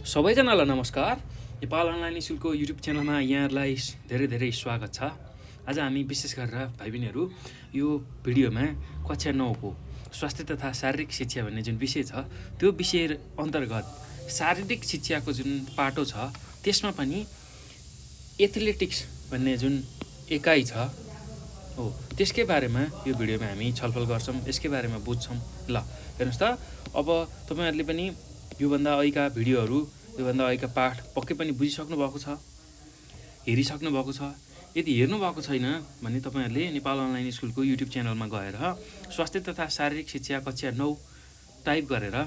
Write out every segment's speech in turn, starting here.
सबैजनालाई नमस्कार। नेपाल अनलाइन स्कुलको युट्युब च्यानलमा यहाँहरूलाई धेरै धेरै स्वागत छ। आज हामी विशेष गरेर भाइ बहिनीहरू यो भिडियोमा कक्षा 9 को स्वास्थ्य तथा शारीरिक शिक्षा भन्ने जुन विषय छ त्यो विषय अन्तर्गत शारीरिक शिक्षाको जुन पाटो छ त्यसमा पनि एथलेटिक्स भन्ने जुन एकाइ छ हो त्यसकै बारेमा यो भिडियोमा हामी छलफल गर्छौँ, यसकै बारेमा बुझ्छौँ। ल हेर्नुहोस् त, अब तपाईँहरूले पनि योभन्दा अघिका भिडियोहरू, योभन्दा अघिका पाठ पक्कै पनि बुझिसक्नु भएको छ, हेरिसक्नु भएको छ। यदि हेर्नुभएको छैन भने तपाईँहरूले नेपाल अनलाइन स्कुलको युट्युब च्यानलमा गएर स्वास्थ्य तथा शारीरिक शिक्षा कक्षा 9 टाइप गरेर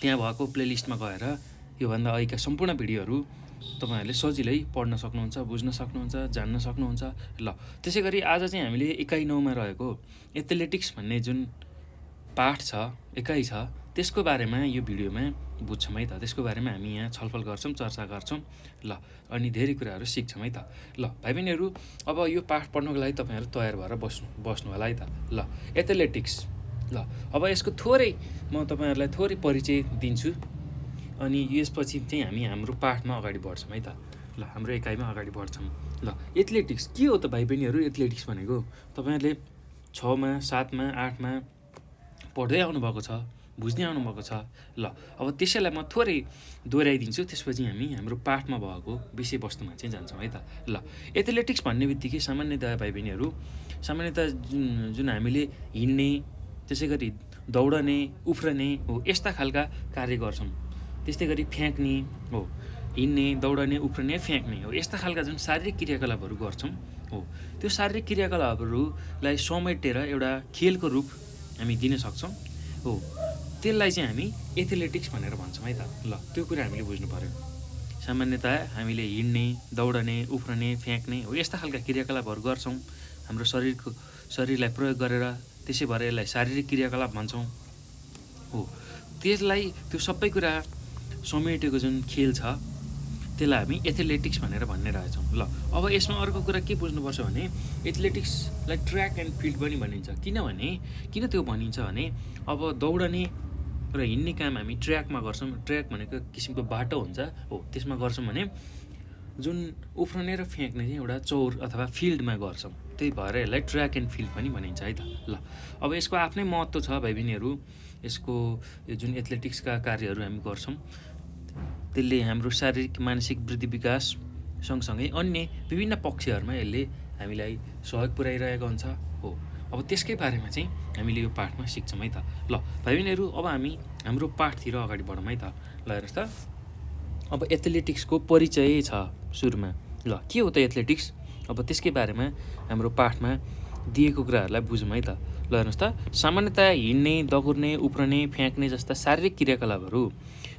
त्यहाँ भएको प्लेलिस्टमा गएर योभन्दा अघिका सम्पूर्ण भिडियोहरू तपाईँहरूले सजिलै पढ्न सक्नुहुन्छ, बुझ्न सक्नुहुन्छ, जान्न सक्नुहुन्छ। ल त्यसै गरी आज चाहिँ हामीले एकाइ 9मा रहेको एथलेटिक्स भन्ने जुन पाठ छ, एकाइ छ, त्यसको बारेमा यो भिडियोमा बुझ्छौँ है त। त्यसको बारेमा हामी यहाँ छलफल गर्छौँ, चर्चा गर्छौँ। ल अनि धेरै कुराहरू सिक्छौँ है त। ल भाइ बहिनीहरू, अब यो पाठ पढ्नको लागि तपाईँहरू तयार भएर बस्नु होला है त। ल एथलेटिक्स, ल अब यसको थोरै म तपाईँहरूलाई थोरै परिचय दिन्छु अनि यसपछि चाहिँ हामी हाम्रो पाठमा अगाडि बढ्छौँ है त। ल हाम्रो एकाइमा अगाडि बढ्छौँ। ल एथलेटिक्स के हो त भाइ बहिनीहरू? एथलेटिक्स भनेको तपाईँहरूले 6मा 7मा 8मा पढ्दै आउनुभएको छ, बुझ्दै आउनुभएको छ। ल अब त्यसैलाई म थोरै दोहोऱ्याइदिन्छु, त्यसपछि हामी हाम्रो पाठमा भएको विषयवस्तुमा चाहिँ जान्छौँ है त। ल एथलेटिक्स भन्ने बित्तिकै सामान्यतया भाइ बहिनीहरू, सामान्यतया जुन हामीले हिँड्ने, त्यसै गरी दौडने, उफ्रने हो यस्ता खालका कार्य गर्छौँ। त्यस्तै गरी फ्याँक्ने हो, हिँड्ने, दौडने, उफ्रने, फ्याँक्ने हो यस्ता खालका जुन शारीरिक क्रियाकलापहरू गर्छौँ हो त्यो शारीरिक क्रियाकलापहरूलाई समेटेर एउटा खेलको रूप हामी दिन सक्छौँ हो। त्यसलाई चाहिँ हामी एथलेटिक्स भनेर भन्छौँ है त। ल त्यो कुरा हामीले बुझ्नु पऱ्यो। सामान्यतया हामीले हिँड्ने, दौडने, उफ्रने, फ्याँक्ने हो यस्ता खालका क्रियाकलापहरू गर्छौँ हाम्रो शरीरलाई प्रयोग गरेर, त्यसै भएर यसलाई शारीरिक क्रियाकलाप भन्छौँ हो। त्यसलाई त्यो सबै कुरा समेटेको जुन खेल छ त्यसलाई हामी एथलेटिक्स भनेर भन्ने रहेछौँ। ल अब यसमा अर्को कुरा के बुझ्नुपर्छ भने एथलेटिक्सलाई ट्र्याक एन्ड फिल्ड पनि भनिन्छ। किन त्यो भनिन्छ भने अब दौडने र हिँड्ने काम हामी ट्र्याकमा गर्छौँ। ट्र्याक भनेको किसिमको बाटो हुन्छ हो, त्यसमा गर्छौँ भने जुन उफ्रने र फ्याँक्ने चाहिँ एउटा चौर अथवा फिल्डमा गर्छौँ। त्यही भएर यसलाई ट्र्याक एन्ड फिल्ड पनि भनिन्छ है त। ल अब यसको आफ्नै महत्त्व छ भाइ बहिनीहरू। यसको यो जुन एथलेटिक्सका कार्यहरू हामी गर्छौँ त्यसले हाम्रो शारीरिक मानसिक वृद्धि विकास सँगसँगै अन्य विभिन्न पक्षहरूमा यसले हामीलाई सहयोग पुर्याइरहेको हुन्छ हो। अब त्यसकै बारेमा चाहिँ हामीले यो पाठमा सिक्छौँ है त। ल भाइ बहिनीहरू, अब हामी हाम्रो पाठतिर अगाडि बढौँ है त। ल हेर्नुहोस् त, अब एथलेटिक्सको परिचय छ सुरुमा। ल के हो त एथलेटिक्स? अब त्यसकै बारेमा हाम्रो पाठमा दिएको कुराहरूलाई बुझौँ है त। ल हेर्नुहोस् त, सामान्यतया हिँड्ने, दगुर्ने, उफ्रने, फ्याँक्ने जस्ता शारीरिक क्रियाकलापहरू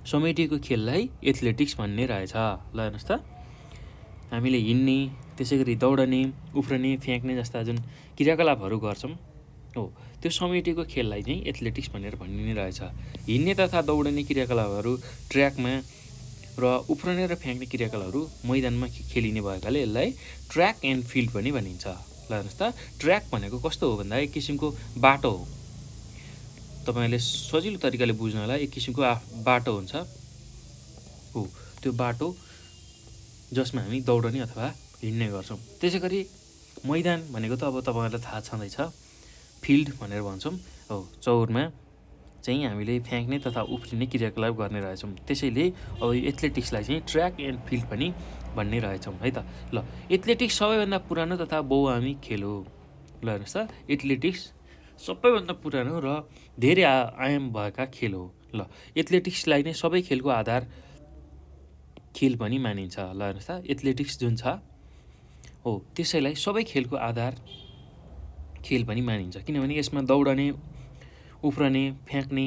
समेटिएको खेललाई एथलेटिक्स भन्ने रहेछ। ल हेर्नुहोस् त, हामीले हिँड्ने, त्यसै गरी दौडने, उफ्रने, फ्याँक्ने जस्ता जुन क्रियाकलापहरू गर्छौँ हो त्यो समेटिएको खेललाई चाहिँ एथलेटिक्स भनेर भनिने रहेछ। हिँड्ने तथा दौडने क्रियाकलापहरू ट्र्याकमा र उफ्रने र फ्याँक्ने क्रियाकलापहरू मैदानमा खेलिने भएकाले यसलाई ट्र्याक एन्ड फिल्ड पनि भनिन्छ। ल हेर्नुहोस् त, ट्र्याक भनेको कस्तो हो भन्दा एक किसिमको बाटो हो। तपाईँहरूले सजिलो तरिकाले बुझ्नलाई एक किसिमको बाटो हुन्छ हो, त्यो बाटो जसमा हामी दौडने अथवा हिँड्ने गर्छौँ। त्यसै गरी मैदान भनेको त अब तपाईँहरूलाई थाहा छँदैछ, फिल्ड भनेर भन्छौँ हो। चौरमा चाहिँ हामीले फ्याँक्ने तथा उफ्रिने क्रियाकलाप गर्ने रहेछौँ। त्यसैले अब यो एथलेटिक्सलाई चाहिँ ट्र्याक एन्ड फिल्ड पनि भन्ने रहेछौँ है त। ल एथलेटिक्स सबैभन्दा पुरानो तथा बहुआयामी खेल हो। ल हेर्नुहोस् त, एथलेटिक्स सबैभन्दा पुरानो र धेरै आयाम भएका खेल हो। ल एथलेटिक्सलाई नै सबै खेलको आधार खेल पनि मानिन्छ। ल हेर्नुहोस् त, एथलेटिक्स जुन छ हो त्यसैलाई सबै खेलको आधार खेल पनि मानिन्छ, किनभने यसमा दौडने, उफ्रने, फ्याँक्ने,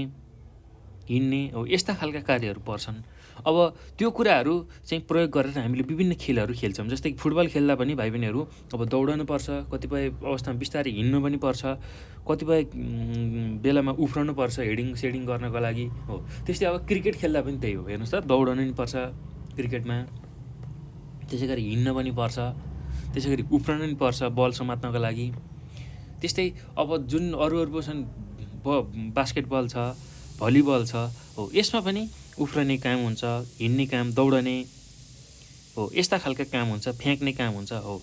हिँड्ने हो यस्ता खालका कार्यहरू पर्छन्। अब त्यो कुराहरू चाहिँ प्रयोग गरेर हामीले विभिन्न खेलहरू खेल्छौँ। जस्तै कि फुटबल खेल्दा पनि भाइ बहिनीहरू अब दौडनु पर्छ, कतिपय अवस्थामा बिस्तारै हिँड्नु पनि पर्छ, कतिपय बेलामा उफ्रनु पर्छ हेडिङ गर्नको लागि हो। त्यस्तै अब क्रिकेट खेल्दा पनि त्यही हो। हेर्नुहोस् त, दौडनु पनि पर्छ क्रिकेटमा, त्यसै गरी हिँड्न पनि पर्छ, त्यसै गरी उफ्रनु पनि पर्छ बल समात्नको लागि। त्यस्तै अब जुन अरू छन्, बास्केटबल छ, भलिबल छ हो, यसमा पनि उफ्रने काम हुन्छ, हिँड्ने काम, दौडने हो, यस्ता खालका काम हुन्छ, फ्याँक्ने काम हुन्छ हो।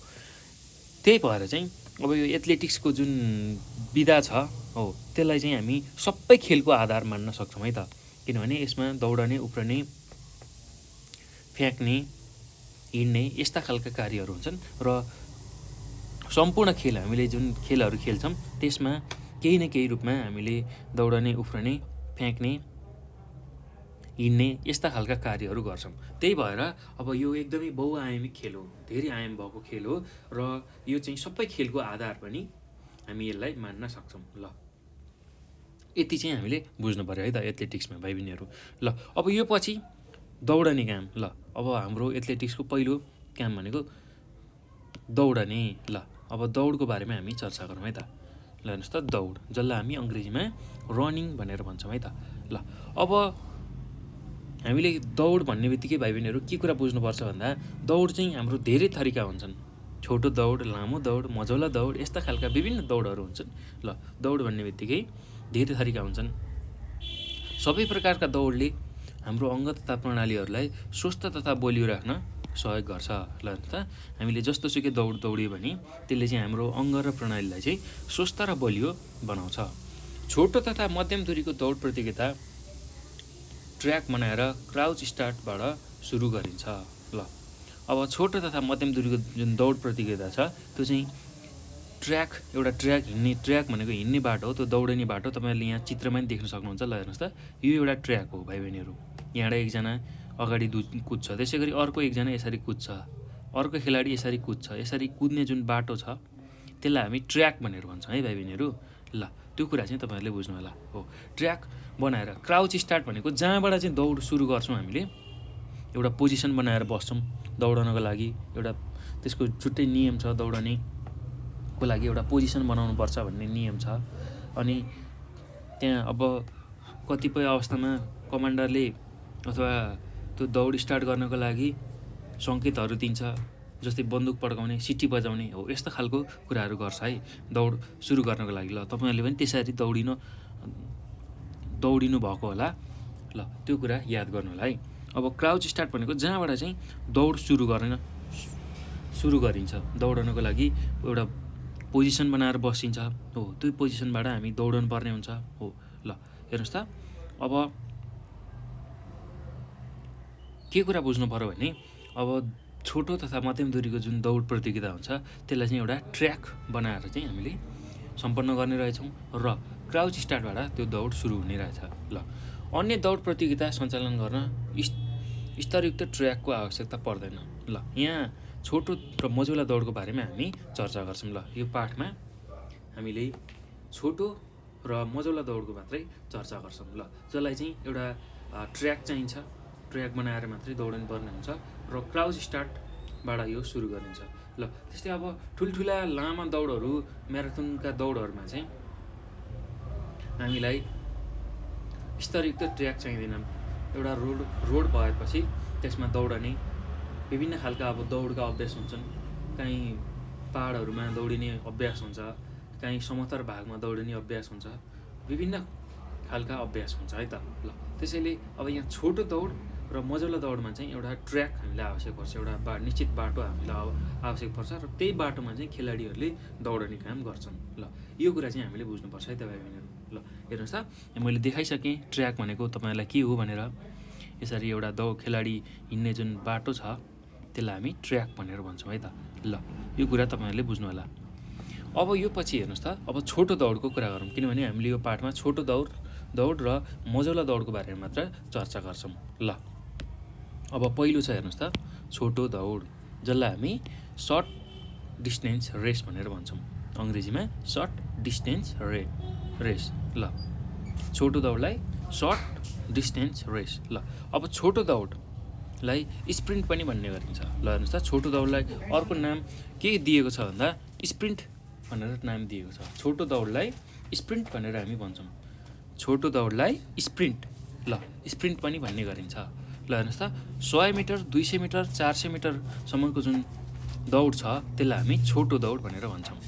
त्यही भएर चाहिँ अब यो एथलेटिक्सको जुन विधा छ हो, त्यसलाई चाहिँ हामी सबै खेलको आधार मान्न सक्छौँ है त। किनभने यसमा दौडने, उफ्रने, फ्याँक्ने, हिँड्ने यस्ता खालका कार्यहरू हुन्छन् र सम्पूर्ण खेल हामीले जुन खेलहरू खेल्छौँ त्यसमा केही न केही रूपमा हामीले दौडने, उफ्रने, फ्याँक्ने, हिँड्ने यस्ता खालका कार्यहरू गर्छौँ। त्यही भएर अब यो एकदमै बहुआयामिक खेल हो, धेरै आयाम भएको खेल हो र यो चाहिँ सबै खेलको आधार पनि हामी यसलाई मान्न सक्छौँ। ल यति चाहिँ हामीले बुझ्नु पऱ्यो है त एथलेटिक्समा भाइ बहिनीहरू। ल अब यो पछि दौडने काम। ल अब हाम्रो एथलेटिक्सको पहिलो काम भनेको दौडने। ल अब दौडको बारेमा हामी चर्चा गरौँ है त। ल हेर्नुहोस् त, दौड जसलाई हामी अङ्ग्रेजीमा रनिङ भनेर भन्छौँ है त। ल अब हामीले दौड भन्ने बित्तिकै भाइ बहिनीहरू के कुरा बुझ्नुपर्छ भन्दा दौड चाहिँ हाम्रो धेरै थरीका हुन्छन्। छोटो दौड, लामो दौड, मझौला दौड यस्ता खालका विभिन्न दौडहरू हुन्छन्। ल दौड भन्ने बित्तिकै धेरै थरीका हुन्छन्। सबै प्रकारका दौडले हाम्रो अङ्ग तथा प्रणालीहरूलाई स्वस्थ तथा बलियो राख्न सहयोग गर्छ। ल त हामीले जस्तोसुकै दौड दौड्यो भने त्यसले चाहिँ हाम्रो अङ्ग र प्रणालीलाई चाहिँ स्वस्थ र बलियो बनाउँछ। छोटो तथा मध्यम दूरीको दौड प्रतियोगिता ट्र्याक बनाएर क्राउच स्टार्टबाट सुरु गरिन्छ। ल अब छोटो तथा मध्यम दूरीको जुन दौड प्रतियोगिता छ त्यो चाहिँ एउटा ट्र्याक हिँड्ने, ट्र्याक भनेको हिँड्ने बाटो हो, त्यो दौडने बाटो तपाईँहरूले यहाँ चित्रमा पनि देख्न सक्नुहुन्छ। ल हेर्नुहोस् त, यो एउटा ट्र्याक हो भाइ बहिनीहरू। यहाँबाट एकजना अगाडि कुद्छ, त्यसै गरी अर्को एकजना यसरी कुद्छ, अर्को खेलाडी यसरी कुद्छ। यसरी कुद्ने जुन बाटो छ त्यसलाई हामी ट्र्याक भनेर भन्छौँ है भाइ बहिनीहरू। ल त्यो कुरा चाहिँ तपाईँहरूले बुझ्नु होला हो। ट्र्याक बनाएर क्राउच स्टार्ट भनेको जहाँबाट चाहिँ दौड सुरु गर्छौँ हामीले, एउटा पोजिसन बनाएर बस्छौँ दौडनको लागि। एउटा त्यसको छुट्टै नियम छ, दौडनेको लागि एउटा पोजिसन बनाउनुपर्छ भन्ने नियम छ। अनि त्यहाँ अब कतिपय अवस्थामा कमान्डरले अथवा त्यो दौड स्टार्ट गर्नको लागि सङ्केतहरू दिन्छ, जस्तै बन्दुक पड्काउने, सिटी बजाउने हो, यस्तो खालको कुराहरू गर्छ है दौड सुरु गर्नको लागि। ल तपाईँहरूले पनि त्यसरी दौडिनु भएको होला। ल त्यो कुरा याद गर्नु होला है। अब क्राउच स्टार्ट भनेको जहाँबाट चाहिँ दौड सुरु गरिन्छ, दौडनको लागि एउटा पोजिसन बनाएर बसिन्छ हो, त्यो पोजिसनबाट हामी दौडनु पर्ने हुन्छ हो। ल हेर्नुहोस् त, अब के कुरा बुझ्नु पऱ्यो भने अब छोटो तथा मध्यम दूरीको जुन दौड प्रतियोगिता हुन्छ त्यसलाई चाहिँ एउटा ट्र्याक बनाएर चाहिँ हामीले सम्पन्न गर्ने रहेछौँ र क्राउच स्टार्टबाट त्यो दौड सुरु हुने रहेछ। ल अन्य दौड प्रतियोगिता सञ्चालन गर्न स्तरयुक्त ट्र्याकको आवश्यकता पर्दैन। ल यहाँ छोटो र मझौला दौडको बारेमा हामी चर्चा गर्छौँ। ल यो पाठमा हामीले छोटो र मझौला दौडको मात्रै चर्चा गर्छौँ। ल जसलाई चाहिँ एउटा ट्र्याक चाहिन्छ, ट्र्याक बनाएर मात्रै दौडनु पर्ने हुन्छ र क्राउच स्टार्टबाट यो सुरु गरिन्छ। ल त्यस्तै अब ठुल्ठुला लामा दौडहरू, म्याराथनका दौडहरूमा चाहिँ हामीलाई स्तरयुक्त ट्र्याक चाहिँदैन। एउटा रोड भएपछि त्यसमा दौडने विभिन्न खालका अब दौडका अभ्यास हुन्छन्। काहीँ पहाडहरूमा दौडिने अभ्यास हुन्छ, काहीँ समतल भागमा दौडिने अभ्यास हुन्छ, विभिन्न खालका अभ्यास हुन्छ है त। ल त्यसैले अब यहाँ छोटो दौड र मझौला दौडमा चाहिँ एउटा ट्र्याक हामीलाई आवश्यक पर्छ, एउटा निश्चित बाटो हामीलाई आवश्यक पर्छ र त्यही बाटोमा चाहिँ खेलाडीहरूले दौडने काम गर्छन्। ल यो कुरा चाहिँ हामीले बुझ्नुपर्छ है त भाइ बहिनीहरू। ल हेर्नुहोस् त, मैले देखाइसकेँ ट्र्याक भनेको तपाईँलाई के हो भनेर। यसरी एउटा खेलाडी हिँड्ने जुन बाटो छ त्यसलाई हामी ट्र्याक भनेर भन्छौँ है त। ल यो कुरा तपाईँहरूले बुझ्नु होला। अब यो पछि हेर्नुहोस् त, अब छोटो दौडको कुरा गरौँ, किनभने हामीले यो पाठमा छोटो दौड र मझौला दौडको बारेमा मात्र चर्चा गर्छौँ। ल अब पहिलो छ हेर्नुहोस् त, छोटो दौड जसलाई हामी सर्ट डिस्टेन्स रेस भनेर भन्छौँ, अङ्ग्रेजीमा सर्ट डिस्टेन्स रेस। ल छोटो दौडलाई सर्ट डिस्टेन्स रेस। ल अब छोटो दौडलाई स्प्रिन्ट पनि भन्ने गरिन्छ। ल हेर्नुहोस् त, छोटो दौडलाई अर्को नाम के दिएको छ भन्दा स्प्रिन्ट भनेर नाम दिएको छ। छोटो दौडलाई स्प्रिन्ट भनेर हामी भन्छौँ, छोटो दौडलाई स्प्रिन्ट। ल स्प्रिन्ट पनि भन्ने गरिन्छ। ल हेर्नुहोस् त, 100 मिटर, 200 मिटर, 400 मिटरसम्मको जुन दौड छ त्यसलाई हामी छोटो दौड भनेर भन्छौँ।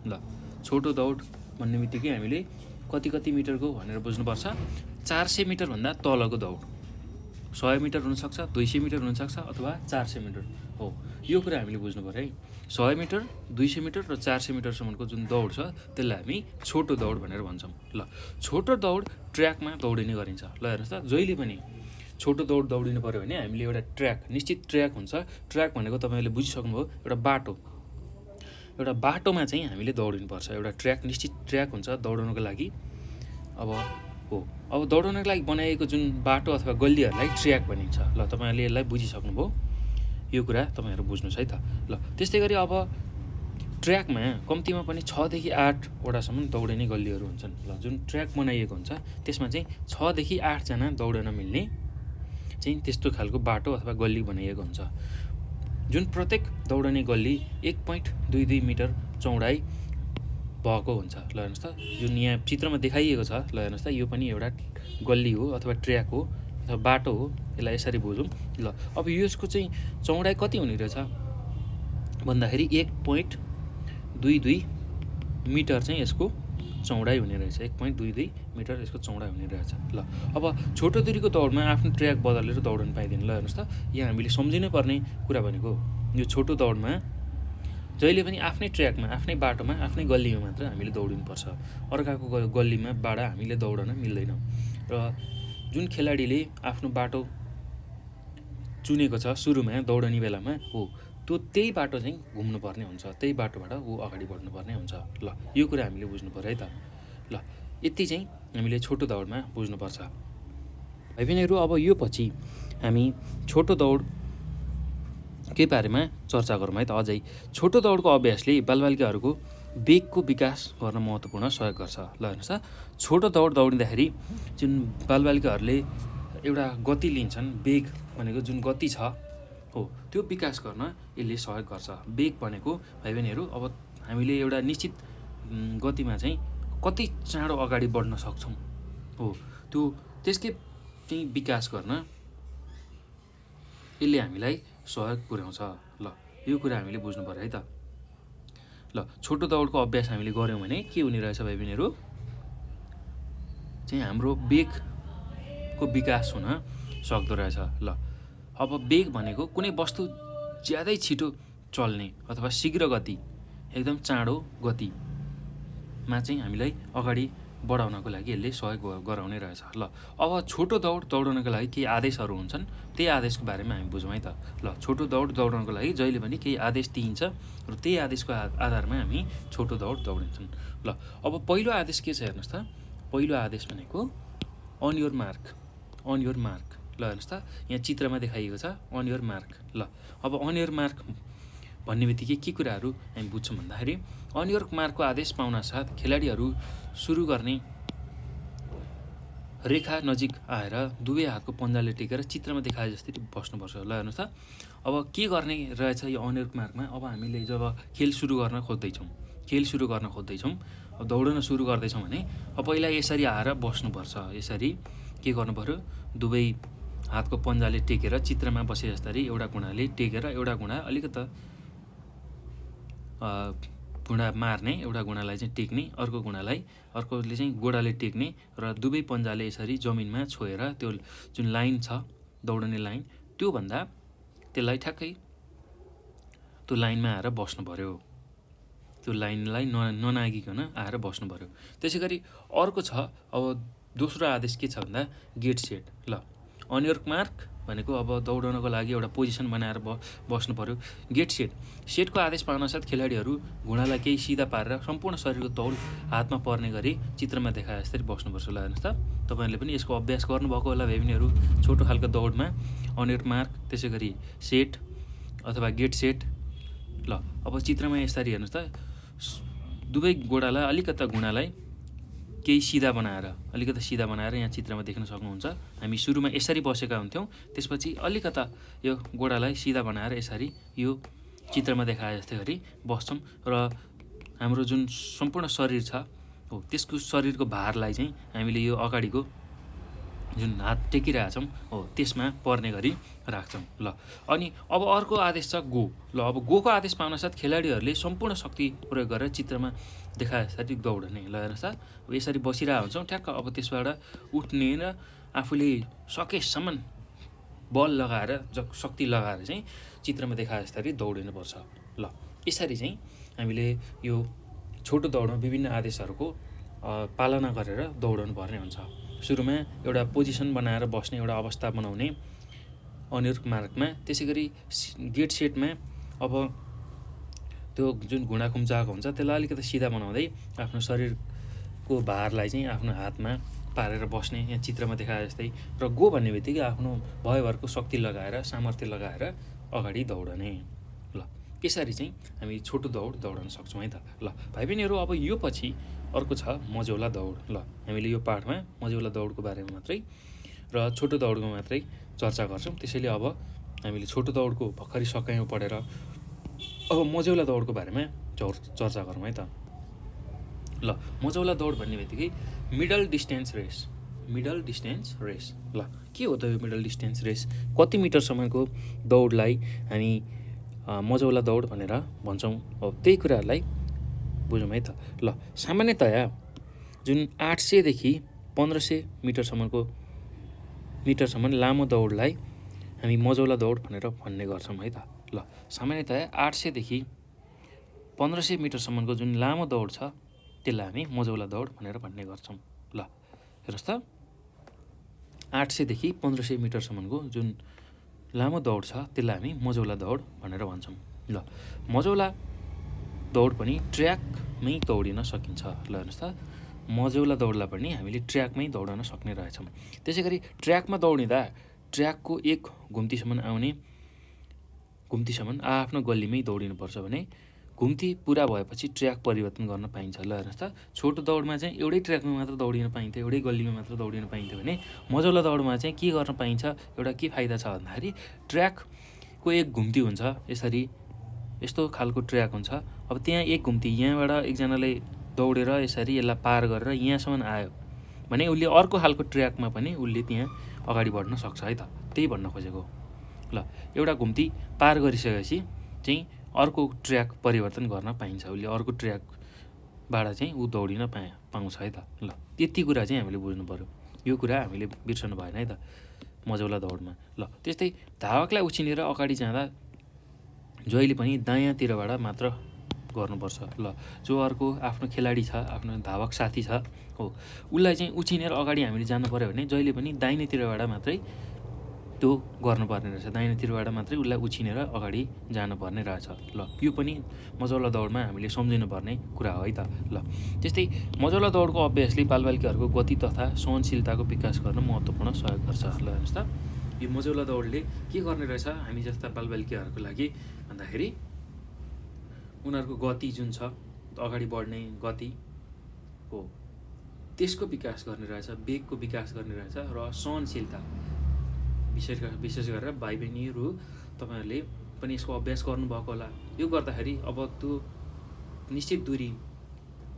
ल छोटो दौड भन्ने बित्तिकै हामीले कति मिटरको भनेर बुझ्नुपर्छ। 400 मिटरभन्दा तलको दौड 100 मिटर हुनसक्छ, 200 मिटर हुनसक्छ अथवा 400 मिटर हो। यो कुरा हामीले बुझ्नु पऱ्यो है। 100 मिटर, 200 मिटर र 400 मिटरसम्मको जुन दौड छ त्यसलाई हामी छोटो दौड भनेर भन्छौँ। ल, छोटो दौड ट्र्याकमा दौडिने गरिन्छ। ल हेर्नुहोस् त, जहिले पनि छोटो दौड दौडिनु पऱ्यो भने हामीले एउटा ट्र्याक, निश्चित ट्र्याक हुन्छ। ट्र्याक भनेको तपाईँले बुझिसक्नुभयो, एउटा बाटोमा चाहिँ हामीले दौडिनुपर्छ। एउटा ट्र्याक, निश्चित ट्र्याक हुन्छ दौडनको लागि। अब दौडनको लागि बनाइएको जुन बाटो अथवा गल्लीहरूलाई ट्र्याक भनिन्छ। ल, तपाईँहरूले यसलाई बुझिसक्नुभयो, यो कुरा तपाईँहरू बुझ्नुहोस् है त। ल, त्यस्तै गरी अब ट्र्याकमा कम्तीमा पनि 6 देखि 8वटासम्म दौडिने गल्लीहरू हुन्छन्। ल, जुन ट्र्याक बनाइएको हुन्छ त्यसमा चाहिँ 6 देखि 8जना दौडन मिल्ने चाहिँ त्यस्तो खालको बाटो अथवा गल्ली बनाइएको हुन्छ। जुन प्रत्येक दौडने गल्ली 1.22 मिटर चौडाइ भएको हुन्छ। ल हेर्नुहोस् त, जुन यहाँ चित्रमा देखाइएको छ, ल हेर्नुहोस् त, यो पनि एउटा गल्ली हो अथवा ट्र्याक हो अथवा बाटो हो। यसलाई यसरी बुझौँ। ल, अब यसको चाहिँ चौडाइ कति हुने रहेछ भन्दाखेरि 1.22 मिटर चाहिँ यसको चौडाइ हुने रहेछ। 1.22 मिटर यसको चौडाइ हुने रहेछ। ल, अब छोटो दूरीको दौडमा आफ्नो ट्र्याक बदलेर दौडन पाइँदैन। ल हेर्नुहोस् त, यहाँ हामीले सम्झिनै पर्ने कुरा भनेको यो छोटो दौडमा जहिले पनि आफ्नै ट्र्याकमा, आफ्नै बाटोमा, आफ्नै गल्लीमा मात्र हामीले दौडिनुपर्छ। अर्काको गल्लीमा बाडा हामीले दौडन मिल्दैन। र जुन खेलाडीले आफ्नो बाटो चुनेको छ सुरुमा दौडने बेलामा हो, त्यो त्यही बाटो चाहिँ घुम्नुपर्ने हुन्छ, त्यही बाटोबाट ऊ अगाडि बढ्नुपर्ने हुन्छ। ल, यो कुरा हामीले बुझ्नु पऱ्यो है त। ल, यति चाहिँ हामीले छोटो दौडमा बुझ्नुपर्छ। भाइ बहिनीहरू, अब यो पछि हामी छोटो दौडकै बारेमा चर्चा गरौँ है त। अझै छोटो दौडको अभ्यासले बालबालिकाहरूको वेगको विकास गर्न महत्त्वपूर्ण सहयोग गर्छ। ल हेर्नुहोस् त, छोटो दौड दौडिँदाखेरि जुन बालबालिकाहरूले एउटा गति लिन्छन्, वेग भनेको जुन गति छ हो, त्यो विकास गर्न यसले सहयोग गर्छ। वेग भनेको भाइ बहिनीहरू, अब हामीले एउटा निश्चित गतिमा चाहिँ कति चाँडो अगाडि बढ्न सक्छौँ हो, त्यो त्यसकै चाहिँ विकास गर्न यसले हामीलाई सहयोग पुर्याउँछ। ल, यो कुरा हामीले बुझ्नु पऱ्यो है त। ल, छोटो दौडको अभ्यास हामीले गऱ्यौँ भने के हुने रहेछ भाइ बहिनीहरू, चाहिँ हाम्रो वेगको विकास हुन सक्दो रहेछ। ल, अब वेग भनेको कुनै वस्तु ज्यादै छिटो चल्ने अथवा शीघ्र गति, एकदम चाँडो गतिमा चाहिँ हामीलाई अगाडि बढाउनको लागि यसले सहयोग गराउने रहेछ। ल, अब छोटो दौड दौडनको लागि केही आदेशहरू हुन्छन्, त्यही आदेशको बारेमा हामी बुझौँ है त। ल, छोटो दौड दौडनको लागि जहिले पनि केही आदेश दिइन्छ र त्यही आदेशको आधारमा हामी छोटो दौड दौडिन्छन्। ल, अब पहिलो आदेश के छ हेर्नुहोस् त। पहिलो आदेश भनेको on your mark, on your mark. ल हेर्नुहोस् त, यहाँ चित्रमा देखाइएको छ अन योर मार्क। ल, अब अन योर मार्क भन्ने बित्तिकै के कुराहरू हामी बुझ्छौँ भन्दाखेरि, अन योर मार्कको आदेश पाउनासाथ खेलाडीहरू सुरु गर्ने रेखा नजिक आएर दुवै हातको पन्जाले टेकेर चित्रमा देखाए जस्तै बस्नुपर्छ। ल हेर्नुहोस् त, अब के गर्ने रहेछ यो अन योर मार्कमा। अब हामीले जब खेल सुरु गर्न खोज्दैछौँ, अब दौडन सुरु गर्दैछौँ भने अब पहिला यसरी आएर बस्नुपर्छ। यसरी के गर्नु पऱ्यो, दुवै हातको पन्जाले टेकेर चित्रमा बसे जस्तरी एउटा गुणाले टेकेर, एउटा गुणा अलिकता गुणा मार्ने, एउटा गुणालाई चाहिँ टेक्ने, अर्कोले चाहिँ गोडाले टेक्ने र दुवै पन्जाले यसरी जमिनमा छोएर त्यो जुन लाइन छ दौडने लाइन, त्योभन्दा त्यसलाई ठ्याक्कै त्यो लाइनमा आएर बस्नु पऱ्यो। त्यो लाइनलाई ननागिकन आएर बस्नु पऱ्यो। त्यसै गरी अर्को छ, अब दोस्रो आदेश के छ भन्दा गेट सेट। ल, अन योर मार्क भनेको अब दौडनको लागि एउटा पोजिसन बनाएर बस्नु पऱ्यो। गेट सेटको आदेश पाउनासाथ खेलाडीहरू घुँडालाई केही सिधा पारेर सम्पूर्ण शरीरको तौल हातमा पर्ने गरी चित्रमा देखाए जसरी बस्नुपर्छ। ल हेर्नुहोस् त, तपाईँहरूले पनि यसको अभ्यास गर्नुभएको होला भाइ बहिनीहरू छोटो खालको दौडमा। अन योर मार्क, त्यसै गरी सेट अथवा गेट सेट। ल, अब चित्रमा यसरी हेर्नुहोस् त, दुवै गोडालाई अलिकता घुँडालाई केही सिधा बनाएर यहाँ चित्रमा देख्न सक्नुहुन्छ। हामी सुरुमा यसरी बसेका हुन्थ्यौँ, त्यसपछि अलिकता यो गोडालाई सिधा बनाएर यसरी यो चित्रमा देखाए जस्तै गरी बस्छौँ र हाम्रो जुन सम्पूर्ण शरीर छ हो, त्यसको शरीरको भारलाई चाहिँ हामीले यो अगाडिको जुन हात टेकिरहेछौँ हो त्यसमा पर्ने गरी राख्छौँ। ल, अनि अब अर्को आदेश छ गो। ल, अब गोको आदेश पाउनासाथ खेलाडीहरूले सम्पूर्ण शक्ति प्रयोग गरेर चित्रमा देखाए जस्तै दौडने। ल हेर्नुहोस् त, अब यसरी बसिरहेको हुन्छौँ ठ्याक्क, अब त्यसबाट उठ्ने र आफूले सकेसम्म बल लगाएर शक्ति लगाएर चाहिँ चित्रमा देखाए जसरी दौडिनुपर्छ। ल यसरी चाहिँ हामीले यो छोटो दौडमा विभिन्न आदेशहरूको पालना गरेर दौडनु पर्ने हुन्छ। सुरुमा एउटा पोजिसन बनाएर बस्ने एउटा अवस्था बनाउने अनुरूप मार्गमा, त्यसै गरी गेट सेटमा अब त्यो जुन घुँडा खुम्चाएको हुन्छ त्यसलाई अलिकति सिधा बनाउँदै आफ्नो शरीरको भारलाई चाहिँ आफ्नो हातमा पारेर बस्ने, यहाँ चित्रमा देखाए जस्तै। र गो भन्ने बित्तिकै आफ्नो भयभरको शक्ति लगाएर, सामर्थ्य लगाएर अगाडि दौडने। ल यसरी चाहिँ हामी छोटो दौड दौडन सक्छौँ है त। ल भाइ बहिनीहरू, अब यो पछि अर्को छ मझौला दौड। ल हामीले यो पाठमा मझौला दौडको बारेमा मात्रै र छोटो दौडको मात्रै चर्चा गर्छौँ। त्यसैले अब हामीले छोटो दौडको भर्खरै सकायौँ पढेर, अब मझौला दौडको बारेमा चर्चा गरौँ है त। ल मझौला दौड भन्ने बित्तिकै middle distance race. Middle distance race, ल के हो त यो मिडल डिस्टेन्स रेस? कति मिटरसम्मको दौडलाई हामी मझौला दौड भनेर भन्छौँ? अब त्यही कुराहरूलाई बुझौँ है त। ल सामान्यतया जुन 800देखि 1500 मिटरसम्म लामो दौडलाई हामी मझौला दौड भनेर भन्ने गर्छौँ है त। ल सामान्यतया 800देखि 1500 मिटरसम्मको जुन लामो दौड छ त्यसलाई हामी मझौला दौड भनेर भन्ने गर्छौँ। ल हेर्नुहोस् त, 800देखि 1500 मिटरसम्मको जुन लामो दौड छ त्यसलाई हामी मझौला दौड भनेर भन्छौँ। ल मझौला दौड पनि ट्र्याकमै दौडिन सकिन्छ। ल हेर्नुहोस् त, मझौला दौडलाई पनि हामीले ट्र्याकमै दौडन सक्ने रहेछौँ। त्यसै गरी ट्र्याकमा दौडिँदा ट्र्याकको एक घुम्तीसम्म आफ्नो गल्लीमै दौडिनुपर्छ भने घुम्ती पुरा भएपछि ट्र्याक परिवर्तन गर्न पाइन्छ। ल हेर्नुहोस् त, छोटो दौडमा चाहिँ एउटै ट्र्याकमा मात्र दौडिन पाइन्थ्यो, एउटै गल्लीमा मात्र दौडिन पाइन्थ्यो भने मझौला दौडमा चाहिँ के गर्न पाइन्छ? एउटा के फाइदा छ भन्दाखेरि ट्र्याकको एक घुम्ती हुन्छ, यस्तो खालको ट्र्याक हुन्छ। अब त्यहाँ एक घुम्ती, यहाँबाट एकजनाले दौडेर यसरी यसलाई पार गरेर यहाँसम्म आयो भने उसले अर्को खालको ट्र्याकमा पनि उसले त्यहाँ अगाडि बढ्न सक्छ है त। त्यही भन्न खोजेको। ल एउटा घुम्ती पार गरिसकेपछि चाहिँ अर्को ट्र्याक परिवर्तन गर्न पाइन्छ, उसले अर्को ट्र्याकबाट चाहिँ ऊ दौडिन पाउँछ है त। ल त्यति कुरा चाहिँ हामीले बुझ्नु पऱ्यो, यो कुरा हामीले बिर्सनु भएन है त मझौला दौडमा। ल त्यस्तै धावकलाई उछिनेर अगाडि जाँदा जहिले पनि दायाँतिरबाट मात्र गर्नुपर्छ। ल जो अर्को आफ्नो खेलाडी छ, आफ्नो धावक साथी छ हो, उसलाई चाहिँ उछिनेर अगाडि हामीले जानु पऱ्यो भने जहिले पनि दाहिनेतिरबाट मात्रै त्यो गर्नुपर्ने रहेछ, दाहिनेतिरबाट मात्रै उसलाई उछिनेर अगाडि जानुपर्ने रहेछ। ल यो पनि मझौला दौडमा हामीले सम्झिनुपर्ने कुरा हो है त। ल त्यस्तै मझौला दौडको अभ्यासले बालबालिकाहरूको गति तथा सहनशीलताको विकास गर्न महत्त्वपूर्ण सहयोग गर्छ। ल हेर्नुहोस् त, यो मझौला दौडले के गर्ने रहेछ हामी जस्ता बालबालिकाहरूको लागि भन्दाखेरि उनीहरूको गति जुन छ, अगाडि बढ्ने गति हो, त्यसको विकास गर्ने रहेछ, वेगको विकास गर्ने रहेछ र सहनशीलता। विशेष गरेर भाइ बहिनीहरू तपाईँहरूले पनि यसको अभ्यास गर्नुभएको होला। यो गर्दाखेरि अब त्यो निश्चित दूरी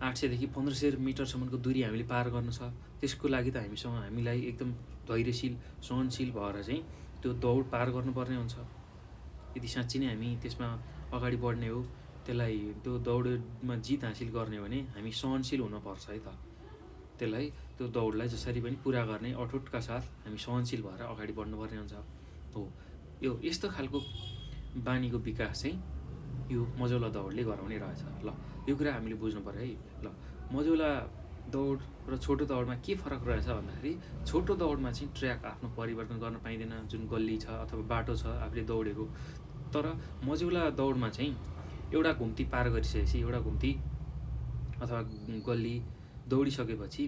800देखि 1500 मिटरसम्मको दूरी हामीले पार गर्नु छ, त्यसको लागि त हामीलाई एकदम धैर्यशील, सहनशील भएर चाहिँ त्यो दौड पार गर्नुपर्ने हुन्छ। यदि साँच्चै नै हामी त्यसमा अगाडि बढ्ने हो, त्यसलाई त्यो दौडमा जित हासिल गर्ने हो भने हामी सहनशील हुनुपर्छ है त। त्यसलाई त्यो दौडलाई जसरी पनि पुरा गर्ने अठोटका साथ हामी सहनशील भएर अगाडि बढ्नुपर्ने हुन्छ हो। यो यस्तो खालको बानीको विकास चाहिँ यो मझौला दौडले गराउने रहेछ। ल यो कुरा हामीले बुझ्नु पऱ्यो है। ल मझौला दौड र छोटो दौडमा के फरक रहेछ भन्दाखेरि छोटो दौडमा चाहिँ ट्र्याक आफ्नो परिवर्तन गर्न पाइँदैन, जुन गल्ली छ अथवा बाटो छ आफूले दौडेको। तर मझौला दौडमा चाहिँ एउटा घुम्ती पार गरिसकेपछि, एउटा घुम्ती अथवा गल्ली दौडिसकेपछि,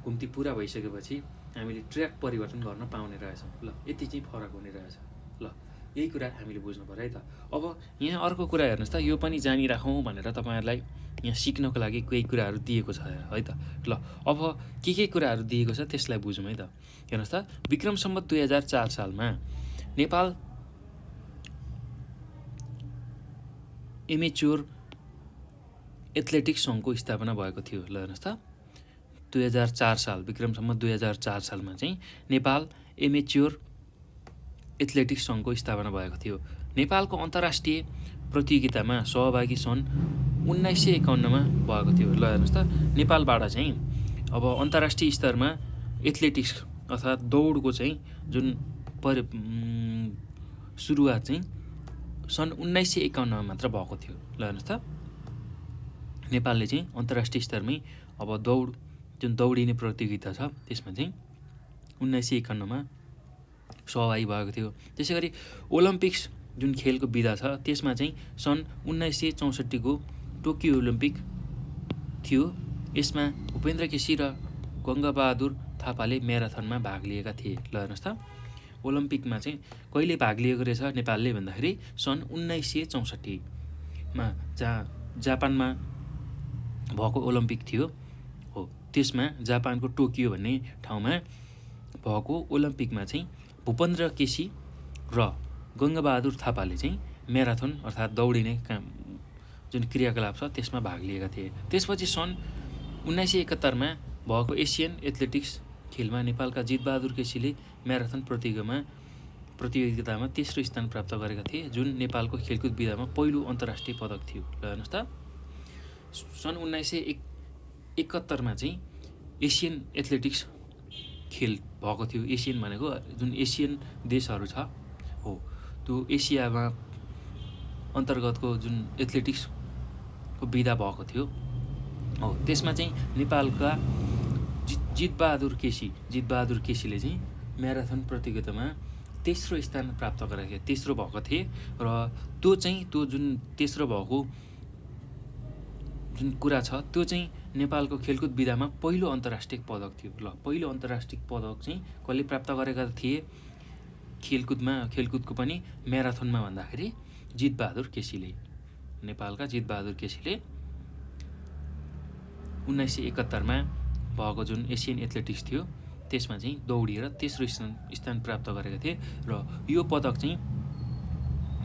घुम्ती पुरा भइसकेपछि हामीले ट्र्याक परिवर्तन गर्न पाउने रहेछौँ। ल यति चाहिँ फरक हुने रहेछ। ल यही कुरा हामीले बुझ्नु पऱ्यो है त। अब यहाँ अर्को कुरा हेर्नुहोस् त, यो पनि जानिराखौँ भनेर तपाईँहरूलाई यहाँ सिक्नको लागि केही कुराहरू दिएको छ है त। ल अब के कुराहरू दिएको छ त्यसलाई बुझौँ है त। हेर्नुहोस् त, विक्रम सम्वत 2004 सालमा नेपाल एमेच्योर एथलेटिक्स सङ्घको स्थापना भएको थियो। ल हेर्नुहोस् त, 2004 साल विक्रम सम्वत 2004 सालमा चाहिँ नेपाल एमेच्योर एथलेटिक्स सङ्घको स्थापना भएको थियो। नेपालको अन्तर्राष्ट्रिय प्रतियोगितामा सहभागी सन् 1951मा भएको थियो। ल हेर्नुहोस् त, नेपालबाट चाहिँ अब अन्तर्राष्ट्रिय स्तरमा एथलेटिक्स अर्थात् दौडको चाहिँ जुन सुरुवात चाहिँ सन् 1951 मात्र भएको थियो। ल हेर्नुहोस् त, नेपालले चाहिँ अन्तर्राष्ट्रिय स्तरमै अब जुन दौडिने प्रतियोगिता छ त्यसमा चाहिँ 1951 सहभागी भएको थियो। त्यसै गरी ओलम्पिक्स जुन खेलको विधा छ त्यसमा चाहिँ सन् 1964 टोकियो ओलम्पिक थियो। यसमा भूपेन्द्र केसी र गङ्गाबहादुर थापाले म्याराथनमा भाग लिएका थिए। ल हेर्नुहोस् त, ओलम्पिकमा चाहिँ कहिले भाग लिएको रहेछ नेपालले भन्दाखेरि सन् 1964मा जहाँ जापानमा भएको ओलम्पिक थियो हो। त्यसमा जापानको टोकियो भन्ने ठाउँमा भएको ओलम्पिकमा चाहिँ भूपेन्द्र केसी र गङ्गाबहादुर थापाले चाहिँ म्याराथन अर्थात् दौडिने काम जुन क्रियाकलाप छ त्यसमा भाग लिएका थिए। त्यसपछि सन् 1971मा भएको एसियन एथलेटिक्स खेलमा नेपालका जितबहादुर केसीले म्याराथन प्रतियोगितामा तेस्रो स्थान प्राप्त गरेका थिए, जुन नेपालको खेलकुद विधामा पहिलो अन्तर्राष्ट्रिय पदक थियो। ल हेर्नुहोस् त, सन् 1971मा चाहिँ एसियन एथलेटिक्स खेल भएको थियो। एसियन भनेको जुन एसियन देशहरू छ हो, त्यो एसियामा अन्तर्गतको जुन एथलेटिक्सको विधा भएको थियो हो। त्यसमा चाहिँ नेपालका जितबहादुर केसीले चाहिँ म्याराथन प्रतियोगितामा तेस्रो स्थान प्राप्त गरेका थिए, तेस्रो भएको थिए। र त्यो जुन तेस्रो भएको जुन कुरा छ त्यो चाहिँ नेपालको खेलकुद विधामा पहिलो अन्तर्राष्ट्रिय पदक थियो। ल, पहिलो अन्तर्राष्ट्रिय पदक चाहिँ कसले प्राप्त गरेका थिए खेलकुदको पनि म्याराथनमा भन्दाखेरि जितबहादुर केसीले, नेपालका जितबहादुर केसीले 1971मा भएको जुन एसियन एथलेटिक्स थियो त्यसमा चाहिँ दौडिएर तेस्रो स्थान प्राप्त गरेका थिए। र यो पदक चाहिँ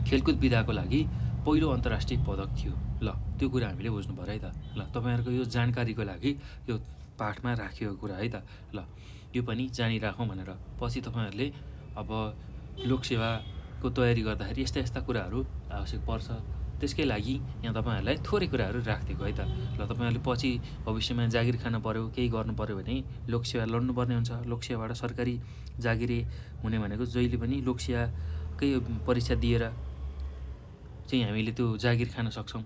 खेलकुद विधाको लागि पहिलो अन्तर्राष्ट्रिय पदक थियो। ल, त्यो कुरा हामीले बुझ्नु पऱ्यो है त। ल, तपाईँहरूको यो जानकारीको लागि यो पाठमा राखिएको कुरा है त। ल, यो पनि जानिराखौँ भनेर पछि तपाईँहरूले अब लोकसेवाको तयारी गर्दाखेरि यस्ता कुराहरू आवश्यक पर्छ। त्यसकै लागि यहाँ तपाईँहरूलाई थोरै कुराहरू राखिदिएको है त। ल, तपाईँहरूले पछि भविष्यमा जागिर खान पऱ्यो, केही गर्नु पऱ्यो भने लोकसेवा लड्नुपर्ने हुन्छ। लोकसेवाबाट सरकारी जागिरे हुने भनेको जहिले पनि लोकसेवाकै परीक्षा दिएर चाहिँ हामीले त्यो जागिर खान सक्छौँ,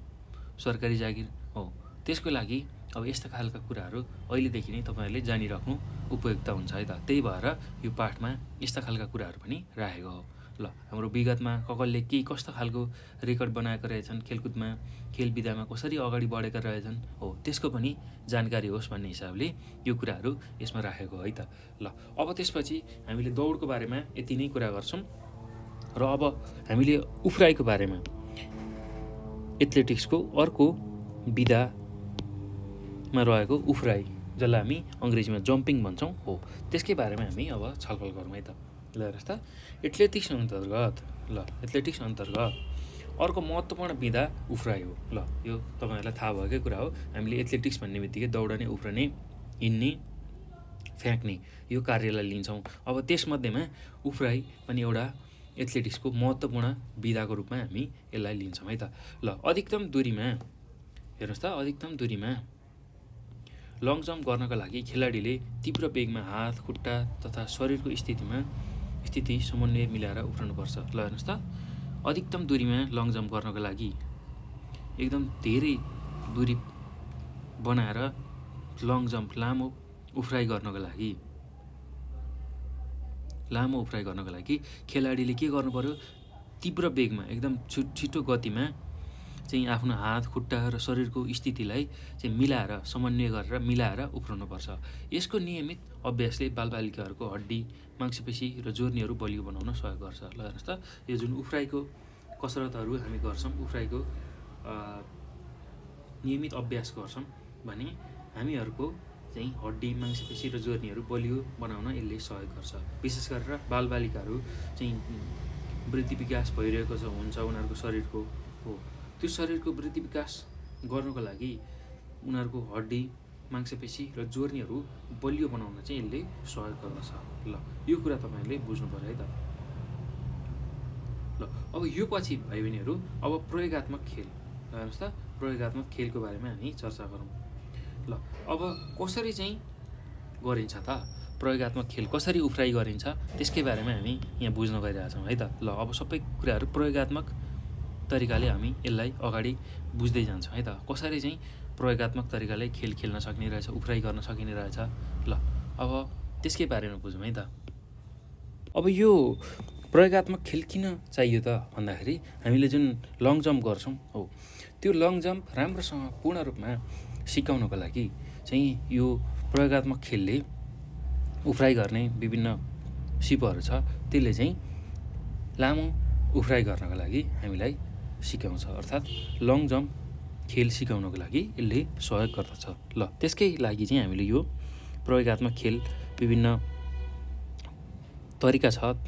सरकारी जागिर हो। त्यसको लागि अब यस्ता खालका कुराहरू अहिलेदेखि नै तपाईँहरूले जानिराख्नु उपयुक्त हुन्छ है त। त्यही भएर यो पाठमा यस्ता खालका कुराहरू पनि राखेको हो। ल, हाम्रो विगतमा कसले कस्तो खालको रेकर्ड बनाएका रहेछन्, खेलकुदमा खेल विधामा कसरी अगाडि बढेका रहेछन् हो, त्यसको पनि जानकारी होस् भन्ने हिसाबले यो कुराहरू यसमा राखेको है त। ल, अब त्यसपछि हामीले दौडको बारेमा यति नै कुरा गर्छौँ। र अब हामीले उफ्राइको बारेमा, एथलेटिक्सको अर्को विधामा रहेको उफ्राइ, जसलाई हामी अङ्ग्रेजीमा जम्पिङ भन्छौँ हो, त्यसकै बारेमा हामी अब छलफल गरौँ है त। ल हेर्नुहोस् त, एथलेटिक्स अन्तर्गत अर्को महत्त्वपूर्ण विधा उफ्राइ हो। ल, यो तपाईँहरूलाई थाहा भएकै कुरा हो। हामीले एथलेटिक्स भन्ने बित्तिकै दौडने, उफ्रने, हिँड्ने, फ्याँक्ने यो कार्यलाई लिन्छौँ। अब त्यसमध्येमा उफ्राइ पनि एउटा एथलेटिक्सको महत्त्वपूर्ण विधाको रूपमा हामी यसलाई लिन्छौँ है त। ल, अधिकतम दूरीमा लङ जम्प गर्नका लागि खेलाडीले तीव्र वेगमा हात, खुट्टा तथा शरीरको स्थिति समन्वय मिलाएर उफ्रनुपर्छ। ल हेर्नुहोस् त, अधिकतम दूरीमा लङ जम्प गर्नको लागि एकदम धेरै दूरी बनाएर लङ जम्प लामो उफ्राइ गर्नको लागि खेलाडीले के गर्नु पर्यो, तीव्र वेगमा एकदम छिटो गतिमा चाहिँ आफ्नो हात, खुट्टा र शरीरको स्थितिलाई चाहिँ समन्वय गरेर मिलाएर उफ्रनुपर्छ। यसको नियमित अभ्यासले बालबालिकाहरूको हड्डी, मांसपेशी र जोर्नीहरू बलियो बनाउन सहयोग गर्छ। ल हेर्नुहोस् त, यो जुन उफ्राइको कसरतहरू हामी गर्छौँ, उफ्राइको नियमित अभ्यास गर्छौँ भने हामीहरूको चाहिँ हड्डी, मांसपेशी र जोर्नीहरू बलियो बनाउन यसले सहयोग गर्छ। विशेष गरेर बालबालिकाहरू चाहिँ वृद्धि विकास भइरहेको हुन्छ उनीहरूको शरीरको हो, त्यो शरीरको वृद्धि विकास गर्नको लागि उनीहरूको हड्डी, मांसपेशी र जोर्नीहरू बलियो बनाउन चाहिँ यसले सहयोग गर्दछ। ल, यो कुरा तपाईँहरूले बुझ्नु पर्यो है त। ल, अब यो पछि भाइ बहिनीहरू अब प्रयोगात्मक खेल, हेर्नुहोस् त, प्रयोगात्मक खेलको बारेमा हामी चर्चा गरौँ। ल, अब कसरी चाहिँ गरिन्छ त प्रयोगात्मक खेल कसरी उफ्राइ गरिन्छ त्यसकै बारेमा हामी यहाँ बुझ्न गइरहेछौँ है त। ल अब सबै कुराहरू प्रयोगात्मक तरिकाले हामी यसलाई अगाडि बुझ्दै जान्छौँ है त। कसरी चाहिँ प्रयोगात्मक तरिकाले खेल खेल्न सकिने रहेछ, उफ्राइ गर्न सकिने रहेछ। ल अब त्यसकै बारेमा बुझौँ है त। अब यो प्रयोगात्मक खेल किन चाहियो त भन्दाखेरि हामीले जुन लङ जम्प गर्छौँ हो, त्यो लङ जम्प राम्रोसँग पूर्ण रूपमा सिकाउनको लागि चाहिँ यो प्रयोगात्मक खेलले उफ्राइ गर्ने विभिन्न सिपहरू छ, त्यसले चाहिँ लामो उफ्राइ गर्नको लागि हामीलाई सिकाउँछ। अर्थात् लङ जम्प खेल सिकाउनको लागि यसले सहयोग गर्दछ। ल त्यसकै लागि चाहिँ हामीले यो प्रयोगात्मक खेल विभिन्न तरिका छ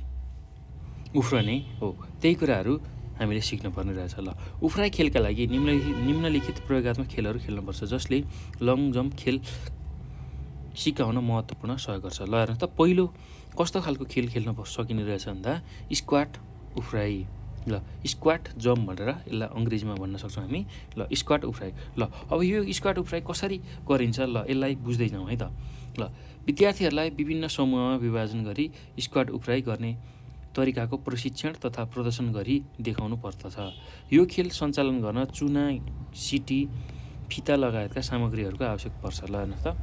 उफ्रने हो, त्यही कुराहरू हामीले सिक्नुपर्ने रहेछ। ल उफ्राइ खेलका लागि निम्नलिखित प्रयोगात्मक खेलहरू खेल्नुपर्छ जसले लङ जम्प खेल सिकाउन महत्त्वपूर्ण सहयोग गर्छ। ल हेर्नुहोस् त, पहिलो कस्तो खालको खेल खेल्न सकिने रहेछ भन्दा स्क्वाट उफ्राइ। ल स्क्वाट जम्प भनेर यसलाई अङ्ग्रेजीमा भन्न सक्छौँ हामी। ल स्क्वाट उफ्राइ। ल अब यो स्क्वाट उफ्राइ कसरी गरिन्छ ल यसलाई बुझ्दै जाउँ है त। ल विद्यार्थीहरूलाई विभिन्न समूहमा विभाजन गरी स्क्वाट उफ्राइ गर्ने तरिकाको प्रशिक्षण तथा प्रदर्शन गरी देखाउनु पर्दछ। यो खेल सञ्चालन गर्न चुना, सिटी, फिता लगायतका सामग्रीहरूको आवश्यक पर्छ। ल हेर्नुहोस् त,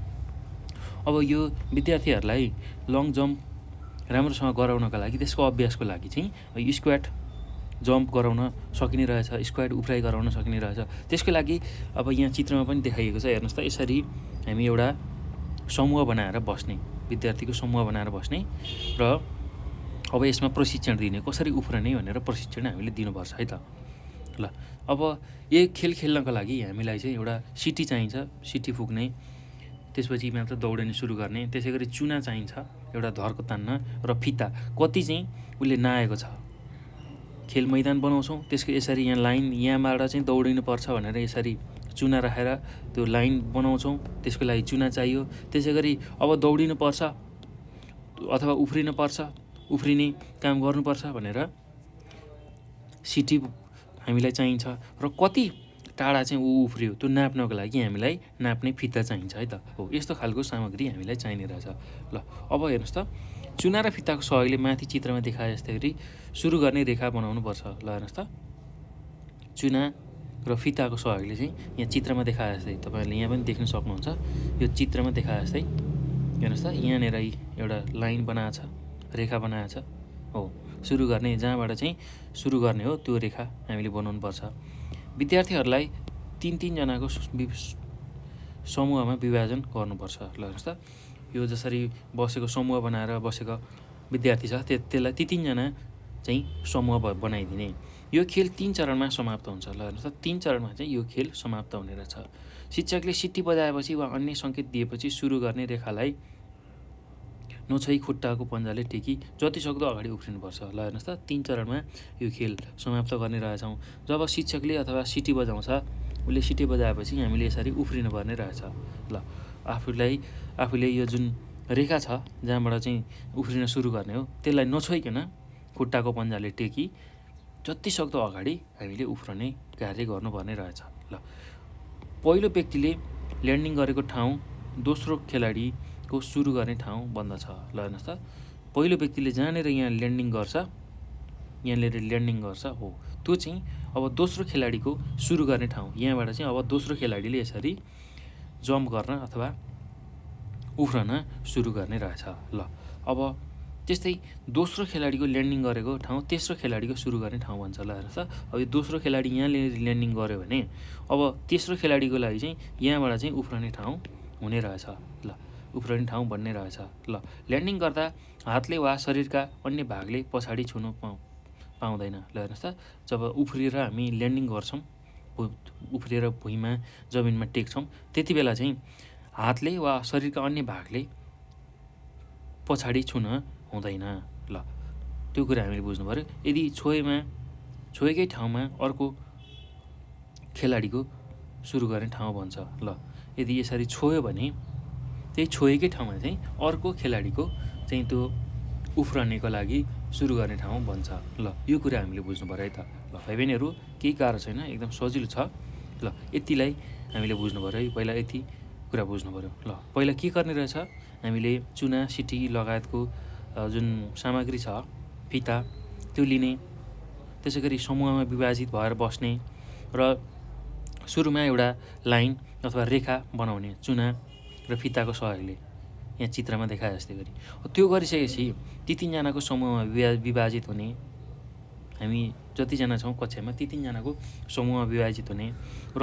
अब यो विद्यार्थीहरूलाई लङ जम्प राम्रोसँग गराउनका लागि त्यसको अभ्यासको लागि चाहिँ स्क्वाट जम्प गराउन सकिने रहेछ, स्क्वाट उफ्राइ गराउन सकिने रहेछ। त्यसको लागि अब यहाँ चित्रमा पनि देखाइएको छ, हेर्नुहोस् त, यसरी हामी एउटा समूह बनाएर बस्ने, विद्यार्थीको समूह बनाएर बस्ने र अब यसमा प्रशिक्षण दिने, कसरी उफ्रने भनेर प्रशिक्षण हामीले दिनुपर्छ है त। ल अब यो खेल खेल्नको लागि हामीलाई चाहिँ एउटा सिटी चाहिन्छ, सिटी फुक्ने, त्यसपछि मात्र दौडिन सुरु गर्ने। त्यसै गरी चुना चाहिन्छ एउटा धर्को तान्न, र फिता कति चाहिँ उसले नाएको छ। खेल मैदान बनाउँछौँ, त्यसको यसरी यहाँ लाइन, यहाँबाट चाहिँ दौडिनुपर्छ भनेर यसरी चुना राखेर त्यो लाइन बनाउँछौँ, त्यसको लागि चुना चाहियो। त्यसै गरी अब दौडिनुपर्छ अथवा उफ्रिने काम गर्नुपर्छ भनेर सिटी हामीलाई चाहिन्छ, र कति टाढा चाहिँ उफ्रियो त्यो नाप्नको लागि हामीलाई नाप्ने फिता चाहिन्छ है त। हो, यस्तो खालको सामग्री हामीलाई चाहिने रहेछ। ल अब हेर्नुहोस् त, चुना र फिताको सहयोगले माथि चित्रमा देखाए जस्तै गरी सुरु गर्ने रेखा बनाउनु पर्छ। ल हेर्नुहोस् त, चुना र फिताको सहयोगले चाहिँ यहाँ चित्रमा देखाए जस्तै, तपाईँहरूले यहाँ पनि देख्न सक्नुहुन्छ, यो चित्रमा देखाए जस्तै हेर्नुहोस् त, यहाँनिर एउटा लाइन बनाएको छ, रेखा बनाएको छ हो। सुरु गर्ने, जहाँबाट चाहिँ सुरु गर्ने हो त्यो रेखा हामीले बनाउनुपर्छ। विद्यार्थीहरूलाई 3-3 जनाको समूहमा विभाजन गर्नुपर्छ। ल हेर्नुहोस् त, यो जसरी बसेको समूह बनाएर बसेको विद्यार्थी छ त्यसलाई ती 3 जना चाहिँ समूह बनाइदिने। यो खेल 3 चरणमा समाप्त हुन्छ। ल हेर्नुहोस् त, 3 चरणमा चाहिँ यो खेल समाप्त हुने रहेछ। शिक्षकले सिटी बजाएपछि वा अन्य सङ्केत दिएपछि सुरु गर्ने रेखालाई नछोई खुट्टाको पन्जाले टेकी जतिसक्दो अगाडि उफ्रिनुपर्छ। ल हेर्नुहोस् त, 3 चरणमा यो खेल समाप्त गर्ने रहेछौँ। जब शिक्षकले अथवा सिटी बजाउँछ, उसले सिटी बजाएपछि हामीले यसरी उफ्रिनुपर्ने रहेछ। ल आफूले यो जुन रेखा छ जहाँबाट चाहिँ उफ्रिन सुरु गर्ने हो, त्यसलाई नछोइकन खुट्टाको पन्जाले टेकी जतिसक्दो अगाडि हामीले उफ्रने कार्य गर्नुपर्ने रहेछ। ल पहिलो व्यक्तिले ल्यान्डिङ गरेको ठाउँ दोस्रो खेलाडीको सुरु गर्ने ठाउँ बन्दछ। ल हेर्नुहोस् त, पहिलो व्यक्तिले जहाँनिर यहाँ ल्यान्डिङ गर्छ हो, त्यो चाहिँ अब दोस्रो खेलाडीको सुरु गर्ने ठाउँ, यहाँबाट चाहिँ अब दोस्रो खेलाडीले यसरी जम्प गर्न अथवा उफ्रन सुरु गर्ने रहेछ। ल अब त्यस्तै दोस्रो खेलाडीको ल्यान्डिङ गरेको ठाउँ तेस्रो खेलाडीको सुरु गर्ने ठाउँ भन्छ। ल हेर्नुहोस् त, अब यो दोस्रो खेलाडी यहाँ ल्यान्डिङ गर्यो भने अब तेस्रो खेलाडीको लागि चाहिँ यहाँबाट चाहिँ उफ्रने ठाउँ हुने रहेछ। ल उफ्रने ठाउँ बन्ने रहेछ। ल ल्यान्डिङ गर्दा हातले वा शरीरका अन्य भागले पछाडि छुनु पाउँदैन। ल हेर्नुहोस् त, जब उफ्रिएर हामी ल्यान्डिङ गर्छौँ, उफ्रिएर भुइँमा जमिनमा टेक्छौँ, त्यति बेला चाहिँ हातले वा शरीरका अन्य भागले पछाडि छुन हुँदैन। ल त्यो कुरा हामीले बुझ्नु पऱ्यो। यदि छोएकै ठाउँमा अर्को खेलाडीको सुरु गर्ने ठाउँ भन्छ। ल यदि यसरी छोयो भने त्यही छोएकै ठाउँमा चाहिँ अर्को खेलाडीको चाहिँ त्यो उफ्रनेको लागि सुरु गर्ने ठाउँ भन्छ। ल यो कुरा हामीले बुझ्नु पऱ्यो है त। ल भाइ बहिनीहरू, केही गाह्रो छैन, एकदम सजिलो छ। ल यतिलाई हामीले बुझ्नु पऱ्यो है। पहिला यति कुरा बुझ्नु पऱ्यो। ल पहिला के गर्ने रहेछ, हामीले चुना सिटी लगायतको जुन सामग्री छ फिता त्यो लिने, त्यसै गरी समूहमा विभाजित भएर बस्ने र सुरुमा एउटा लाइन अथवा रेखा बनाउने चुना र फिताको सहयोगले, यहाँ चित्रमा देखाए जस्तै गरी। त्यो गरिसकेपछि ती तीनजनाको समूहमा विभाजित हुने, हामी जतिजना छौँ कक्षामा ती तीनजनाको समूहमा विभाजित हुने र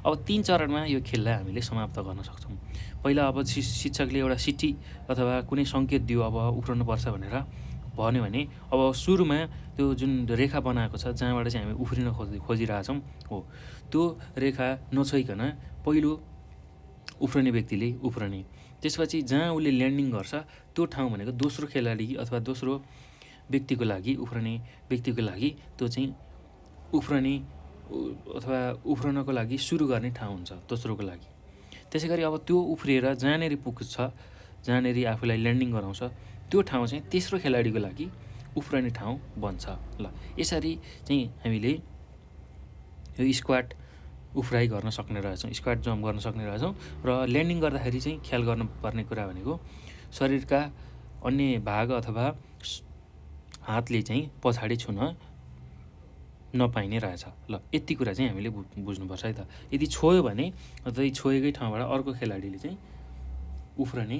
अब 3 चरणमा यो खेललाई हामीले समाप्त गर्न सक्छौँ। पहिला अब शिक्षकले एउटा सिटी अथवा कुनै सङ्केत दियो अब उफ्रनुपर्छ भनेर भन्यो भने अब सुरुमा त्यो जुन रेखा बनाएको छ जहाँबाट चाहिँ हामी उफ्रिन खोजिरहेछौँ हो त्यो रेखा नछोइकन पहिलो उफ्रने व्यक्तिले उफ्रने, त्यसपछि जहाँ उसले ल्यान्डिङ गर्छ त्यो ठाउँ भनेको दोस्रो खेलाडी अथवा दोस्रो व्यक्तिको लागि, उफ्रने व्यक्तिको लागि त्यो चाहिँ उफ्रने अथवा उफ्रनको लागि सुरु गर्ने ठाउँ हुन्छ दोस्रोको लागि। त्यसै गरी अब त्यो उफ्रिएर जहाँनिर पुग्छ, जहाँनिर आफूलाई ल्यान्डिङ गराउँछ त्यो ठाउँ चाहिँ तेस्रो खेलाडीको लागि उफ्रने ठाउँ बन्छ। ल यसरी चाहिँ हामीले यो स्क्वाड उफ्राइ गर्न सक्ने रहेछौँ, स्क्वाड जम्प गर्न सक्ने रहेछौँ। र ल्यान्डिङ गर्दाखेरि चाहिँ ख्याल गर्नुपर्ने कुरा भनेको शरीरका अन्य भाग अथवा हातले चाहिँ पछाडि छुन नपाइने रहेछ। ल यति कुरा चाहिँ हामीले बुझ्नुपर्छ है त। यदि छोयो भने त्यही छोएकै ठाउँबाट अर्को खेलाडीले चाहिँ उफ्रने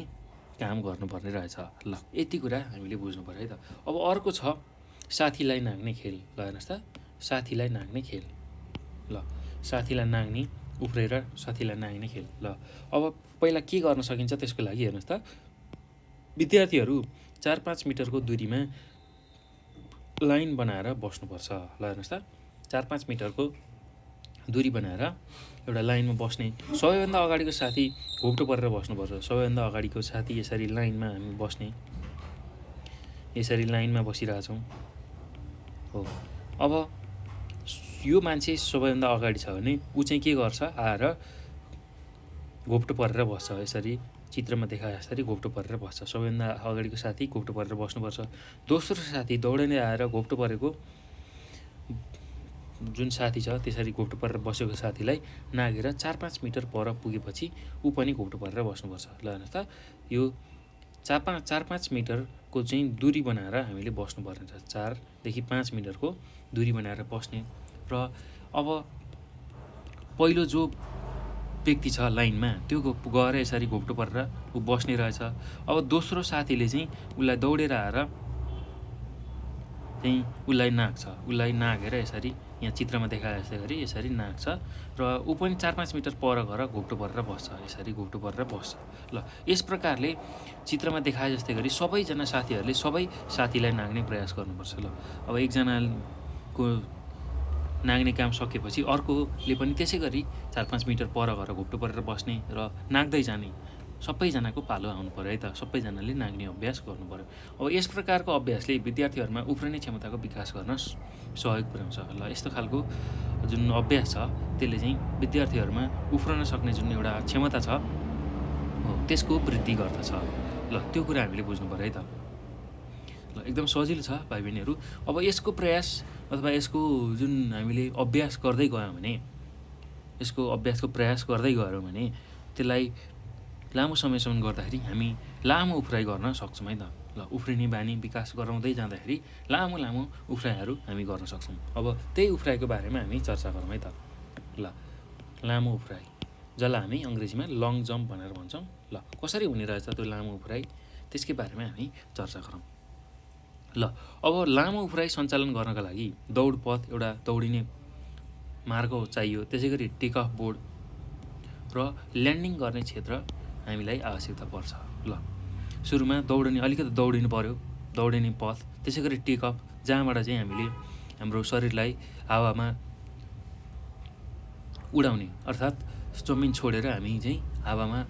काम गर्नुपर्ने रहेछ। ल यति कुरा हामीले बुझ्नु पर्यो है त। अब अर्को छ साथीलाई नाग्ने खेल। ल हेर्नुहोस् त, साथीलाई नाग्ने खेल। ल साथीलाई नाग्ने, उफ्रेर साथीलाई नाग्ने खेल। ल अब पहिला के गर्न सकिन्छ त्यसको लागि हेर्नुहोस् त, विद्यार्थीहरू 4-5 मिटरको दूरीमा लाइन बनाएर बस्नुपर्छ। ल हेर्नुहोस् त, 4-5 मिटरको दूरी बनाएर एउटा लाइनमा बस्ने। सबैभन्दा अगाडिको साथी घोप्टो परेर बस्नुपर्छ। सबैभन्दा अगाडिको साथी यसरी लाइनमा हामी बस्ने, यसरी लाइनमा बसिरहेछौँ हो। अब यो मान्छे सबैभन्दा अगाडि छ भने ऊ चाहिँ के गर्छ, आएर घोप्टो परेर बस्छ। यसरी चित्रमा देखाए जसरी घोप्टो परेर बस्छ। सबैभन्दा अगाडिको साथी घोप्टो परेर बस्नुपर्छ। दोस्रो साथी दौडिँदै आएर घोप्टो परेको जुन साथी छ त्यसरी घोप्टो परेर बसेको साथीलाई नागेर 4-5 मिटर पर पुगेपछि ऊ पनि घोप्टो परेर बस्नुपर्छ। ल हेर्नुहोस् त, यो 4-5 मिटरको चाहिँ दूरी बनाएर हामीले बस्नुपर्ने छ। 4देखि 5 मिटरको दूरी बनाएर बस्ने। र अब पहिलो जो व्यक्ति छ लाइनमा त्यो गएर यसरी घोप्टो परेर ऊ बस्ने रहेछ। अब दोस्रो साथीले चाहिँ उसलाई दौडेर आएर चाहिँ उसलाई नाग्छ। उसलाई नागेर यसरी यहाँ चित्रमा देखाए जस्तै गरी यसरी नाग्छ र ऊ पनि 4-5 मिटर पर गएर घोप्टो परेर बस्छ। यसरी घोप्टो परेर बस्छ। ल यस प्रकारले चित्रमा देखाए जस्तै गरी सबैजना साथीहरूले सबै साथीलाई नाग्ने प्रयास गर्नुपर्छ। ल अब एकजनाको नाग्ने काम सकेपछि अर्कोले पनि त्यसै गरी 4-5 मिटर पर गएर घोप्टो परेर बस्ने र नाग्दै जाने। सबैजनाको पालो आउनु पऱ्यो है त। सबैजनाले नाग्ने अभ्यास गर्नु पऱ्यो। अब यस प्रकारको अभ्यासले विद्यार्थीहरूमा उफ्रने क्षमताको विकास गर्न सहयोग पुर्याउँछ। ल यस्तो खालको जुन अभ्यास छ त्यसले चाहिँ विद्यार्थीहरूमा उफ्रन सक्ने जुन एउटा क्षमता छ हो त्यसको वृद्धि गर्दछ। ल त्यो कुरा हामीले बुझ्नु पऱ्यो है त। ल एकदम सजिलो छ भाइ बहिनीहरू। अब यसको प्रयास अथवा यसको जुन हामीले अभ्यास गर्दै गयौँ भने, यसको अभ्यासको प्रयास गर्दै गयौँ भने त्यसलाई लामो समयसम्म गर्दाखेरि हामी लामो उफ्राइ गर्न सक्छौँ है त। ल उफ्रिने बानी विकास गराउँदै जाँदाखेरि लामो लामो उफ्राइहरू हामी गर्न सक्छौँ। अब त्यही उफ्राइको बारेमा हामी चर्चा गरौँ है त। ल लामो उफ्राइ जसलाई हामी अङ्ग्रेजीमा लङ जम्प भनेर भन्छौँ। ल कसरी हुने रहेछ त्यो लामो उफ्राइ त्यसकै बारेमा हामी चर्चा गरौँ। ल अब लामो उफ्राइ सञ्चालन गर्नका लागि दौड पथ, एउटा दौडिने मार्ग चाहियो। त्यसै गरी टेक अफ बोर्ड र ल्यान्डिङ गर्ने क्षेत्र हामीलाई आवश्यकता पर्छ। ल सुरुमा अलिकति दौडिनु पर्यो, दौडिने पथ, त्यसै गरी टेक अफ जहाँबाट चाहिँ हामीले हाम्रो शरीरलाई हावामा उडाउने, अर्थात् जमिन छोडेर हामी चाहिँ हावामा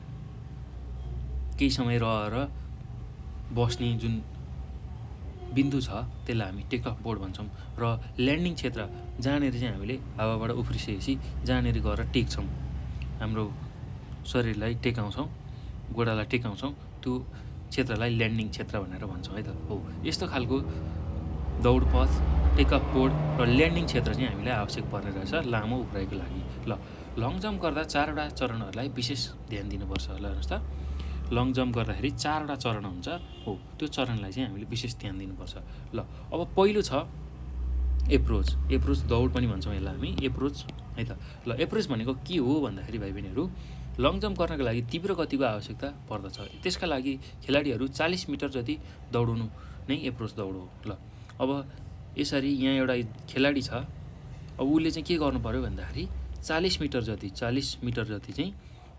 केही समय रहेर बस्ने जुन बिन्दु छ त्यसलाई हामी टेक अफ बोर्ड भन्छौँ। र ल्यान्डिङ क्षेत्र जहाँनिर चाहिँ हामीले हावाबाट उफ्रिसकेपछि जहाँनिर गएर टेक्छौँ, हाम्रो शरीरलाई टेकाउँछौँ, गोडालाई टेकाउँछौँ, त्यो क्षेत्रलाई ल्यान्डिङ क्षेत्र भनेर भन्छौँ है त। हो यस्तो खालको दौड पथ टेकअप बोर्ड र ल्यान्डिङ क्षेत्र चाहिँ हामीलाई आवश्यक पर्ने रहेछ लामो उफ्राइको लागि। ल लङ जम्प गर्दा 4वटा चरणहरूलाई विशेष ध्यान दिनुपर्छ। ल हेर्नुहोस् त, लङ जम्प गर्दाखेरि 4वटा चरण हुन्छ हो, त्यो चरणलाई चाहिँ हामीले विशेष ध्यान दिनुपर्छ। ल अब पहिलो छ एप्रोच दौड पनि भन्छौँ यसलाई हामी, एप्रोच है त। ल एप्रोच भनेको के हो भन्दाखेरि भाइ बहिनीहरू, लङ जम्प गर्नको लागि तीव्र गतिको आवश्यकता पर्दछ। त्यसका लागि खेलाडीहरू 40 मिटर जति दौडनु नै एप्रोच दौड हो। ल अब यसरी यहाँ एउटा खेलाडी छ, अब उसले चाहिँ के गर्नु पर्यो भन्दाखेरि 40 मिटर जति चाहिँ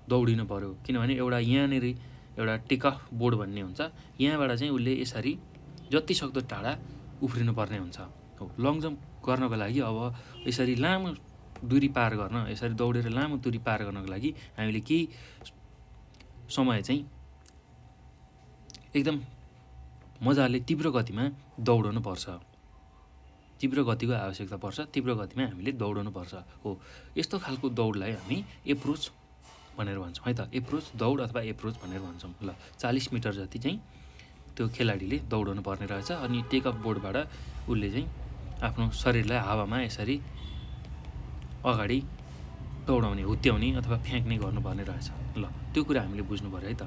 दौडिनु पर्यो। किनभने एउटा यहाँनिर एउटा टेकअफ बोर्ड भन्ने हुन्छ, यहाँबाट चाहिँ उसले यसरी जति सक्दो टाढा उफ्रिनु पर्ने हुन्छ हो। लङ जम्प गर्नको लागि अब यसरी लामो दूरी पार गर्न, यसरी दौडेर लामो दूरी पार गर्नको लागि हामीले केही समय चाहिँ एकदम मजाले तीव्र गतिमा दौडनु पर्छ, तीव्र गतिको आवश्यकता पर्छ, तीव्र गतिमा हामीले दौडनु पर्छ हो। यस्तो खालको दौडलाई हामी एप्रोच भनेर भन्छौँ है त, एप्रोच दौड अथवा एप्रोच भनेर भन्छौँ। ल 40 मिटर जति चाहिँ त्यो खेलाडीले दौडनु पर्ने रहेछ। अनि टेकअप बोर्डबाट उसले चाहिँ आफ्नो शरीरलाई हावामा यसरी अगाडि दौडाउने, हुत्याउने अथवा फ्याँक्ने गर्नुपर्ने रहेछ। ल त्यो कुरा हामीले बुझ्नु पऱ्यो है त।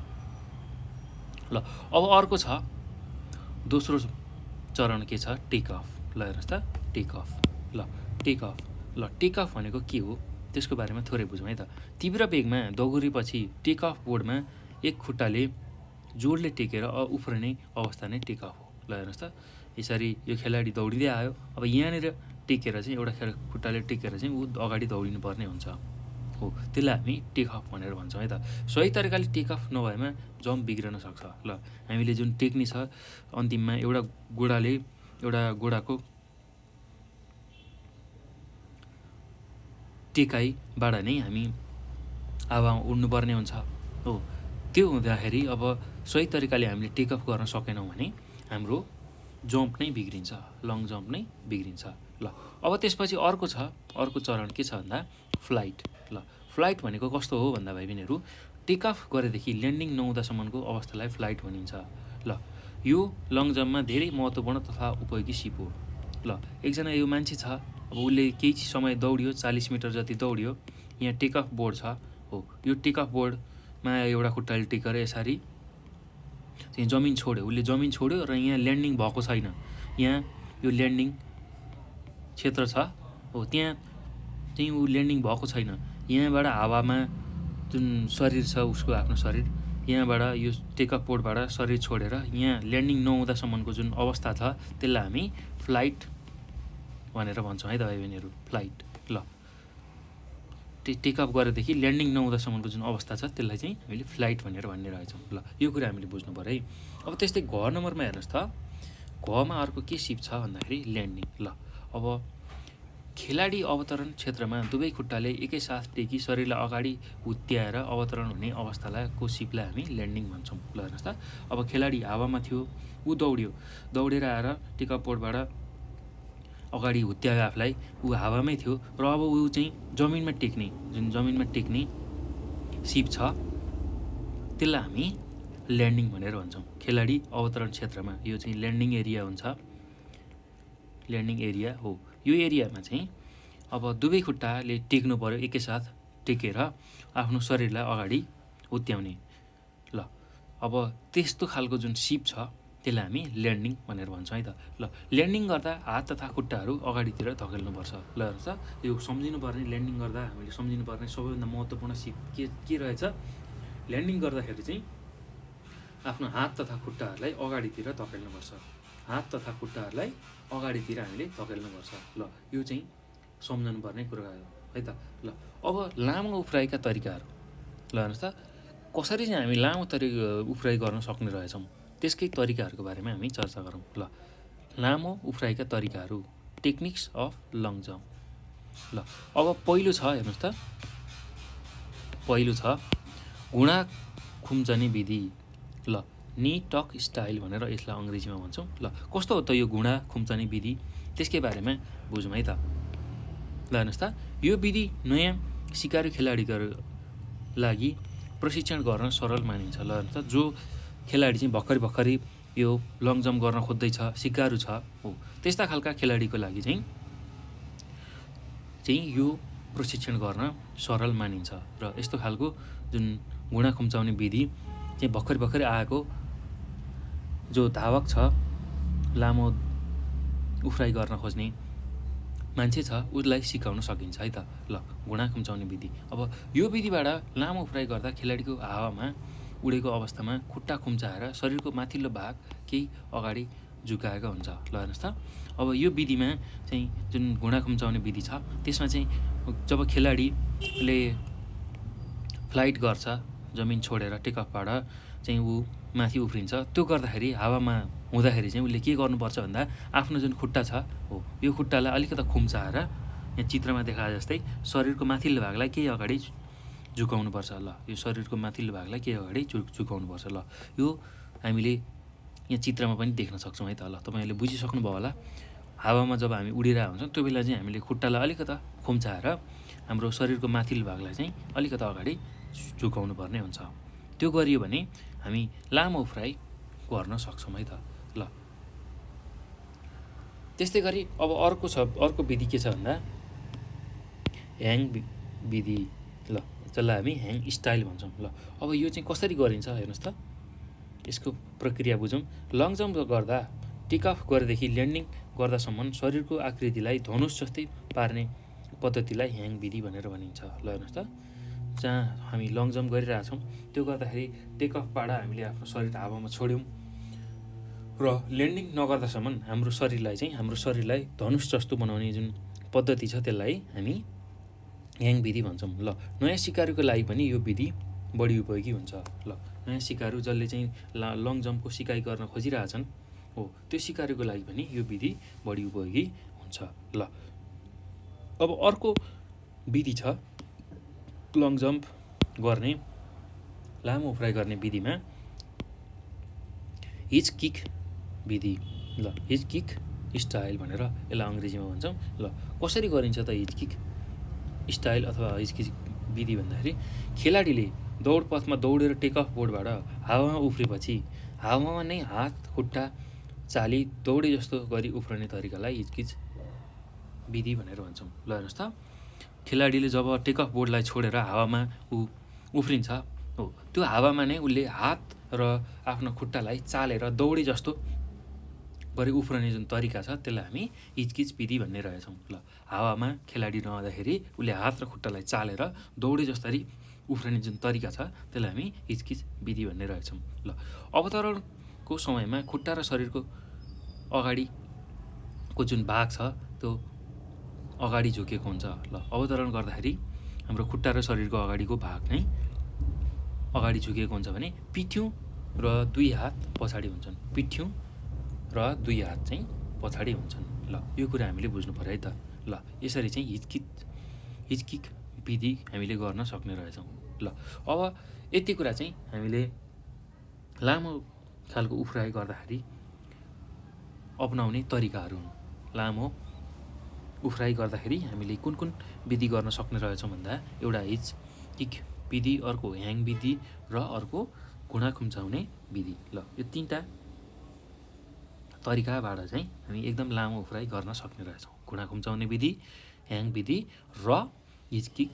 ल अब अर्को छ दोस्रो चरण के छ, टेकअफ। ल हेर्नुहोस् त, टेकअफ। ल टेकअफ भनेको के हो त्यसको बारेमा थोरै बुझौँ है त। तीव्र वेगमा दौडिएपछि टेकअफ बोर्डमा एक खुट्टाले जोडले टेकेर उफ्रिने अवस्था नै टेकअफ हो। ल हेर्नुहोस् त, यसरी यो खेलाडी दौडिँदै आयो, अब यहाँनिर टेकेर चाहिँ एउटा खुट्टाले टेकेर चाहिँ ऊ अगाडि दौडिनु पर्ने हुन्छ हो, त्यसलाई हामी टेकअफ भनेर भन्छौँ है त। सही तरिकाले टेकअफ नभएमा जम्प बिग्रन सक्छ। ल हामीले जुन टेक्निक छ अन्तिममा एउटा गोडाको टेकाइबाट नै हामी हावामा उड्नुपर्ने हुन्छ हो। त्यो हुँदाखेरि अब सही तरिकाले हामीले टेकअफ गर्न सकेनौँ भने हाम्रो जम्प नै बिग्रिन्छ, लङ जम्प नै बिग्रिन्छ। ल अब त्यसपछि अर्को चरण के छ भन्दा फ्लाइट। ल फ्लाइट भनेको कस्तो हो भन्दा भाइ बहिनीहरू, टेकअफ गरेदेखि ल्यान्डिङ नहुँदासम्मको अवस्थालाई फ्लाइट भनिन्छ। ल यो लङ जम्पमा धेरै महत्त्वपूर्ण तथा उपयोगी सिप हो। ल एकजना यो मान्छे छ, अब उसले केही समय दौडियो, 40 मिटर जति दौडियो, यहाँ टेकअफ बोर्ड छ हो, यो टेकअफ बोर्डमा एउटा खुट्टाले टेकेर यसरी चाहिँ जमिन छोड्यो, उसले जमिन छोड्यो र यहाँ ल्यान्डिङ भएको छैन, यहाँ यो ल्यान्डिङ क्षेत्र छ हो, त्यहाँ चाहिँ ऊ ल्यान्डिङ भएको छैन। यहाँबाट हावामा जुन शरीर छ उसको आफ्नो शरीर, यहाँबाट यो टेकअफ बोर्डबाट शरीर छोडेर यहाँ ल्यान्डिङ नहुँदासम्मको जुन अवस्था छ त्यसलाई हामी फ्लाइट भनेर भन्छौँ है त भाइ बहिनीहरू, फ्लाइट। ल टेकअफ गरेदेखि ल्यान्डिङ नहुँदासम्मको जुन अवस्था छ त्यसलाई चाहिँ हामीले फ्लाइट भनेर भनिरहेछौँ। ल यो कुरा हामीले बुझ्नु पऱ्यो है। अब त्यस्तै घ नम्बरमा हेर्नुहोस् त, घमा अर्को के सिप छ भन्दाखेरि ल्यान्डिङ। ल अब खेलाडी अवतरण क्षेत्रमा दुवै खुट्टाले एकैसाथ टेकी शरीरलाई अगाडि हुत्याएर अवतरण हुने अवस्थालाई सिपलाई हामी ल्यान्डिङ भन्छौँ। ल हेर्नुहोस् त, अब खेलाडी हावामा थियो, ऊ दौडेर आएर टेकअप बोर्डबाट अगाडि हुत्यायो आफूलाई, ऊ हावामै थियो र अब ऊ चाहिँ जमिनमा टेक्ने सिप छ त्यसलाई हामी ल्यान्डिङ भनेर भन्छौँ। खेलाडी अवतरण क्षेत्रमा यो चाहिँ ल्यान्डिङ एरिया हुन्छ, ल्यान्डिङ एरिया हो। यो एरियामा चाहिँ अब दुवै खुट्टाले टेक्नु पर्यो, एकैसाथ टेकेर आफ्नो शरीरलाई अगाडि हुत्याउने। ल अब त्यस्तो खालको जुन सिप छ त्यसलाई हामी ल्यान्डिङ भनेर भन्छौँ है त। ल ल्यान्डिङ गर्दा हात तथा खुट्टाहरू अगाडितिर धकेल्नुपर्छ। ल हेर्नुहोस् त, यो सम्झिनुपर्ने, ल्यान्डिङ गर्दा हामीले सम्झिनुपर्ने सबैभन्दा महत्त्वपूर्ण सिप के रहेछ, ल्यान्डिङ गर्दाखेरि चाहिँ आफ्नो हात तथा खुट्टाहरूलाई अगाडितिर धकेल्नुपर्छ, हात तथा खुट्टाहरूलाई अगाडितिर हामीले धकेल्नुपर्छ। ल यो चाहिँ सम्झनुपर्ने कुरा हो है त। ल अब लामो उफ्राइका तरिकाहरू, ल हेर्नुहोस् त, कसरी चाहिँ हामी लामो उफ्राइ गर्न सक्ने रहेछौँ त्यसकै तरिकाहरूको बारेमा हामी चर्चा गरौँ। ल लामो उफ्राइका तरिकाहरू, टेक्निक्स अफ लङ जम्प। ल अब पहिलो छ हेर्नुहोस् त, पहिलो छ घुँडा खुम्चने विधि। ल नी टक स्टाइल भनेर यसलाई अङ्ग्रेजीमा भन्छौँ। ल कस्तो हो त यो घुँडा खुम्चने विधि, त्यसकै बारेमा बुझौँ है त। ल हेर्नुहोस् त, यो विधि नयाँ सिकारु खेलाडीको लागि प्रशिक्षण गर्न सरल मानिन्छ। ल हेर्नुहोस् त, जो खेलाडी चाहिँ भर्खरै यो लङ जम्प गर्न खोज्दैछ, सिकारु छ हो, त्यस्ता खालका खेलाडीको लागि चाहिँ यो प्रशिक्षण गर्न सरल मानिन्छ। र यस्तो खालको जुन घुँडा खुम्चाउने विधि चाहिँ भर्खरै आएको जो धावक छ, लामो उफ्राइ गर्न खोज्ने मान्छे छ, उसलाई सिकाउन सकिन्छ है त। ल, घुँडा खुम्चाउने विधि। अब यो विधिबाट लामो उफ्राइ गर्दा खेलाडीको हावामा उडेको अवस्थामा खुट्टा खुम्चाएर शरीरको माथिल्लो भाग केही अगाडि झुकाएका हुन्छ। ल हेर्नुहोस् त, अब यो विधिमा चाहिँ जुन घुँडा खुम्चाउने विधि छ, त्यसमा चाहिँ जब खेलाडीले फ्लाइट गर्छ, जमिन छोडेर टेकअफबाट चाहिँ ऊ माथि उफ्रिन्छ, त्यो गर्दाखेरि हावामा हुँदाखेरि चाहिँ उसले के गर्नुपर्छ भन्दा आफ्नो जुन खुट्टा छ हो, यो खुट्टालाई अलिकति खुम्चाएर यहाँ चित्रमा देखाए जस्तै शरीरको माथिल्लो भागलाई केही अगाडि झुकाउनुपर्छ। ल, यो शरीरको माथिल्लो भागलाई केही अगाडि झुकाउनुपर्छ। ल, यो हामीले यहाँ चित्रमा पनि देख्न सक्छौँ है त। ल, तपाईँहरूले बुझिसक्नुभयो होला। हावामा जब हामी उडिरहेको हुन्छौँ त्यो बेला चाहिँ हामीले खुट्टालाई अलिकता खुम्चाएर हाम्रो शरीरको माथिल्लो भागलाई चाहिँ अलिकता अगाडि झुकाउनु पर्ने हुन्छ। त्यो गरियो भने हामी लामो उफ्राइ गर्न सक्छौँ है त। ल, त्यस्तै गरी अब अर्को विधि के छ भन्दा ह्याङ विधि। ल, जसलाई हामी ह्याङ स्टाइल भन्छौँ। ल, अब यो चाहिँ कसरी गरिन्छ हेर्नुहोस् त, यसको प्रक्रिया बुझौँ। लङ जम्प गर्दा टेकअफ गरेदेखि ल्यान्डिङ गर्दासम्म शरीरको आकृतिलाई धनुष जस्तै पार्ने पद्धतिलाई ह्याङ विधि भनेर भनिन्छ। ल हेर्नुहोस् त, जहाँ हामी लङ जम्प गरिरहेछौँ त्यो गर्दाखेरि टेकअफबाट हामीले आफ्नो शरीर हावामा छोड्यौँ र ल्यान्डिङ नगर्दासम्म हाम्रो शरीरलाई धनुष जस्तो बनाउने जुन पद्धति छ त्यसलाई हामी ह्याङ विधि भन्छौँ। ल, नयाँ सिकारुको लागि पनि यो विधि बढी उपयोगी हुन्छ। ल, नयाँ सिकारु जसले चाहिँ लङ जम्पको सिकाइ गर्न खोजिरहेछन् हो, त्यो सिकारुको लागि पनि यो विधि बढी उपयोगी हुन्छ। ल, अब अर्को विधि छ लङ जम्प गर्ने, लामो उफ्राइ गर्ने विधिमा हिच किक विधि। ल, हिच किक स्टाइल भनेर यसलाई अङ्ग्रेजीमा भन्छौँ। ल, कसरी गरिन्छ त हिच किक स्टाइल अथवा हिच किक विधि भन्दाखेरि खेलाडीले दौड पथमा दौडेर टेकअफ बोर्डबाट हावामा उफ्रेपछि हावामा नै हात खुट्टा चाली दौडे जस्तो गरी उफ्रने तरिकालाई हिचकिच विधि भनेर भन्छौँ। ल हेर्नुहोस् त, खेलाडीले जब टेकअफ बोर्डलाई छोडेर हावामा उफ्रिन्छ हो, त्यो हावामा नै उसले हात र आफ्नो खुट्टालाई चालेर दौडे जस्तो गरी उफ्रने जुन तरिका छ त्यसलाई हामी हिचकिच विधि भन्ने रहेछौँ। ल, हावामा खेलाडी रहँदाखेरि उसले हात र खुट्टालाई चालेर दौडे जसरी उफ्रने जुन तरिका छ त्यसलाई हामी हिचकिच विधि भन्ने रहेछौँ। ल, अवतरणको समयमा खुट्टा र शरीरको अगाडिको जुन भाग छ त्यो अगाडि झुकेको हुन्छ। ल, अवतरण गर्दाखेरि हाम्रो खुट्टा र शरीरको अगाडिको भाग नै अगाडि झुकेको हुन्छ भने पिठ्यौँ र दुई हात पछाडि हुन्छन्। पिठ्यौँ र दुई हात चाहिँ पछाडि हुन्छन्। ल, यो कुरा हामीले बुझ्नु पर्यो है त। ल, यसरी चाहिँ हिचकिक विधि हामीले गर्न सक्ने रहेछौँ। ल, अब यति कुरा चाहिँ हामीले लामो खालको उफ्राइ गर्दाखेरि अपनाउने तरिकाहरू हुन्। लामो उफ्राइ गर्दाखेरि हामीले कुन कुन विधि गर्न सक्ने रहेछौँ भन्दा एउटा हिचकिक विधि, अर्को ह्याङ विधि र अर्को घुँडा खुम्चाउने विधि। ल, यो तीनटा तरिकाबाट चाहिँ हामी एकदम लामो उफ्राइ गर्न सक्ने रहेछौँ। घुँडा खुम्चाउने विधि, ह्याङ विधि र हिचकिक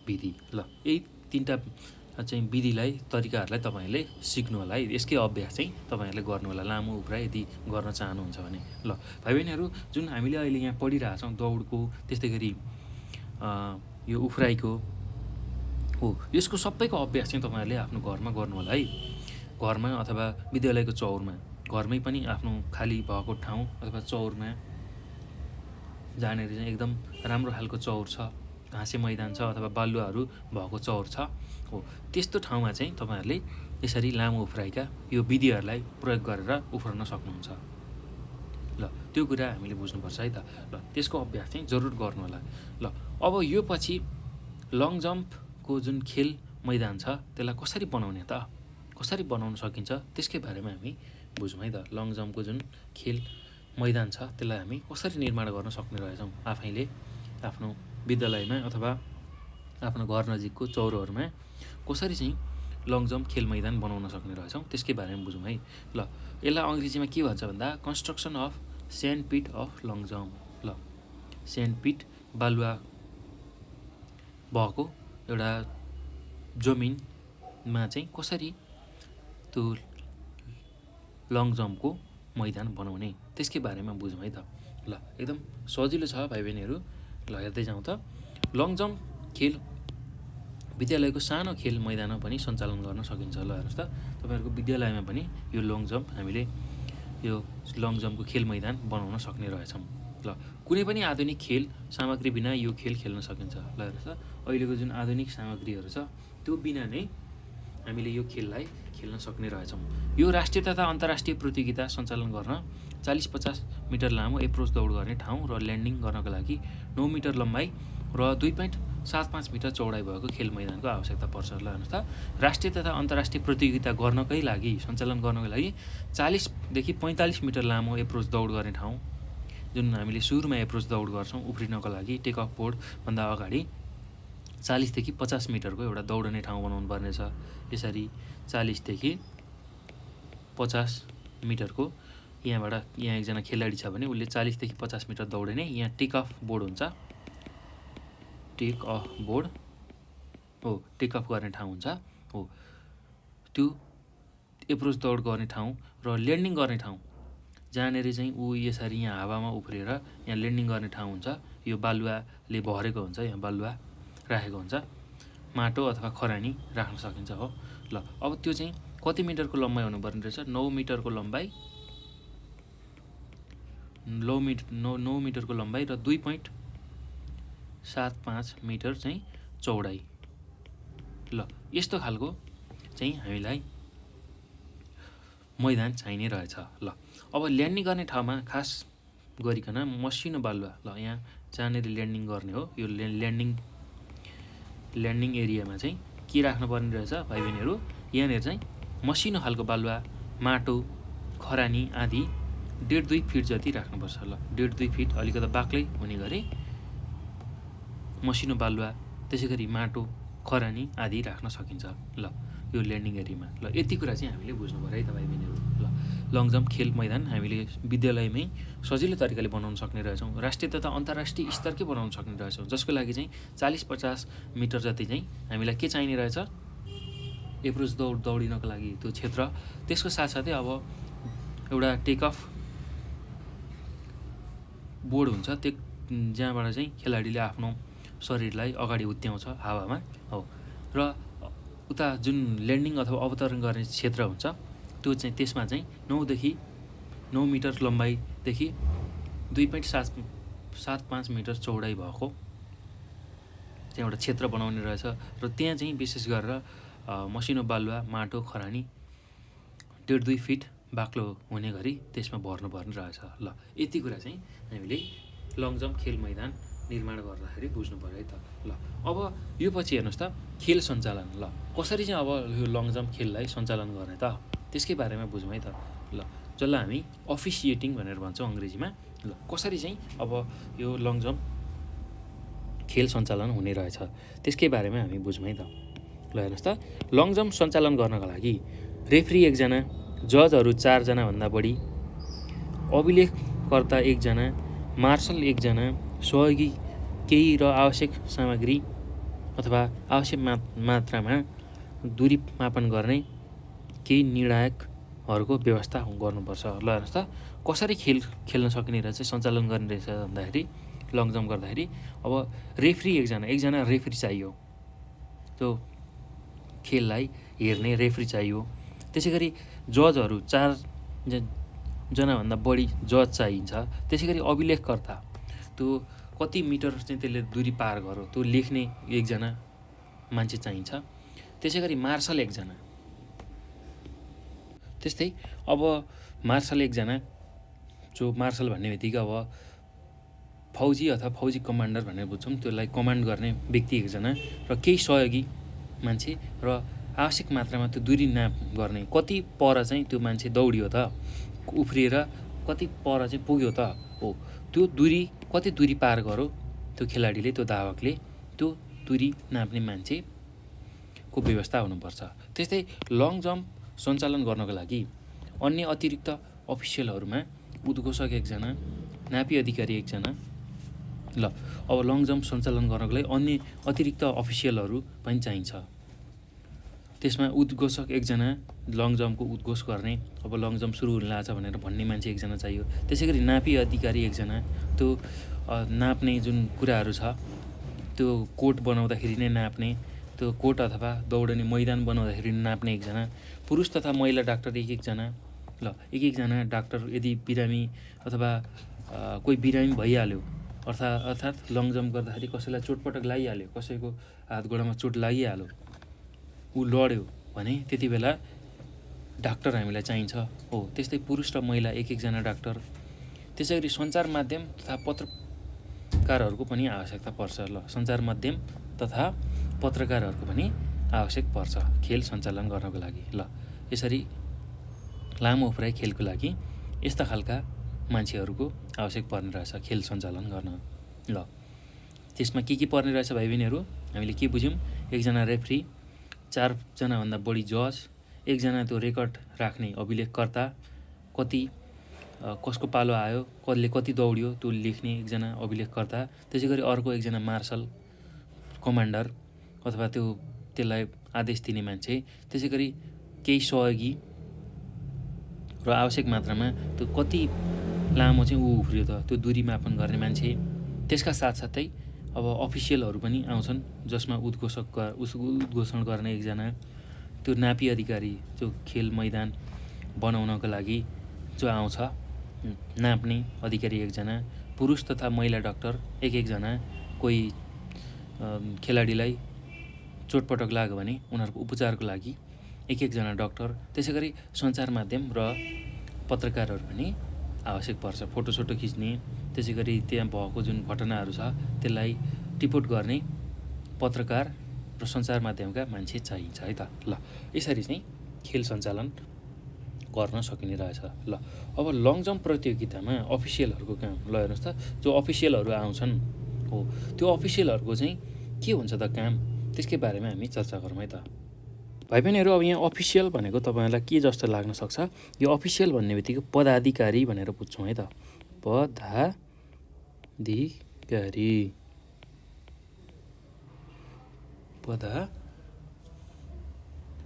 विधि। ल, यही तीनटा चाहिँ विधिलाई तरिकाहरूलाई तपाईँहरूले सिक्नु होला है। यसकै अभ्यास चाहिँ तपाईँहरूले गर्नु होला लामो उफ्राइ यदि गर्न चाहनुहुन्छ भने। ल, भाइ बहिनीहरू, जुन हामीले अहिले यहाँ पढिरहेछौँ दौडको, त्यस्तै गरी यो उफ्राइको हो, यसको सबैको अभ्यास चाहिँ तपाईँहरूले आफ्नो घरमा गर्नु होला है। घरमा अथवा विद्यालयको चौरमा, घरमै पनि आफ्नो खाली भएको ठाउँ अथवा चौरमा जहाँनिर चाहिँ एकदम राम्रो खालको चौर छ, घाँसे मैदान छ अथवा बालुवाहरू भएको चौर छ हो, त्यस्तो ठाउँमा चाहिँ तपाईँहरूले यसरी लामो उफ्राइका यो विधिहरूलाई प्रयोग गरेर उफ्रन सक्नुहुन्छ। ल, त्यो कुरा हामीले बुझ्नुपर्छ है त। ल, त्यसको अभ्यास चाहिँ जरुर गर्नु होला। ल, अब यो पछि लङ जम्पको जुन खेल मैदान छ त्यसलाई कसरी बनाउने त, कसरी बनाउन सकिन्छ त्यसकै बारेमा हामी बुझौँ है त। लङ जम्पको जुन खेल मैदान छ त्यसलाई हामी कसरी निर्माण गर्न सक्ने रहेछौँ आफैले आफ्नो विद्यालयमा अथवा आफ्नो घर नजिकको चौरहरूमा कसरी चाहिँ लङ जम्प खेल मैदान बनाउन सक्ने रहेछौँ, त्यसकै बारेमा बुझौँ है। ल यसलाई अङ्ग्रेजीमा के भन्छ भन्दा construction of sand pit of long jump. ल स्यान्ड पिट बालुवा भएको एउटा जमिनमा चाहिँ कसरी त्यो लङ जम्पको मैदान बनाउने, त्यसकै बारेमा बुझौँ है त। ल एकदम सजिलो छ भाइ बहिनीहरू। ल हेर्दै जाउँ त। लङ जम्प खेल विद्यालयको सानो खेल मैदानमा पनि सञ्चालन गर्न सकिन्छ। ल हेर्नुहोस् त, तपाईँहरूको विद्यालयमा पनि यो लङ जम्प हामीले यो लङ जम्पको खेल मैदान बनाउन सक्ने रहेछौँ। ल कुनै पनि आधुनिक खेल सामग्री बिना यो खेल खेल्न सकिन्छ। ल हेर्नुहोस् त, अहिलेको जुन आधुनिक सामग्रीहरू छ त्यो बिना नै हामीले यो खेललाई खेल्न सक्ने रहेछौँ। यो राष्ट्रिय तथा अन्तर्राष्ट्रिय प्रतियोगिता सञ्चालन गर्न 40-50 मिटर लामो एप्रोच दौड गर्ने ठाउँ र ल्यान्डिङ गर्नका लागि 9 मिटर लम्बाइ र 2.75 मिटर चौडाइ भएको खेल मैदानको आवश्यकता पर्छ। ल हेर्नुहोस् त, राष्ट्रिय तथा अन्तर्राष्ट्रिय प्रतियोगिता गर्नकै लागि सञ्चालन गर्नको लागि 40देखि 45 मिटर लामो एप्रोच दौड गर्ने ठाउँ, जुन हामीले सुरुमा एप्रोच दौड गर्छौँ उफ्रिनको लागि टेक अफ बोर्डभन्दा अगाडि 40देखि 50 मिटरको एउटा दौडने ठाउँ बनाउनु पर्नेछ। यसरी 40देखि 50 मिटरको यहाँ एकजना खेलाडी छ भने उसले 40देखि 50 मिटर दौडिने, यहाँ टेक अफ बोर्ड हुन्छ, टेक अफ बोर्ड हो, टेक अफ गर्ने ठाउँ हुन्छ हो, त्यो एप्रोच दौड गर्ने ठाउँ र ल्यान्डिङ गर्ने ठाउँ जहाँनिर चाहिँ ऊ यसरी यहाँ हावामा उफ्रिएर यहाँ ल्यान्डिङ गर्ने ठाउँ हुन्छ। यो बालुवाले भरेको हुन्छ, यहाँ बालुवा राखेको हुन्छ, माटो अथवा खरानी राख्न सकिन्छ हो। ल अब त्यो चाहिँ कति मिटरको लम्बाइ हुनुपर्ने रहेछ? 9 मिटरको लम्बाइ, 9 मिटरको लम्बाइ र 2.75 मिटर चाहिँ चौडाइ। ल यस्तो खालको चाहिँ हामीलाई मैदान चाहिने रहेछ। ल अब ल्यान्डिङ गर्ने ठाउँमा खास गरिकन मसिनो बालुवा, ल यहाँ जहाँनिर ल्यान्डिङ गर्ने हो यो ल्यान्डिङ एरियामा चाहिँ के राख्नुपर्ने रहेछ भाइ बहिनीहरू? यहाँनिर चाहिँ मसिनो खालको बालुवा, माटो, खरानी आदि 1.5-2 फिट जति राख्नुपर्छ। ल 1.5-2 फिट अलिकति बाक्लै हुने गरी मसिनो बालुवा, त्यसै गरी माटो, खरानी आदि राख्न सकिन्छ। ल यो ल्यान्डिङ एरियामा। ल यति कुरा चाहिँ हामीले बुझ्नु पऱ्यो है त भाइ बहिनीहरू। ल लङ जम्प खेल मैदान हामीले विद्यालयमै सजिलो तरिकाले बनाउन सक्ने रहेछौँ, राष्ट्रिय तथा अन्तर्राष्ट्रिय स्तरकै बनाउन सक्ने रहेछौँ, जसको लागि चाहिँ 40-50 मिटर जति चाहिँ हामीलाई के चाहिने रहेछ? एप्रोच दौडिनको लागि त्यो क्षेत्र। त्यसको साथसाथै अब एउटा टेक अफ बोर्ड हुन्छ, त्यो जहाँबाट चाहिँ खेलाडीले आफ्नो शरीरलाई अगाडि हुत्याउँछ हावामा हो, र उता जुन ल्यान्डिङ अथवा अवतरण गर्ने क्षेत्र हुन्छ त्यो चाहिँ त्यसमा चाहिँ 9 मिटर लम्बाइदेखि 2.75 मिटर चौडाइ भएको चाहिँ एउटा क्षेत्र बनाउने रहेछ, र त्यहाँ चाहिँ विशेष गरेर मसिनो बालुवा, माटो, खरानी 1.5-2 फिट बाक्लो हुने गरी त्यसमा भर्नुपर्ने रहेछ। ल यति कुरा चाहिँ हामीले लङ जम्प खेल मैदान निर्माण गर्दाखेरि बुझ्नु पऱ्यो है त। ल अब यो पछि हेर्नुहोस् त, खेल सञ्चालन। ल कसरी चाहिँ अब यो लङ जम्प खेललाई सञ्चालन गर्ने त, त्यसकै बारेमा बुझौँ है त। ल जसलाई हामी अफिसिएटिङ भनेर भन्छौँ अङ्ग्रेजीमा। ल कसरी चाहिँ अब यो लङ जम्प खेल सञ्चालन हुने रहेछ त्यसकै बारेमा हामी बुझौँ है त। ल हेर्नुहोस् त, लङ जम्प सञ्चालन गर्नका लागि रेफ्री 1 जना, जजहरू 4 जनाभन्दा बढी, अभिलेखकर्ता 1 जना, मार्शल 1 जना, सहयोगी केही र आवश्यक सामग्री अथवा आवश्यक मात्रामा दूरी मापन गर्ने केही निर्णायकहरूको व्यवस्था गर्नुपर्छ। ल हेर्नुहोस् त, कसरी खेल्न सकिने रहेछ, सञ्चालन गर्ने रहेछ भन्दाखेरि लङ जम्प गर्दाखेरि अब रेफ्री 1 जना रेफ्री चाहियो, त्यो खेललाई हेर्ने रेफ्री चाहियो। त्यसै गरी जजहरू 4 जनाभन्दा बढी जज चाहिन्छ। त्यसै गरी अभिलेखकर्ता, त्यो कति मिटर चाहिँ त्यसले दूरी पार गर्यो त्यो लेख्ने 1 जना मान्छे चाहिन्छ। त्यसै गरी मार्शल 1 जना। त्यस्तै अब मार्शल 1 जना, जो मार्शल भन्ने बित्तिकै अब फौजी अथवा फौजी कमान्डर भनेर बुझ्छौँ, त्यसलाई कमान्ड गर्ने व्यक्ति 1 जना र केही सहयोगी मान्छे, र आवश्यक मात्रामा त्यो दूरी नाप गर्ने, कति पर चाहिँ त्यो मान्छे दौडियो त, उफ्रिएर कति पर चाहिँ पुग्यो त हो, त्यो दूरी कति दूरी पार गर्यो त्यो खेलाडीले, त्यो धावकले, त्यो दूरी नाप्ने मान्छेको को व्यवस्था हुनुपर्छ। त्यस्तै लङ जम्प सञ्चालन गर्नको लागि अन्य अतिरिक्त अफिसियलहरूमा उद्घोषक एकजना, नापी अधिकारी एकजना। ल अब लङ जम्प सञ्चालन गर्नको लागि अन्य अतिरिक्त अफिसियलहरू पनि चाहिन्छ। त्यसमा उद्घोषक एकजना, लङ जम्पको उद्घोष गर्ने, अब लङ जम्प सुरु हुन लाग्छ भनेर भन्ने मान्छे एकजना चाहियो। त्यसै गरी नापी अधिकारी एकजना, त्यो नाप्ने जुन कुराहरू छ त्यो कोट बनाउँदाखेरि नै नाप्ने, त्यो कोट अथवा दौडने मैदान बनाउँदाखेरि नाप्ने एकजना, पुरुष तथा महिला डाक्टर एकजना। ल एकजना डाक्टर यदि बिरामी अथवा कोही बिरामी भइहाल्यो अर्थात् लङ जम्प गर्दाखेरि कसैलाई चोटपटक लागिहाल्यो, कसैको हात गोडामा चोट लागिहाल्यो, ऊ लड्यो भने त्यति बेला डाक्टर हामीलाई चाहिन्छ। हो त्यस्तै पुरुष र महिला एकजना डाक्टर। त्यसै गरी सञ्चार माध्यम तथा पत्रकारहरूको पनि आवश्यकता पर्छ। ल सञ्चार माध्यम तथा पत्रकारहरूको पनि आवश्यक पर्छ खेल सञ्चालन गर्नको लागि। ल यसरी लामो उफ्राइ खेलको लागि यस्ता खालका मान्छेहरूको आवश्यक पर्ने रहेछ खेल सञ्चालन गर्न। ल त्यसमा के पर्ने रहेछ भाइ बहिनीहरू, हामीले के बुझ्यौँ? एकजना रेफ्री, 4 जनाभन्दा बढी जज, एकजना त्यो रेकर्ड राख्ने अभिलेखकर्ता, कति कसको पालो आयो, कसले कति दौड्यो त्यो लेख्ने एकजना अभिलेखकर्ता। त्यसै गरी अर्को एकजना मार्शल कमान्डर अथवा त्यसलाई आदेश दिने मान्छे। त्यसै गरी केही सहयोगी र आवश्यक मात्रामा त्यो कति लामो चाहिँ उफ्रियो त त्यो दूरी मापन गर्ने मान्छे। त्यसका साथसाथै अब अफिसियलहरू पनि आउँछन्, जसमा उद्घोषण गर्ने एकजना, त्यो नापी अधिकारी जो खेल मैदान बनाउनको लागि जो आउँछ, नाप्ने अधिकारी एकजना, पुरुष तथा महिला डाक्टर एकजना, कोही खेलाडीलाई चोटपटक लाग्यो भने उनीहरूको उपचारको लागि एकजना डाक्टर। त्यसै गरी सञ्चार माध्यम र पत्रकारहरू पनि आवश्यक पर्छ, फोटोसोटो खिच्ने, त्यसै गरी त्यहाँ भएको जुन घटनाहरू छ त्यसलाई रिपोर्ट गर्ने पत्रकार र सञ्चार माध्यमका मान्छे चाहिन्छ है त। ल यसरी चाहिँ खेल सञ्चालन गर्न सकिने रहेछ। ल अब लङ जम्प प्रतियोगितामा अफिसियलहरूको काम, ल हेर्नुहोस् त, जो अफिसियलहरू आउँछन् हो त्यो अफिसियलहरूको चाहिँ के हुन्छ त काम, त्यसकै बारेमा हामी चर्चा गरौँ है त। भाइ बहिनीहरू, अब यहाँ अफिसियल भनेको तपाईँहरूलाई के जस्तो लाग्न सक्छ? यो अफिसियल भन्ने बित्तिकै पदाधिकारी भनेर बुझ्छौँ है त।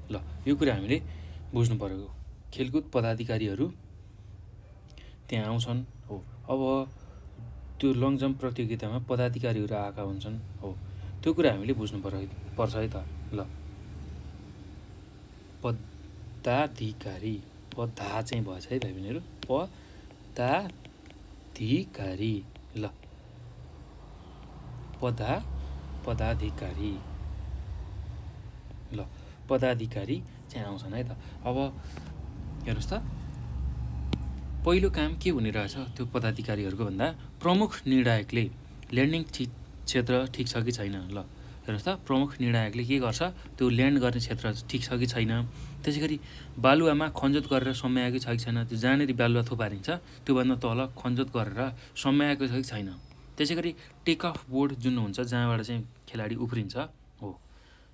ल यो कुरा हामीले बुझ्नु पर्यो। खेलकुद पदाधिकारीहरू त्यहाँ आउँछन् हो। अब त्यो लङ जम्प प्रतियोगितामा पदाधिकारीहरू आएका हुन्छन् हो, त्यो कुरा हामीले बुझ्नु पर्छ है त। ल पदाधिकारी, पदा चाहिँ भएछ है भाइ बहिनीहरू, पदाधिकारी। ल पदाधिकारी, ल पदाधिकारी चाहिँ आउँछन् है त। अब हेर्नुहोस् त, पहिलो काम के हुने रहेछ त्यो पदाधिकारीहरूको भन्दा, प्रमुख निर्णायकले ल्यान्डिङ क्षेत्र ठिक छ कि छैन। ल हेर्नुहोस् त, प्रमुख निर्णायकले के गर्छ, त्यो ल्यान्ड गर्ने क्षेत्र ठिक छ कि छैन। त्यसै गरी बालुवामा खनजोत गरेर सम्याएको छ कि छैन, त्यो जहाँनिर बालुवा थुपारिन्छ त्योभन्दा तल खनजोत गरेर सम्याएको छ कि छैन। त्यसै गरी टेक अफ बोर्ड जुन हुन्छ जहाँबाट चाहिँ खेलाडी उफ्रिन्छ हो,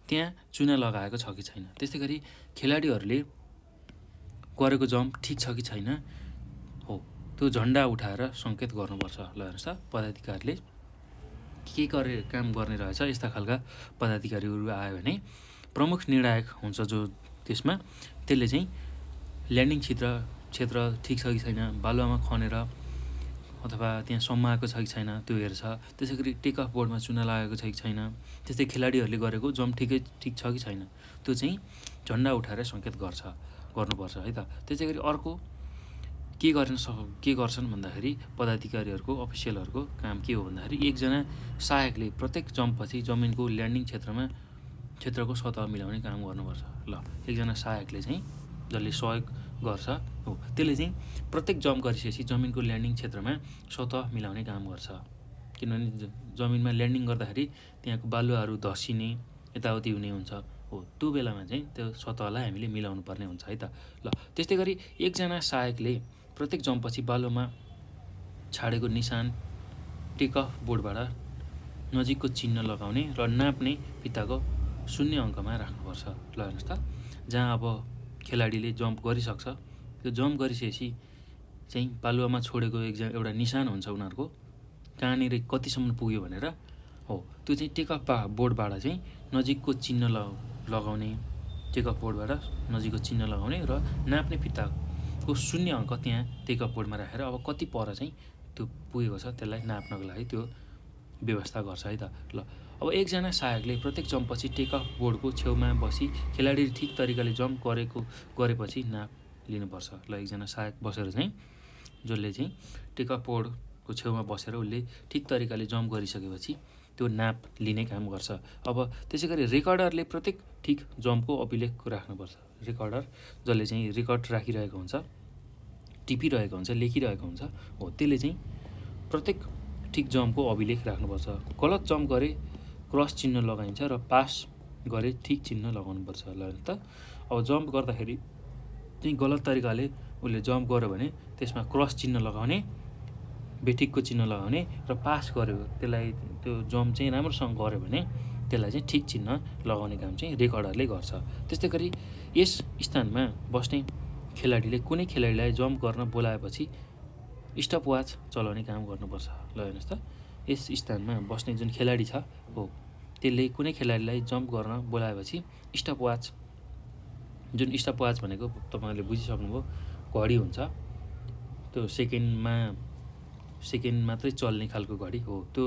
त्यहाँ चुना लगाएको छ कि छैन। त्यस्तै गरी खेलाडीहरूले गरेको जम्प ठिक छ कि छैन हो, त्यो झन्डा उठाएर सङ्केत गर्नुपर्छ। ल हेर्नुहोस् त, पदाधिकारीले के काम गर्ने रहेछ, यस्ता खालका पदाधिकारीहरू आयो भने प्रमुख निर्णायक हुन्छ जो त्यसमा, त्यसले चाहिँ ल्यान्डिङ क्षेत्र ठिक छ कि छैन, बालुवामा खनेर अथवा त्यहाँ सम्माएको छ कि छैन त्यो हेर्छ। त्यसै गरी टेक अफ बोर्डमा चुना लागेको छ कि छैन, त्यस्तै खेलाडीहरूले गरेको जम्प ठिक छ कि छैन, त्यो चाहिँ झन्डा उठाएर सङ्केत गर्नुपर्छ है त। त्यसै गरी अर्को के गर्छन् भन्दाखेरि पदाधिकारीहरूको अफिसियलहरूको काम के हो भन्दाखेरि, एकजना सहायकले प्रत्येक जम्पपछि जमिनको ल्यान्डिङ क्षेत्रको सतह मिलाउने काम गर्नुपर्छ। ल एकजना सहायकले चाहिँ जसले सहयोग गर्छ हो, त्यसले चाहिँ प्रत्येक जम्प गरिसकेपछि जमिनको ल्यान्डिङ क्षेत्रमा सतह मिलाउने काम गर्छ। किनभने जमिनमा ल्यान्डिङ गर्दाखेरि त्यहाँको बालुवाहरू धसिने, यताउति हुने हुन्छ हो, त्यो बेलामा चाहिँ त्यो सतहलाई हामीले मिलाउनु पर्ने हुन्छ है त। ल त्यस्तै गरी एकजना सहायकले प्रत्येक जम्पपछि बालुवामा छाडेको निशान टेक अफ बोर्डबाट नजिकको चिन्ह लगाउने र नाप्ने फिताको शून्य अङ्कमा राख्नुपर्छ। ल हेर्नुहोस् त, जहाँ अब खेलाडीले जम्प गरिसक्छ, त्यो जम्प गरिसकेपछि चाहिँ बालुवामा छोडेको एउटा निशान हुन्छ उनीहरूको, कहाँनिर कतिसम्म पुग्यो भनेर हो। त्यो चाहिँ टेकअफ बोर्डबाट चाहिँ नजिकको चिन्ह लगाउने, टेकअफ बोर्डबाट नजिकको चिन्ह लगाउने र नाप्ने फिताको शून्य अङ्क त्यहाँ टेकअफ बोर्डमा राखेर अब कति पर चाहिँ त्यो पुगेको छ त्यसलाई नाप्नको लागि त्यो व्यवस्था गर्छ है त। ल अब एकजना सहायकले प्रत्येक जम्पपछि टेकअफ बोर्डको छेउमा बसी खेलाडीले ठिक तरिकाले जम्प गरेपछि नाप लिनुपर्छ। ल एकजना सहायक बसेर चाहिँ, जसले चाहिँ टेकअफ बोर्डको छेउमा बसेर उसले ठिक तरिकाले जम्प गरिसकेपछि त्यो नाप लिने काम गर्छ। अब त्यसै गरी रेकर्डरले प्रत्येक ठिक जम्पको अभिलेख राख्नुपर्छ। रेकर्डर जसले चाहिँ रेकर्ड राखिरहेको हुन्छ, टिपिरहेको हुन्छ, लेखिरहेको हुन्छ हो, त्यसले चाहिँ प्रत्येक ठिक जम्पको अभिलेख राख्नुपर्छ। गलत जम्प गरे क्रस चिन्ह लगाइन्छ र पास गरे ठिक चिन्ह लगाउनुपर्छ। ल त अब जम्प गर्दाखेरि चाहिँ गलत तरिकाले उसले जम्प गर्यो भने त्यसमा क्रस चिन्ह लगाउने, बेठिकको चिन्ह लगाउने र पास गर्यो त्यसलाई, त्यो जम्प चाहिँ राम्रोसँग गर्यो भने त्यसलाई चाहिँ ठिक चिन्ह लगाउने काम चाहिँ रेकर्डरले गर्छ। त्यस्तै गरी यस स्थानमा बस्ने खेलाडीले कुनै खेलाडीलाई जम्प गर्न बोलाएपछि स्टप वाच चलाउने काम गर्नुपर्छ। ल हेर्नुहोस् त, यस स्थानमा बस्ने जुन खेलाडी छ हो, त्यसले कुनै खेलाडीलाई जम्प गर्न बोलाएपछि स्टप वाच, जुन स्टप वाच भनेको तपाईँहरूले बुझिसक्नुभयो, घडी हुन्छ, त्यो सेकेन्ड मात्रै चल्ने खालको घडी हो, त्यो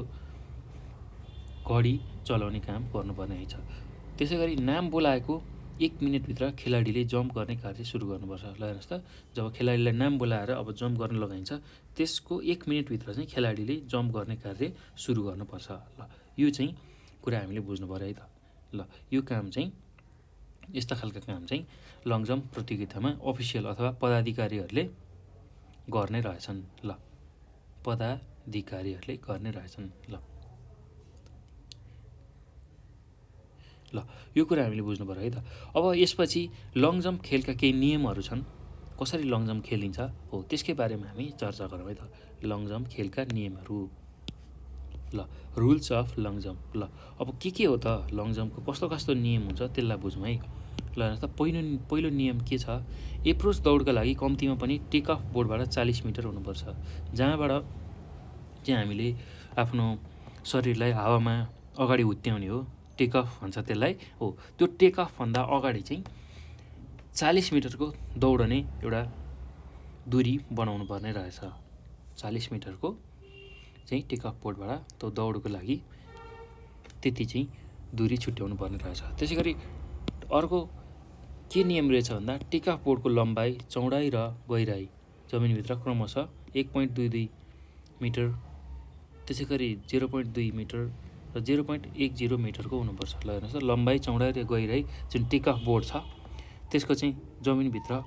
घडी चलाउने काम गर्नुपर्ने छ। त्यसै गरी नाम बोलाएको 1 मिनेटभित्र खेलाडीले जम्प गर्ने कार्य सुरु गर्नुपर्छ। ल हेर्नुहोस् त, जब खेलाडीलाई नाम बोलाएर अब जम्प गर्न लगाइन्छ त्यसको 1 मिनेटभित्र चाहिँ खेलाडीले जम्प गर्ने कार्य सुरु गर्नुपर्छ। ल यो चाहिँ कुरा हामीले बुझ्नु पऱ्यो है त। ल यो काम चाहिँ, यस्ता खालका काम चाहिँ लङ जम्प प्रतियोगितामा अफिसियल अथवा पदाधिकारीहरूले गर्ने रहेछन्। ल पदाधिकारीहरूले गर्ने रहेछन्। ल यो कुरा हामीले बुझ्नु पऱ्यो है त। अब यसपछि लङ जम्प खेलका केही नियमहरू छन्, कसरी लङ जम्प खेलिन्छ हो, त्यसकै बारेमा हामी चर्चा गरौँ है त। लङ जम्प खेलका नियमहरू। ल रुल्स अफ लङ जम्प। ल अब के हो त लङ जम्पको कस्तो कस्तो नियम हुन्छ त्यसलाई बुझौँ है। ल हेर्नुहोस् त, पहिलो नियम के छ, एप्रोच दौडका लागि कम्तीमा पनि टेक अफ बोर्डबाट 40 मिटर हुनुपर्छ। जहाँबाट चाहिँ हामीले आफ्नो शरीरलाई हावामा अगाडि हुत्याउने हो, टेक अफ भन्छ त्यसलाई हो। त्यो टेक अफभन्दा अगाडि चाहिँ 40 मिटरको दौडने एउटा दूरी बनाउनु पर्ने रहेछ। 40 मिटरको चाहिँ टेक अफ बोर्डबाट त्यो दौडको लागि त्यति चाहिँ दूरी छुट्याउनु पर्ने रहेछ। त्यसै गरी अर्को के नियम रहेछ भन्दा टेक अफ बोर्डको लम्बाइ, चौडाइ र गहिराई जमिनभित्र क्रमशः 1.22 मिटर, त्यसै गरी 0.2 मिटर र 0.10 मिटरको हुनुपर्छ। ल हेर्नुहोस् त, लम्बाइ, चौडाइ र गहिराई जुन टेक अफ बोर्ड छ त्यसको चाहिँ जमिनभित्र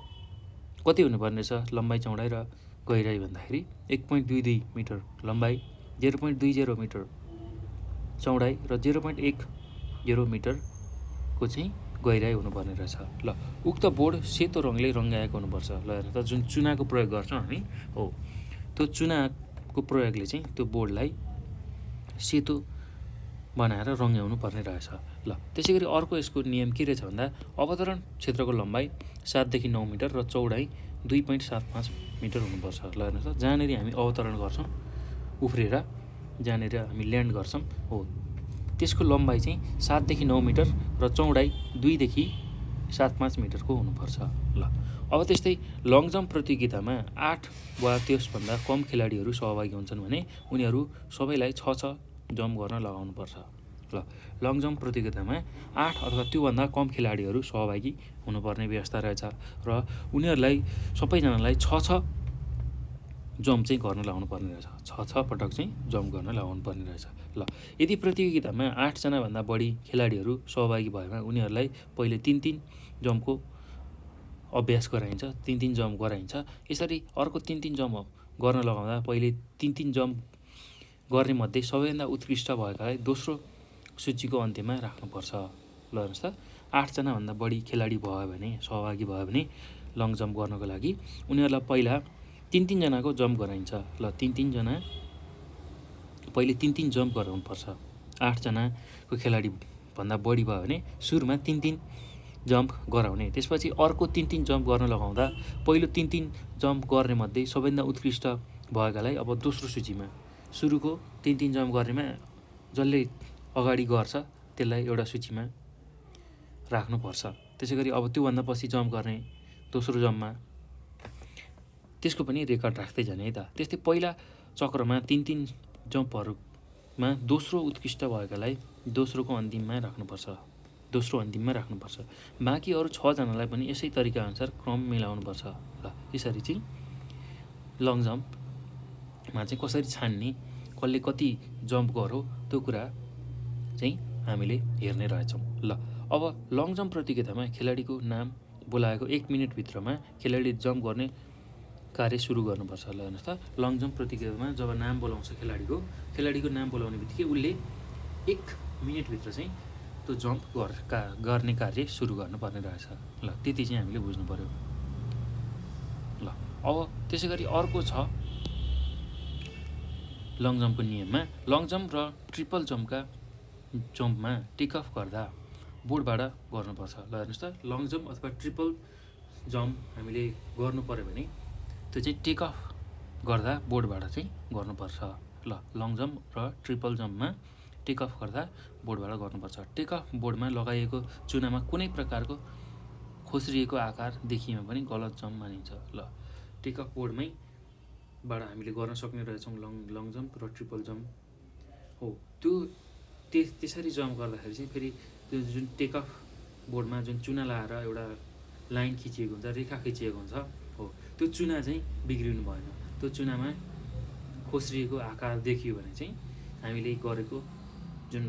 कति हुनुपर्ने छ, लम्बाइ, चौडाइ र गहिराई भन्दाखेरि 1.22 मिटर लम्बाइ, 0.20 मिटर चौडाइ र 0.10 मिटरको चाहिँ गहिराई हुनुपर्ने रहेछ। ल उक्त बोर्ड सेतो रङले रङ्गाएको हुनुपर्छ। ल हेर्नु त, जुन चुनाको प्रयोग गर्छौँ हामी हो, त्यो चुनाको प्रयोगले चाहिँ त्यो बोर्डलाई सेतो बनाएर रङ्ग्याउनु पर्ने रहेछ। ल त्यसै गरी अर्को यसको नियम के रहेछ भन्दा अवतरण क्षेत्रको लम्बाइ 7 देखि 9 मिटर र चौडाइ 2.75 मिटर हुनुपर्छ। ल हेर्नुहोस् त, जहाँनिर हामी अवतरण गर्छौँ उफ्रेर, जहाँनिर हामी ल्यान्ड गर्छौँ हो, त्यसको लम्बाइ चाहिँ 7 देखि 9 मिटर र चौडाइ 2 देखि 75 मिटरको हुनुपर्छ। ल अब त्यस्तै लङ जम्प प्रतियोगितामा 8 वा त्यसभन्दा कम खेलाडीहरू सहभागी हुन्छन् भने उनीहरू सबैलाई 6 जम्प गर्न लगाउनुपर्छ। ल लङ जम्प प्रतियोगितामा 8 अथवा त्योभन्दा कम खेलाडीहरू सहभागी हुनुपर्ने व्यवस्था रहेछ र उनीहरूलाई सबैजनालाई 6 जम्प चाहिँ गर्न लगाउनु पर्ने रहेछ। 6 पटक चाहिँ जम्प गर्न लगाउनु पर्ने रहेछ। ल यदि प्रतियोगितामा 8 जनाभन्दा बढी खेलाडीहरू सहभागी भएमा उनीहरूलाई पहिले 3 जम्पको अभ्यास गराइन्छ, 3 जम्प गराइन्छ। यसरी अर्को 3 जम्प गर्न लगाउँदा पहिले 3 जम्प गर्ने मध्ये सबैभन्दा उत्कृष्ट भएकालाई दोस्रो सूचीको अन्त्यमा राख्नुपर्छ। ल हेर्नुहोस् त, 8 जनाभन्दा बढी खेलाडी भयो भने, सहभागी भयो भने लङ जम्प गर्नको लागि उनीहरूलाई पहिला 3 जनाको जम्प गराइन्छ। ल 3 जना पहिले 3 जम्प गराउनुपर्छ। 8 जनाको खेलाडी भन्दा बढी भयो भने सुरुमा 3-3 जम्प गराउने, त्यसपछि अर्को 3-3 जम्प गर्न लगाउँदा पहिलो 3-3 जम्प गर्ने मध्ये सबैभन्दा उत्कृष्ट भएकालाई अब दोस्रो सूचीमा, सुरुको 3-3 जम्प गर्नेमा जसले अगाडि गर्छ त्यसलाई एउटा सूचीमा राख्नुपर्छ। त्यसै गरी अब त्योभन्दा पछि जम्प गर्ने दोस्रो जम्पमा त्यसको पनि रेकर्ड राख्दै जाने है त। त्यस्तै पहिला चक्रमा 3-3 जम्पहरूमा दोस्रो उत्कृष्ट भएकालाई दोस्रोको अन्तिममा राख्नुपर्छ, दोस्रो अन्तिममा राख्नुपर्छ। बाँकी अरू 6 जनालाई पनि यसै तरिकाअनुसार क्रम मिलाउनुपर्छ। ल यसरी चाहिँ लङ जम्पमा चाहिँ कसरी छान्ने, कसले कति जम्प गर्यो त्यो कुरा चाहिँ हामीले हेर्ने रहेछौँ। ल अब लङ जम्प प्रतियोगितामा खेलाडीको नाम बोलाएको 1 मिनेटभित्रमा खेलाडी जम्प गर्ने कार्य सुरु गर्नुपर्छ। ल हेर्नुहोस् त, लङ जम्प प्रतियोगितामा जब नाम बोलाउँछ खेलाडीको नाम बोलाउने बित्तिकै उसले 1 मिनेटभित्र चाहिँ त्यो जम्प गर्ने कार्य सुरु गर्नुपर्ने रहेछ। ल त्यति चाहिँ हामीले बुझ्नु पर्यो। ल अब त्यसै गरी अर्को छ लङ जम्पको नियममा, लङ जम्प र ट्रिपल जम्पमा टेक अफ गर्दा बोर्डबाट गर्नुपर्छ। ल हेर्नुहोस् त, लङ जम्प अथवा ट्रिपल जम्प हामीले गर्नु पर्यो भने त्यो चाहिँ टेक अफ गर्दा बोर्डबाट चाहिँ गर्नुपर्छ। ल लङ जम्प र ट्रिपल जम्पमा टेक अफ गर्दा बोर्डबाट गर्नुपर्छ। टेक अफ बोर्डमा लगाइएको चुनामा कुनै प्रकारको खोस्रिएको आकार देखिएमा पनि गलत जम्प मानिन्छ। ल टेक अफ बोर्डमै बाट हामीले गर्न सक्ने रहेछौँ लङ जम्प र ट्रिपल जम्प हो। त्यो त्यसरी जम्प गर्दाखेरि चाहिँ फेरि त्यो जुन टेक अफ बोर्डमा जुन चुना लाएर एउटा लाइन खिचिएको हुन्छ, रेखा खिचिएको हुन्छ हो, त्यो चुना चाहिँ बिग्रिनु भएन। त्यो चुनामा खोस्रिएको आकार देखियो भने चाहिँ हामीले गरेको जुन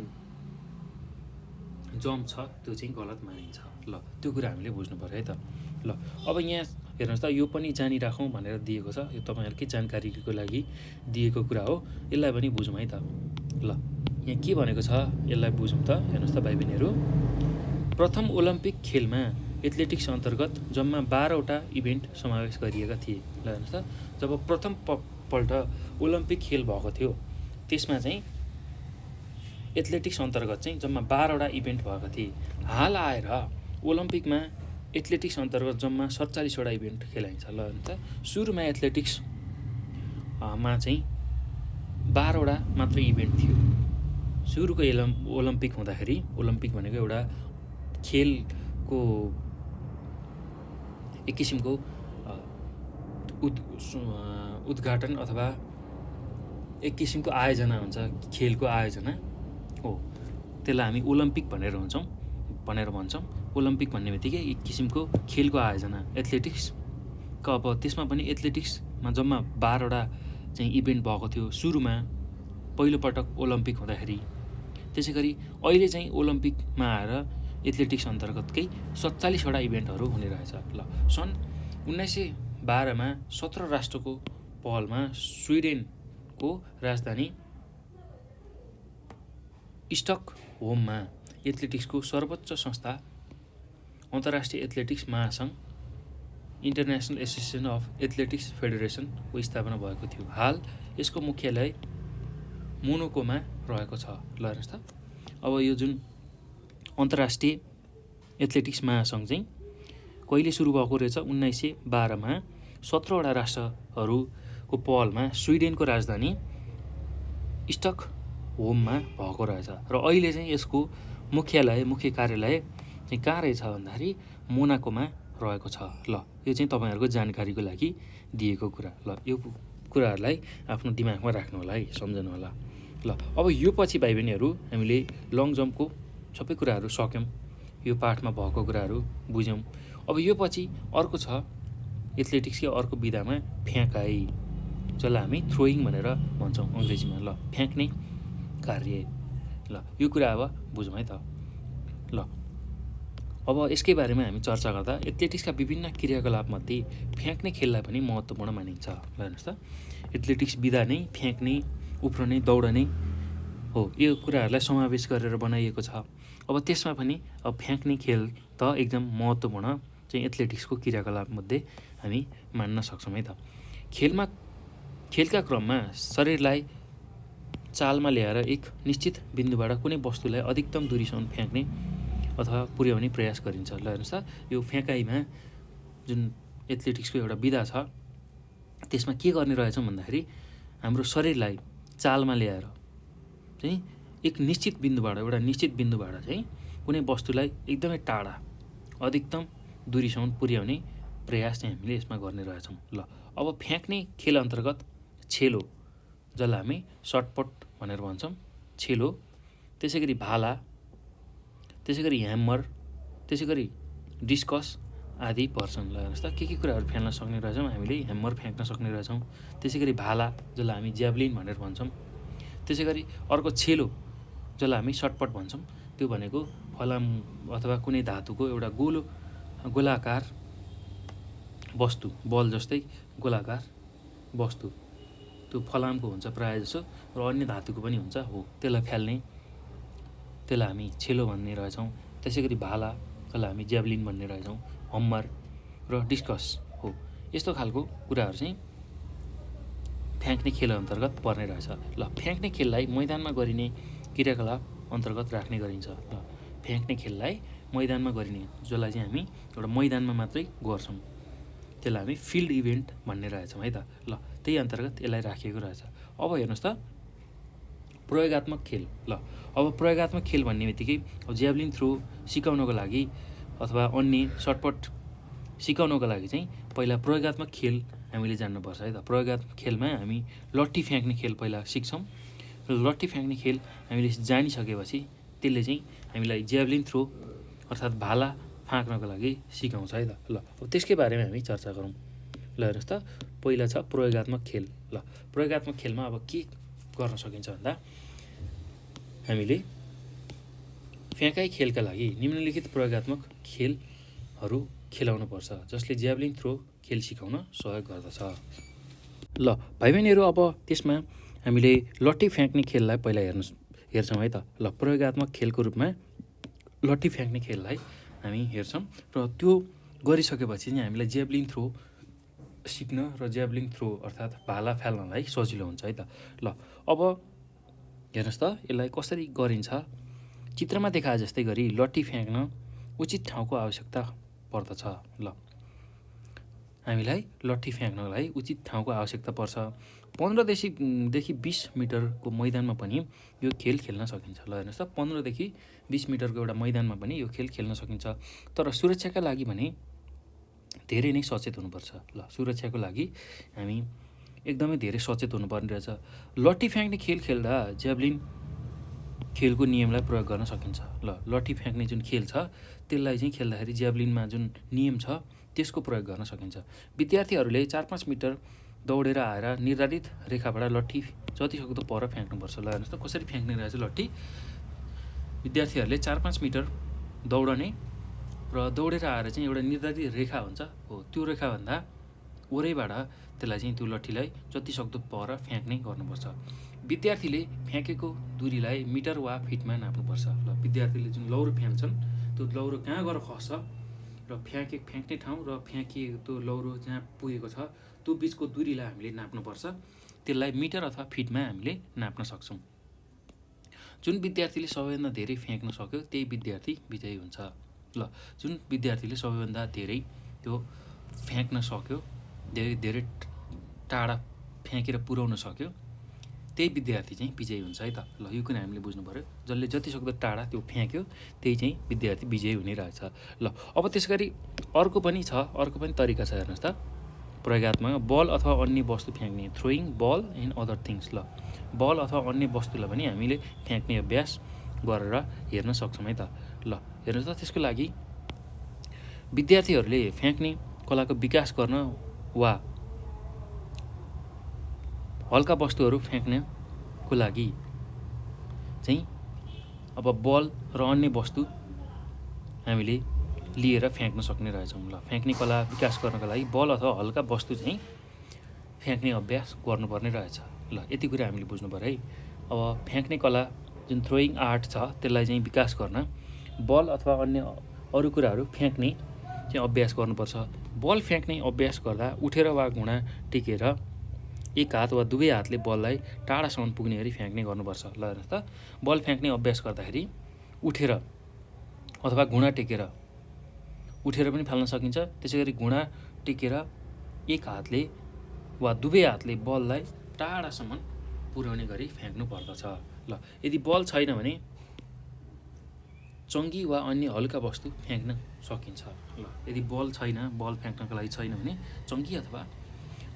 जम्प छ त्यो चाहिँ गलत मानिन्छ। ल त्यो कुरा हामीले बुझ्नु पर्यो है त। ल अब यहाँ हेर्नुहोस् त, यो पनि जानिराखौँ भनेर दिएको छ, यो तपाईँहरूकै जानकारीको लागि दिएको कुरा हो, यसलाई पनि बुझौँ है त। ल यहाँ के भनेको छ यसलाई बुझौँ त। हेर्नुहोस् त भाइ बहिनीहरू, प्रथम ओलम्पिक खेलमा एथलेटिक्स अन्तर्गत जम्मा 12वटा इभेन्ट समावेश गरिएका थिए। ल हेर्नुहोस् त, जब प्रथम पल्ट ओलम्पिक खेल भएको थियो त्यसमा चाहिँ एथलेटिक्स अन्तर्गत चाहिँ जम्मा 12वटा इभेन्ट भएका थिए। हाल आएर ओलम्पिकमा एथलेटिक्स अन्तर्गत जम्मा 47वटा इभेन्ट खेलाइन्छ। ल हेर्नुहोस् त, सुरुमा एथलेटिक्समा चाहिँ 12वटा मात्र इभेन्ट थियो। सुरुको ओलम्पिक हुँदाखेरि, ओलम्पिक भनेको एउटा खेलको एक किसिमको उद्घाटन अथवा एक किसिमको आयोजना हुन्छ, खेलको आयोजना हो, त्यसलाई हामी ओलम्पिक भनेर भन्छौँ। ओलम्पिक भन्ने बित्तिकै एक किसिमको खेलको आयोजना एथलेटिक्सको। अब त्यसमा पनि एथलेटिक्समा जम्मा 12वटा चाहिँ इभेन्ट भएको थियो सुरुमा पहिलोपटक ओलम्पिक हुँदाखेरि। त्यसै गरी अहिले चाहिँ ओलम्पिकमा आएर एथलेटिक्स अन्तर्गतकै 47वटा इभेन्टहरू हुने रहेछ। ल सन् 1912मा 17 राष्ट्रको पहलमा स्विडेनको राजधानी स्टकहोममा एथलेटिक्सको सर्वोच्च संस्था अन्तर्राष्ट्रिय एथलेटिक्स महासङ्घ इन्टरनेसनल एसोसिएसन अफ एथलेटिक्स फेडरेसनको स्थापना भएको थियो। हाल यसको मुख्यालय मोनाकोमा रहेको छ। ल हेर्नुहोस् त, अब यो जुन अन्तर्राष्ट्रिय एथलेटिक्स महासङ्घ चाहिँ कहिले सुरु भएको रहेछ? 1912मा 17वटा राष्ट्रहरूको पहलमा स्विडेनको राजधानी स्टकहोममा भएको रहेछ र अहिले चाहिँ यसको मुख्य कार्यालय चाहिँ कहाँ रहेछ भन्दाखेरि मोनाकोमा रहेको छ। ल यो चाहिँ तपाईँहरूको जानकारीको लागि दिएको कुरा। ल यो कुराहरूलाई आफ्नो दिमागमा राख्नु होला है, सम्झनु होला। ल अब यो पछि भाइ बहिनीहरू हामीले लङ जम्पको सबै कुराहरू सक्यौँ, यो पाठमा भएको कुराहरू बुझ्यौँ। अब यो पछि अर्को छ एथलेटिक्सकै अर्को विधामा फ्याँकाइ, जसलाई हामी थ्रोइङ भनेर भन्छौँ अङ्ग्रेजीमा। ल फ्याँक्ने कार्य। ल यो कुरा अब बुझौँ है त। ल अब यसकै बारेमा हामी चर्चा गर्दा एथलेटिक्सका विभिन्न क्रियाकलापमध्ये फ्याँक्ने खेललाई पनि महत्त्वपूर्ण मानिन्छ। ल हेर्नुहोस् त, एथलेटिक्स विधा नै फ्याँक्ने, उफ्रने, दौडने हो, यो कुराहरूलाई समावेश गरेर बनाइएको छ। अब त्यसमा पनि अब फ्याँक्ने खेल त एकदम महत्त्वपूर्ण चाहिँ एथलेटिक्सको क्रियाकलापमध्ये हामी मान्न सक्छौँ है त। खेलका क्रममा शरीरलाई चालमा ल्याएर एक निश्चित बिन्दुबाट कुनै वस्तुलाई अधिकतम दूरीसम्म फ्याँक्ने अथवा पुर्याउने प्रयास गरिन्छ। ल हेर्नुहोस् त, यो फ्याँकाइमा जुन एथलेटिक्सको एउटा विधा छ त्यसमा के गर्ने रहेछौँ भन्दाखेरि हाम्रो शरीरलाई चालमा ल्याएर चाहिँ एक निश्चित बिन्दुबाट चाहिँ कुनै वस्तुलाई एकदमै टाढा अधिकतम दूरीसम्म पुर्याउने प्रयास चाहिँ हामीले यसमा गर्ने रहेछौँ। ल अब फ्याँक्ने खेल अन्तर्गत छेलो, जसलाई हामी सर्टपट भनेर भन्छौँ, छेलो, त्यसै गरी भाला, त्यसै गरी ह्यामर, त्यसै गरी डिस्कस आदि पर्छन्। ल हेर्नुहोस् त, के कुराहरू फ्याल्न सक्ने रहेछौँ हामीले, ह्यामर फ्याँक्न सक्ने रहेछौँ, त्यसै गरी भाला जसलाई हामी ज्याभलिन भनेर भन्छौँ, त्यसै गरी अर्को छेलो जसलाई हामी सर्टपट भन्छौँ, त्यो भनेको फलाम अथवा कुनै धातुको एउटा गोलाकार वस्तु, बल जस्तै गोलाकार वस्तु, त्यो फलामको हुन्छ प्रायः जसो र अन्य धातुको पनि हुन्छ, हो त्यसलाई फ्याल्ने, त्यसलाई हामी छेलो भन्ने रहेछौँ। त्यसै गरी भाला जसलाई हामी ज्याभलिन भन्ने रहेछौँ, हम्मर र डिस्कस, हो यस्तो खालको कुराहरू चाहिँ फ्याँक्ने खेल अन्तर्गत पर्ने रहेछ। ल फ्याँक्ने खेललाई मैदानमा गरिने क्रियाकलाप अन्तर्गत राख्ने गरिन्छ। ल फ्याँक्ने खेललाई मैदानमा गरिने, जसलाई चाहिँ हामी एउटा मैदानमा मात्रै गर्छौँ, त्यसलाई हामी फिल्ड इभेन्ट भन्ने रहेछौँ है त। ल त्यही अन्तर्गत यसलाई राखिएको रहेछ। अब हेर्नुहोस् त, प्रयोगात्मक खेल। ल अब प्रयोगात्मक खेल भन्ने बित्तिकै ज्याभलिन थ्रो सिकाउनको लागि अथवा अन्य सर्टपट सिकाउनको लागि चाहिँ पहिला प्रयोगात्मक खेल हामीले जान्नुपर्छ है त। प्रयोगात्मक खेलमा हामी लट्ठी फ्याँक्ने खेल पहिला सिक्छौँ र लट्ठी फ्याँक्ने खेल हामीले जानिसकेपछि त्यसले चाहिँ हामीलाई ज्याभलिन थ्रो अर्थात् भाला फ्याँक्नको लागि सिकाउँछ है त। ल अब त्यसकै बारेमा हामी चर्चा गरौँ। ल हेर्नुहोस् त, पहिला छ प्रयोगात्मक खेल। ल प्रयोगात्मक खेलमा अब के गर्न सकिन्छ भन्दा हामीले फ्याँकाइ खेलका लागि निम्नलिखित प्रयोगात्मक खेलहरू खेलाउनुपर्छ जसले ज्याभलिन थ्रो खेल सिकाउन सहयोग गर्दछ। ल भाइ बहिनीहरू, अब त्यसमा हामीले लट्ठी फ्याँक्ने खेललाई पहिला हेर्छौँ है त। ल प्रयोगात्मक खेलको रूपमा लट्ठी फ्याँक्ने खेललाई हामी हेर्छौँ र त्यो गरिसकेपछि चाहिँ हामीलाई ज्याभलिन थ्रो सिक्न र ज्याभलिन थ्रो अर्थात् भाला फाल्नलाई सजिलो हुन्छ है त। ल अब हेर्नुहोस् त, यसलाई कसरी गरिन्छ। चित्रमा देखाए जस्तै गरी लट्ठी फ्याँक्न उचित ठाउँको आवश्यकता पर्दछ। ल हामीलाई लट्ठी फ्याँक्नको लागि उचित ठाउँको आवश्यकता पर्छ। 15देखि 20 मिटरको मैदानमा पनि यो खेल खेल्न सकिन्छ। ल हेर्नुहोस् त, 15देखि 20 मिटरको एउटा मैदानमा पनि यो खेल खेल्न सकिन्छ। तर सुरक्षाका लागि भने धेरै नै सचेत हुनुपर्छ। ल सुरक्षाको लागि हामी एकदमै धेरै सचेत हुनुपर्ने रहेछ। लट्ठी फ्याँक्ने खेल खेल्दा ज्याभलिन खेलको नियमलाई प्रयोग गर्न सकिन्छ। ल लट्ठी फ्याँक्ने जुन खेल छ त्यसलाई चाहिँ खेल्दाखेरि ज्याभलिनमा जुन नियम छ त्यसको प्रयोग गर्न सकिन्छ। विद्यार्थीहरूले 4-5 मिटर दौडेर आएर निर्धारित रेखाबाट लट्ठी जतिसक्दो पर फ्याँक्नुपर्छ। ल हेर्नुहोस् त, कसरी फ्याँक्ने रहेछ लट्ठी। विद्यार्थीहरूले 4-5 मिटर दौडने र दौडेर आएर चाहिँ एउटा निर्धारित रेखा हुन्छ, हो त्यो रेखाभन्दा वरैबाट त्यसलाई चाहिँ त्यो लट्ठीलाई जतिसक्दो पर फ्याँक्ने गर्नुपर्छ। विद्यार्थीले फ्याँकेको दूरीलाई मिटर वा फिटमा नाप्नुपर्छ। ल विद्यार्थीले जुन लौरो फ्याँक्छन् त्यो लौरो कहाँ गएर खस्छ र फ्याँक्ने ठाउँ र फ्याँकिएको त्यो लौरो जहाँ पुगेको छ त्यो बिचको दूरीलाई हामीले नाप्नुपर्छ। त्यसलाई मिटर अथवा फिटमा हामीले नाप्न सक्छौँ। जुन विद्यार्थीले सबैभन्दा धेरै फ्याँक्न सक्यो त्यही विद्यार्थी विजयी हुन्छ। ल जुन विद्यार्थीले सबैभन्दा धेरै त्यो फ्याँक्न सक्यो, धेरै टाढा फ्याँकेर पुर्याउन सक्यो, त्यही विद्यार्थी चाहिँ विजयी हुन्छ है त। ल यो कुरा हामीले बुझ्नु पऱ्यो। जसले जतिसक्दो टाढा त्यो फ्याँक्यो त्यही चाहिँ विद्यार्थी विजयी हुने रहेछ। ल अब त्यस गरी अर्को पनि तरिका छ। हेर्नुहोस् त, प्रयोगात्मक बल अथवा अन्य वस्तु फ्याँक्ने, throwing ball and other things. ल बल अथवा अन्य वस्तुलाई पनि हामीले फ्याँक्ने अभ्यास गरेर हेर्न सक्छौँ है त। ल हेर्नुहोस् त, त्यसको लागि विद्यार्थीहरूले फ्याँक्ने कलाको विकास गर्न वा हल्का वस्तुहरू फ्याँक्नको लागि चाहिँ अब बल र अन्य वस्तु हामीले लिएर फ्याँक्न सक्ने रहेछौँ। ल फ्याँक्ने कला विकास गर्नको लागि बल अथवा हल्का वस्तु चाहिँ फ्याँक्ने अभ्यास गर्नुपर्ने रहेछ। ल यति कुरा हामीले बुझ्नु पऱ्यो है। अब फ्याँक्ने कला जुन थ्रोइङ आर्ट छ त्यसलाई चाहिँ विकास गर्न बल अथवा अन्य अरू कुराहरू फ्याँक्ने चाहिँ अभ्यास गर्नुपर्छ। बल फ्याँक्ने अभ्यास गर्दा उठेर वा घुँडा टेकेर एक हात वा दुवै हातले बललाई टाढासम्म पुग्ने गरी फ्याँक्ने गर्नुपर्छ। ल हेर्नुहोस् त, बल फ्याँक्ने अभ्यास गर्दाखेरि उठेर अथवा घुँडा टेकेर उठेर पनि फाल्न सकिन्छ। त्यसै गरी घुँडा टेकेर एक हातले वा दुवै हातले बललाई टाढासम्म पुर्याउने गरी फ्याँक्नु पर्दछ। ल यदि बल छैन भने चङ्गी वा अन्य हल्का वस्तु फ्याँक्न सकिन्छ। ल यदि बल छैन, बल फ्याँक्नको लागि छैन भने चङ्गी अथवा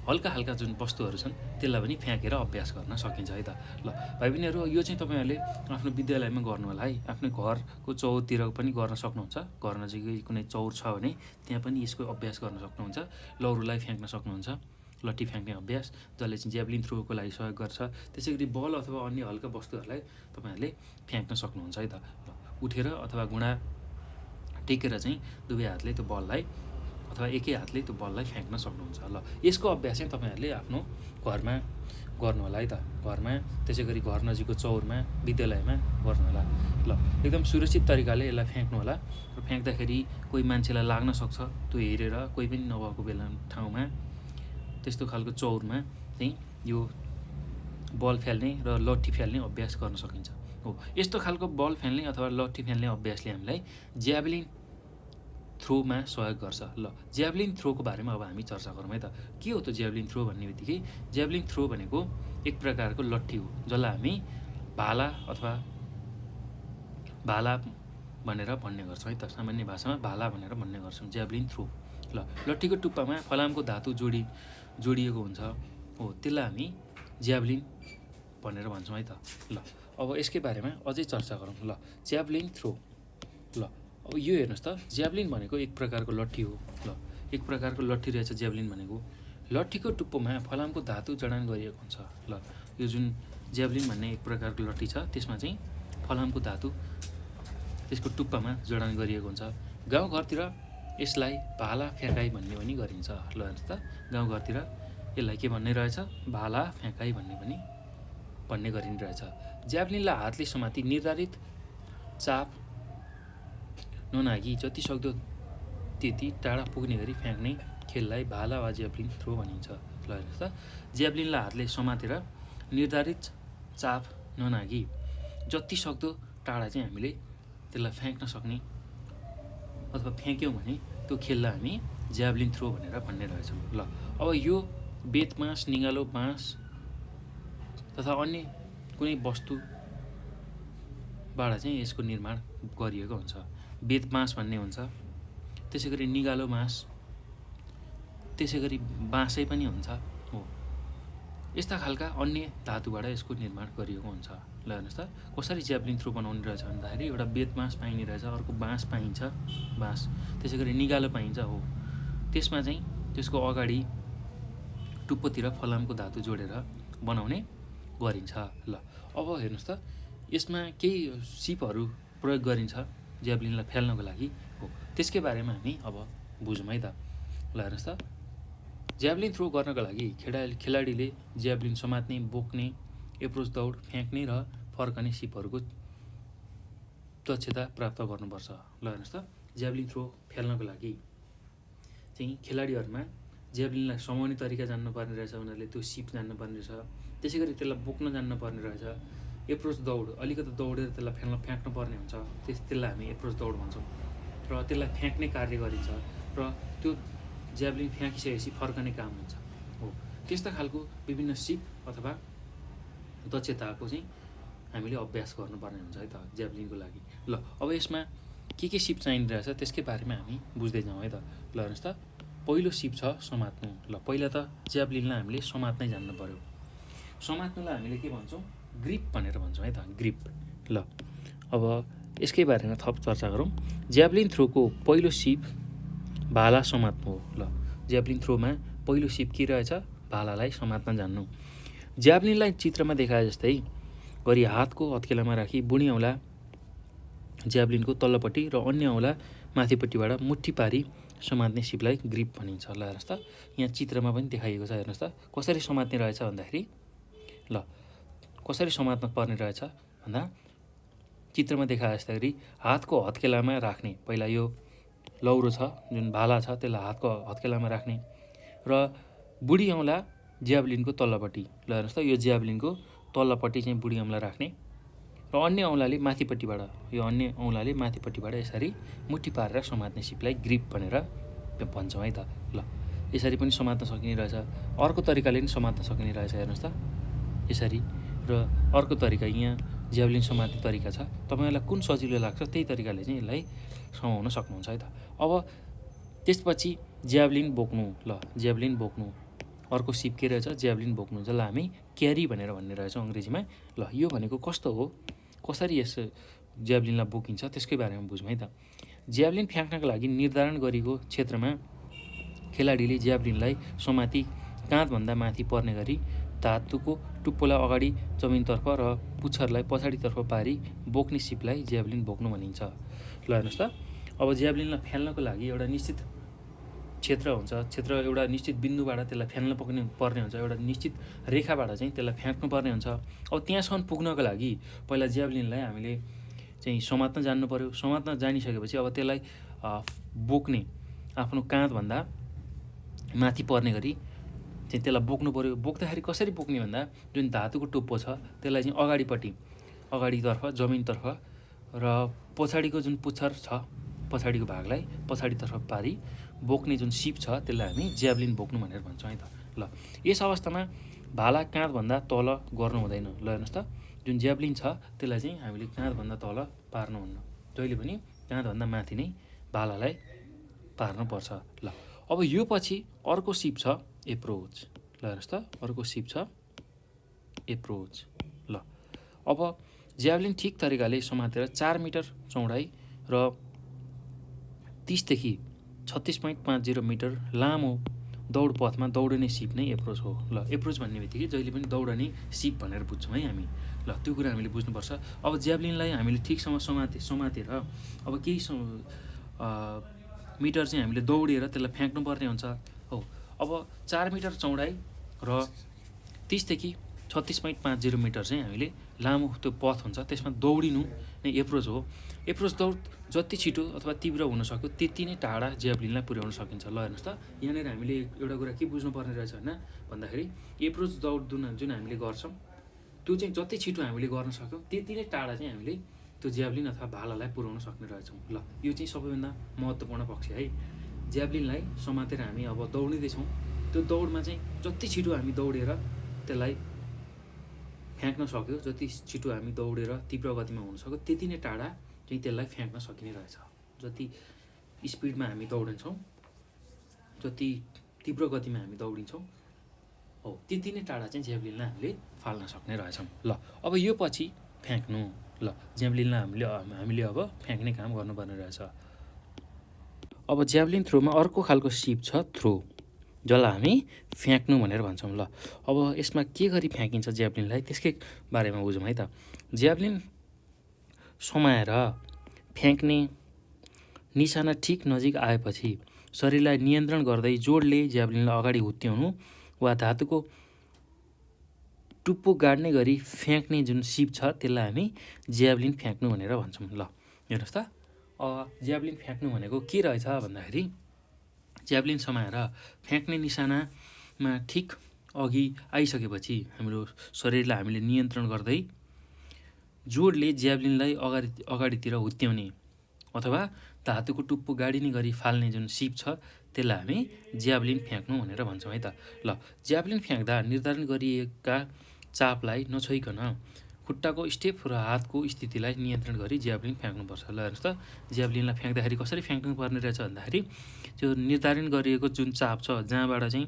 हल्का जुन वस्तुहरू छन् त्यसलाई पनि फ्याँकेर अभ्यास गर्न सकिन्छ है त। ल भाइ बहिनीहरू, यो चाहिँ तपाईँहरूले आफ्नो विद्यालयमा गर्नु होला है। आफ्नो घरको चौरतिर पनि गर्न सक्नुहुन्छ। घर नजिकै कुनै चौर छ भने त्यहाँ पनि यसको अभ्यास गर्न सक्नुहुन्छ। लौरोलाई फ्याँक्न सक्नुहुन्छ, लट्ठी फ्याँक्ने अभ्यास, जसले चाहिँ ज्याभलिन थ्रोको लागि सहयोग गर्छ। त्यसै गरी बल अथवा अन्य हल्का वस्तुहरूलाई तपाईँहरूले फ्याँक्न सक्नुहुन्छ है त। उठेर अथवा घुँडा टेकेर चाहिँ दुवै हातले त्यो बललाई अथवा एकै हातले त्यो बललाई फ्याँक्न सक्नुहुन्छ। ल यसको अभ्यास चाहिँ तपाईँहरूले आफ्नो घरमा गर्नु होला है त। घरमा, त्यसै गरी घर नजिकको चौरमा, विद्यालयमा गर्नु होला। ल एकदम सुरक्षित तरिकाले यसलाई फ्याँक्नु होला। र फ्याँक्दाखेरि कोही मान्छेलाई लाग्न सक्छ, त्यो हेरेर कोही पनि नभएको बेला ठाउँमा त्यस्तो खालको चौरमा चाहिँ यो बल फ्याल्ने र लट्ठी फ्याल्ने अभ्यास गर्न सकिन्छ। हो, यस्तो खालको बल फ्याल्ने अथवा लट्ठी फ्याल्ने अभ्यासले हामीलाई ज्याभलिन थ्रोमा सहयोग गर्छ। ल ज्याभलिन थ्रोको बारेमा अब हामी चर्चा गरौँ है त। के हो त ज्याभलिन थ्रो भन्ने बित्तिकै? ज्याभलिन थ्रो भनेको एक प्रकारको लट्ठी हो, जसलाई हामी भाला अथवा भाला भनेर भन्ने गर्छौँ है त। सामान्य भाषामा भाला भनेर भन्ने गर्छौँ ज्याभलिन थ्रो। ल लट्ठीको टुप्पामा फलामको धातु जोडिएको हुन्छ, हो, त्यसलाई हामी ज्याभलिन भनेर भन्छौँ है त। ल अब यसकै बारेमा अझै चर्चा गरौँ। ल ज्याभलिन थ्रो। ल अब यो हेर्नुहोस् त, ज्याभलिन भनेको एक प्रकारको लट्ठी हो। ल एक प्रकारको लट्ठी रहेछ ज्याभलिन भनेको। लट्ठीको टुप्पोमा फलामको धातु जडान गरिएको हुन्छ। ल यो जुन ज्याभलिन भन्ने एक प्रकारको लट्ठी छ, त्यसमा चाहिँ फलामको धातु त्यसको टुप्पामा जडान गरिएको हुन्छ। गाउँघरतिर यसलाई भाला फ्याँकाइ भन्ने पनि गरिन्छ। ल हेर्नुहोस् त, गाउँघरतिर यसलाई के भन्ने रहेछ? भाला फ्याँकाइ भन्ने गरिरहेछ। ज्याभलिनलाई हातले समाती निर्धारित चाप ननागी जति सक्दो त्यति टाढा पुग्ने गरी फ्याँक्ने खेललाई भाला वा ज्याभलिन थ्रो भनिन्छ। ल हेर्नुहोस् त, ज्याभलिनलाई हातले समातेर निर्धारित चाप ननागी जति सक्दो टाढा चाहिँ हामीले त्यसलाई फ्याँक्न सक्ने अथवा फ्याँक्यौँ भने त्यो खेललाई हामी ज्याभलिन थ्रो भनेर भन्ने रहेछौँ। ल अब यो बेत बाँस, निगालो बाँस तथा अन्य कुनै वस्तुबाट चाहिँ यसको निर्माण गरिएको हुन्छ। बेत बाँस भन्ने हुन्छ, त्यसै गरी निगालो बाँस, त्यसै गरी बाँसै पनि हुन्छ। हो, यस्ता खालका अन्य धातुबाट यसको निर्माण गरिएको हुन्छ। ल हेर्नुहोस् त, कसरी ज्याभलिन थ्रो बनाउने रहेछ भन्दाखेरि एउटा बेत बाँस पाइने रहेछ, अर्को बाँस पाइन्छ, बाँस, त्यसै गरी निगालो पाइन्छ। हो, त्यसमा चाहिँ त्यसको अगाडि टुप्पोतिर फलामको धातु जोडेर बनाउने गरिन्छ। ल अब हेर्नुहोस् त, यसमा केही सिपहरू प्रयोग गरिन्छ ज्याभलिनलाई फ्याल्नको लागि। हो, त्यसकै बारेमा हामी अब बुझौँ है त। ल हेर्नुहोस् त, ज्याभलिन थ्रो गर्नको लागि खेलाडीले ज्याभलिन समात्ने, बोक्ने, एप्रोच दौड, फ्याँक्ने र फर्कने सिपहरूको दक्षता प्राप्त गर्नुपर्छ। ल हेर्नुहोस् त, ज्याभलिन थ्रो फ्याल्नको लागि चाहिँ खेलाडीहरूमा ज्याभलिनलाई समाउने तरिका जान्नुपर्ने रहेछ, उनीहरूले त्यो सिप जान्नुपर्ने रहेछ, त्यसै गरी त्यसलाई बोक्न जान्नुपर्ने रहेछ। एप्रोच दौड, अलिकति दौडेर त्यसलाई फ्याँक्नुपर्ने हुन्छ, त्यसलाई हामी एप्रोच दौड भन्छौँ। र त्यसलाई फ्याँक्ने कार्य गरिन्छ र त्यो ज्याभलिन फ्याँकिसकेपछि फर्कने काम हुन्छ। हो, त्यस्ता खालको विभिन्न सिप अथवा दक्षताको चाहिँ हामीले अभ्यास गर्नुपर्ने हुन्छ है त ज्याभलिनको लागि। ल अब यसमा के सिप चाहिने रहेछ त्यसकै बारेमा हामी बुझ्दै जाउँ है त। ल हेर्नुहोस् त, पहिलो सिप छ समात्नु। ल पहिला त ज्याभलिनलाई हामीले समात्नै जान्नु पर्यो। समात्नुलाई हामीले के भन्छौँ? ग्रिप भनेर भन्छौँ है त, ग्रिप। ल अब यसकै बारेमा थप चर्चा गरौँ। ज्याभलिन थ्रोको पहिलो सिप भाला समात्नु हो। ल ज्याभलिन थ्रोमा पहिलो सिप के रहेछ? भालालाई समात्न जान्नु। ज्याभलिनलाई चित्रमा देखाए जस्तै गरी हातको हत्केलामा राखी बुढी औँला ज्याभलिनको तल्लोपट्टि र अन्य औँला माथिपट्टिबाट मुट्ठी पारी समात्ने सिपलाई ग्रिप भनिन्छ। ल हेर्नुहोस् त, यहाँ चित्रमा पनि देखाइएको छ। हेर्नुहोस् त, कसरी समात्ने रहेछ भन्दाखेरि, ल कसरी समात्न पर्ने रहेछ भन्दा चित्रमा देखाए जस्तै गरी हातको हत्केलामा राख्ने, पहिला यो लौरो छ जुन भाला छ त्यसलाई हातको हत्केलामा राख्ने र बुढी औँला ज्याभलिनको तल्लोपट्टि ल हेर्नुहोस् त, यो ज्याभलिनको तल्लोपट्टि चाहिँ बुढी औँला राख्ने र अन्य औँलाले माथिपट्टिबाट, यो अन्य औँलाले माथिपट्टिबाट यसरी मुठी पारेर समात्ने सिपलाई ग्रिप भनेर भन्छौँ है त। ल यसरी पनि समात्न सकिने रहेछ, अर्को तरिकाले पनि समात्न सकिने रहेछ हेर्नुहोस् त यसरी। र अर्को तरिका यहाँ ज्याभलिन समात्ने तरिका छ, तपाईँलाई कुन सजिलो लाग्छ त्यही तरिकाले चाहिँ यसलाई समाउन सक्नुहुन्छ है त। अब त्यसपछि ज्याभलिन बोक्नु, ल ज्याभलिन बोक्नु, अर्को सिप के रहेछ ज्याभलिन बोक्नु, जसलाई हामी क्यारी भनेर भन्ने रहेछौँ अङ्ग्रेजीमा। ल यो भनेको कस्तो हो, कसरी यस ज्याभलिनलाई बोकिन्छ त्यसकै बारेमा बुझौँ है त। ज्याभलिन फ्याँक्नका लागि निर्धारण गरिएको क्षेत्रमा खेलाडीले ज्याभलिनलाई समाती काँधभन्दा माथि पर्ने गरी धातुको टुप्पोलाई अगाडि जमिनतर्फ र पुच्छरलाई पछाडितर्फ पारी बोक्ने सिपलाई ज्याभलिन बोक्नु भनिन्छ। ल हेर्नुहोस् त, अब ज्याभलिनलाई फाल्नको लागि एउटा निश्चित क्षेत्र हुन्छ, क्षेत्र एउटा निश्चित बिन्दुबाट त्यसलाई फाल्न पर्ने हुन्छ, एउटा निश्चित रेखाबाट चाहिँ त्यसलाई फ्याँक्नुपर्ने हुन्छ। अब त्यहाँसम्म पुग्नको लागि पहिला ज्याभलिनलाई हामीले चाहिँ समात्न जान्नु पऱ्यो। समात्न जानिसकेपछि अब त्यसलाई बोक्ने आफ्नो काँधभन्दा माथि पर्ने गरी चाहिँ त्यसलाई बोक्नु पऱ्यो। बोक्दाखेरि कसरी बोक्ने भन्दा जुन धातुको टुप्पो छ त्यसलाई चाहिँ अगाडितर्फ जमिनतर्फ र पछाडिको जुन पुच्छर छ पछाडिको भागलाई पछाडितर्फ पारी बोक्ने जुन सिप छ त्यसलाई हामी ज्याभलिन बोक्नु भनेर भन्छौँ है त। ल यस अवस्थामा भाला काँधभन्दा तल गर्नु हुँदैन। ल हेर्नुहोस् त, जुन ज्याभलिन छ त्यसलाई चाहिँ हामीले काँधभन्दा तल पार्नुहुन्न, जहिले पनि काँधभन्दा माथि नै भालालाई पार्नुपर्छ। ल अब यो पछि अर्को सिप छ एप्रोच। ल हेर्नुहोस् त, अर्को सिप छ एप्रोच। ल अब ज्याभलिन ठिक तरिकाले समातेर 4 मिटर चौडाइ र 30 देखि 36.50 मिटर लामो दौड पथमा दौडने सिप नै एप्रोच हो। ल एप्रोच भन्ने बित्तिकै जहिले पनि दौडने सिप भनेर बुझ्छौँ है हामी। ल त्यो कुरा हामीले बुझ्नुपर्छ। अब ज्याभलिनलाई हामीले ठिकसँग समातेर अब केही मिटर चाहिँ हामीले दौडेर त्यसलाई फ्याँक्नुपर्ने हुन्छ हो। अब 4 मिटर चौडाइ र 30 देखि 36.50 मिटर चाहिँ हामीले लामो त्यो पथ हुन्छ, त्यसमा दौडिनु नै एप्रोच हो। एप्रोच दौड जति छिटो अथवा तीव्र हुन सक्यो त्यति नै टाढा ज्याभलिनलाई पुर्याउन सकिन्छ। ल हेर्नुहोस् त, यहाँनिर हामीले एउटा कुरा के बुझ्नुपर्ने रहेछ होइन भन्दाखेरि एप्रोच दौड जुन हामीले गर्छौँ त्यो चाहिँ जति छिटो हामीले गर्न सक्यौँ त्यति नै टाढा चाहिँ हामीले त्यो ज्याभलिन अथवा भालालाई पुर्याउन सक्ने रहेछौँ। ल यो चाहिँ सबैभन्दा महत्त्वपूर्ण पक्ष है। ज्याभलिनलाई समातेर हामी अब दौडिँदैछौँ, त्यो दौडमा चाहिँ जति छिटो हामी दौडेर त्यसलाई फ्याँक्न सक्यो, जति छिटो हामी दौडेर तीव्र गतिमा हुन सक्यो त्यति नै टाढा चाहिँ त्यसलाई फ्याँक्न सकिने रहेछ। जति स्पिडमा हामी दौडिन्छौँ, जति तीव्र गतिमा हामी दौडिन्छौँ हो त्यति नै टाढा चाहिँ ज्याभलिनलाई हामीले फाल्न सक्ने रहेछौँ। ल अब यो पछि फ्याँक्नु। ल ज्याभलिनलाई हामीले अब फ्याँक्ने काम गर्नुपर्ने रहेछ। अब ज्याभलिन थ्रोमा अर्को खालको सिप छ थ्रो, जसलाई हामी फ्याँक्नु भनेर भन्छौँ। ल अब यसमा के गरी फ्याँकिन्छ ज्याभलिनलाई त्यसकै बारेमा बुझौँ है त। ज्याभलिन समाएर फ्याँक्ने निशाना ठिक नजिक आएपछि शरीरलाई नियन्त्रण गर्दै जोडले ज्याभलिनलाई अगाडि हुत्याउनु वा धातुको टुप्पो गाड्ने गरी फ्याँक्ने जुन सिप छ त्यसलाई हामी ज्याभलिन फ्याँक्नु भनेर भन्छौँ। ल हेर्नुहोस् त, ज्याभलिन फ्याँक्नु भनेको के रहेछ भन्दाखेरि ज्याभलिन समाएर फ्याँक्ने निशानामा ठिक अघि आइसकेपछि हाम्रो शरीरलाई हामीले नियन्त्रण गर्दै जोडले ज्याभलिनलाई अगाडितिर हुत्याउने अथवा धातुको टुप्पो गाडिने गरी फाल्ने जुन सिप छ त्यसलाई हामी ज्याभलिन फ्याँक्नु भनेर भन्छौँ है त। ल ज्याभलिन फ्याँक्दा निर्धारण गरिएका चापलाई नछोइकन खुट्टाको स्टेप र हातको स्थितिलाई नियन्त्रण गरी ज्याभलिन फ्याँक्नुपर्छ। ल हेर्नुहोस् त, ज्याभलिनलाई फ्याँक्दाखेरि कसरी फ्याँक्नु पर्ने रहेछ भन्दाखेरि त्यो निर्धारण गरिएको जुन चाप छ जहाँबाट चाहिँ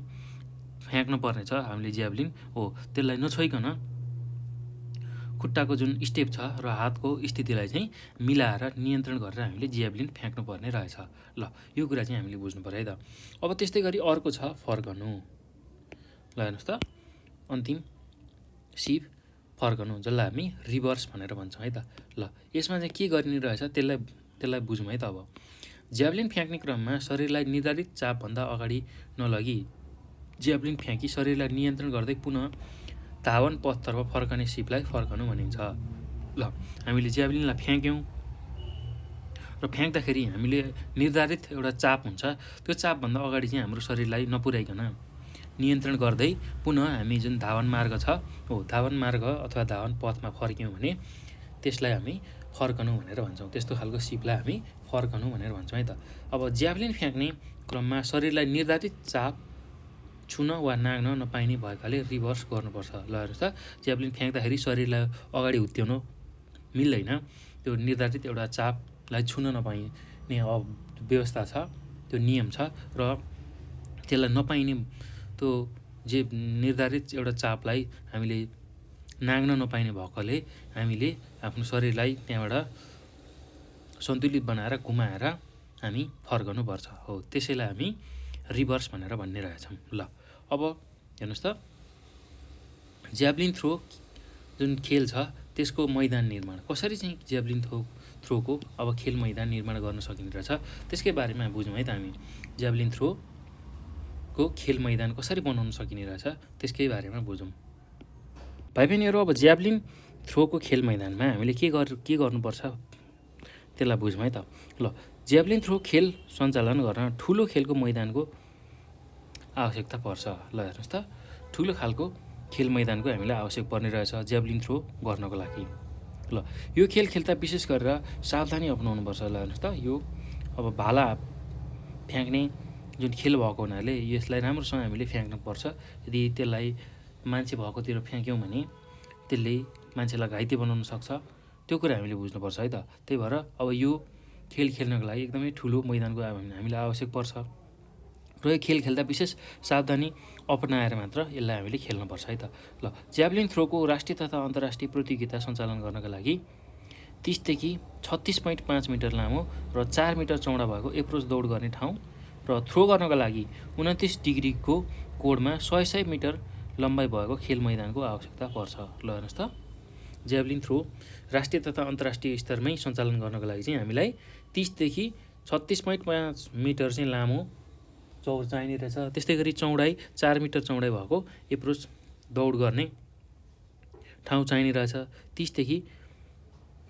फ्याँक्नु पर्ने छ हामीले ज्याभलिन हो त्यसलाई नछोइकन खुट्टाको जुन स्टेप छ र हातको स्थितिलाई चाहिँ मिलाएर नियन्त्रण गरेर हामीले ज्याभलिन फ्याँक्नु पर्ने रहेछ। ल यो कुरा चाहिँ हामीले बुझ्नु पर्यो है त। अब त्यस्तै गरी अर्को छ फर्कनु। ल हेर्नुहोस् त, अन्तिम सिप फर्कनु, जसलाई हामी रिभर्स भनेर भन्छौँ है त। ल यसमा चाहिँ के गरिने रहेछ त्यसलाई बुझौँ है त। अब ज्याभलिन फ्याँक्ने क्रममा शरीरलाई निर्धारित चापभन्दा अगाडि नलगी ज्याभलिन फ्याँकी शरीरलाई नियन्त्रण गर्दै पुनः धावन पथतर्फ फर्कने सिपलाई फर्कनु भनिन्छ। ल हामीले ज्याभलिनलाई फ्याँक्यौँ र फ्याँक्दाखेरि हामीले निर्धारित एउटा चाप हुन्छ, त्यो चापभन्दा अगाडि चाहिँ हाम्रो शरीरलाई नपुर्याइकन नियन्त्रण गर्दै पुनः हामी जुन धावन मार्ग छ धावन मार्ग अथवा धावन पथमा फर्क्यौँ भने त्यसलाई हामी फर्कनु भनेर भन्छौँ। त्यस्तो खालको सिपलाई हामी फर्कनु भनेर भन्छौँ है त। अब ज्याभलिन फ्याँक्ने क्रममा शरीरलाई निर्धारित चाप छुन वा नाग्न नपाइने भएकाले रिभर्स गर्नुपर्छ। ल हेर्नुहोस् त, ज्याभलिन फ्याँक्दाखेरि शरीरलाई अगाडि हुत्याउनु मिल्दैन, त्यो निर्धारित एउटा चापलाई छुन नपाइने व्यवस्था छ, त्यो नियम छ र त्यसलाई नपाइने त्यो जे निर्धारित एउटा चापलाई हामीले नाग्न नपाइने भएकोले हामीले आफ्नो शरीरलाई त्यहाँबाट सन्तुलित बनाएर घुमाएर हामी फर्कनुपर्छ। हो, त्यसैलाई हामी रिभर्स भनेर भन्ने रहेछौँ। ल अब हेर्नुहोस् त, ज्याभलिन थ्रो जुन खेल छ त्यसको मैदान निर्माण कसरी चाहिँ ज्याभलिन थ्रोको अब खेल मैदान निर्माण गर्न सकिने रहेछ त्यसकै बारेमा बुझौँ है त हामी। ज्याभलिन थ्रोको खेल मैदान कसरी बनाउन सकिने रहेछ त्यसकै बारेमा बुझौँ। भाइ बहिनीहरू, अब ज्याभलिन थ्रोको खेल मैदानमा हामीले के गर्नुपर्छ त्यसलाई बुझौँ है त। ल ज्याभलिन थ्रो खेल सञ्चालन गर्न ठुलो खेलको मैदानको आवश्यकता पर्छ। ल हेर्नुहोस् त, ठुलो खालको खेल मैदानको हामीलाई आवश्यक पर्ने रहेछ ज्याभलिन थ्रो गर्नको लागि। ल यो खेल खेल्दा विशेष गरेर सावधानी अपनाउनुपर्छ। ल हेर्नुहोस् त, यो अब भाला फ्याँक्ने जुन खेल भएको हुनाले यसलाई राम्रोसँग हामीले फ्याँक्नुपर्छ। यदि त्यसलाई मान्छे भएकोतिर फ्याँक्यौँ भने त्यसले मान्छेलाई घाइते बनाउन सक्छ, त्यो कुरा हामीले बुझ्नुपर्छ है त। त्यही भएर अब यो खेल खेल्नको लागि एकदमै ठुलो मैदानको हामीलाई आवश्यक पर्छ र यो खेल खेल्दा विशेष सावधानी अपनाएर मात्र यसलाई हामीले खेल्नुपर्छ है त। ल ज्याभलिन थ्रोको राष्ट्रिय तथा अन्तर्राष्ट्रिय प्रतियोगिता सञ्चालन गर्नका लागि 30 देखि 36.5 मिटर लामो र 4 मिटर चौडा भएको एप्रोच दौड गर्ने ठाउँ र थ्रो गर्नका लागि 29 डिग्रीको कोणमा 100 मिटर लम्बाइ भएको खेल मैदानको आवश्यकता पर्छ। ल हेर्नुहोस् त, ज्याभलिन थ्रो राष्ट्रिय तथा अन्तर्राष्ट्रिय स्तरमै सञ्चालन गर्नको लागि चाहिँ हामीलाई 30 देखि 36.5 मिटर चाहिँ लामो चौड चाहिने रहेछ। त्यस्तै गरी चौडाइ 4 मिटर चौडाइ भएको एप्रोच दौड गर्ने ठाउँ चाहिने रहेछ। 30 देखि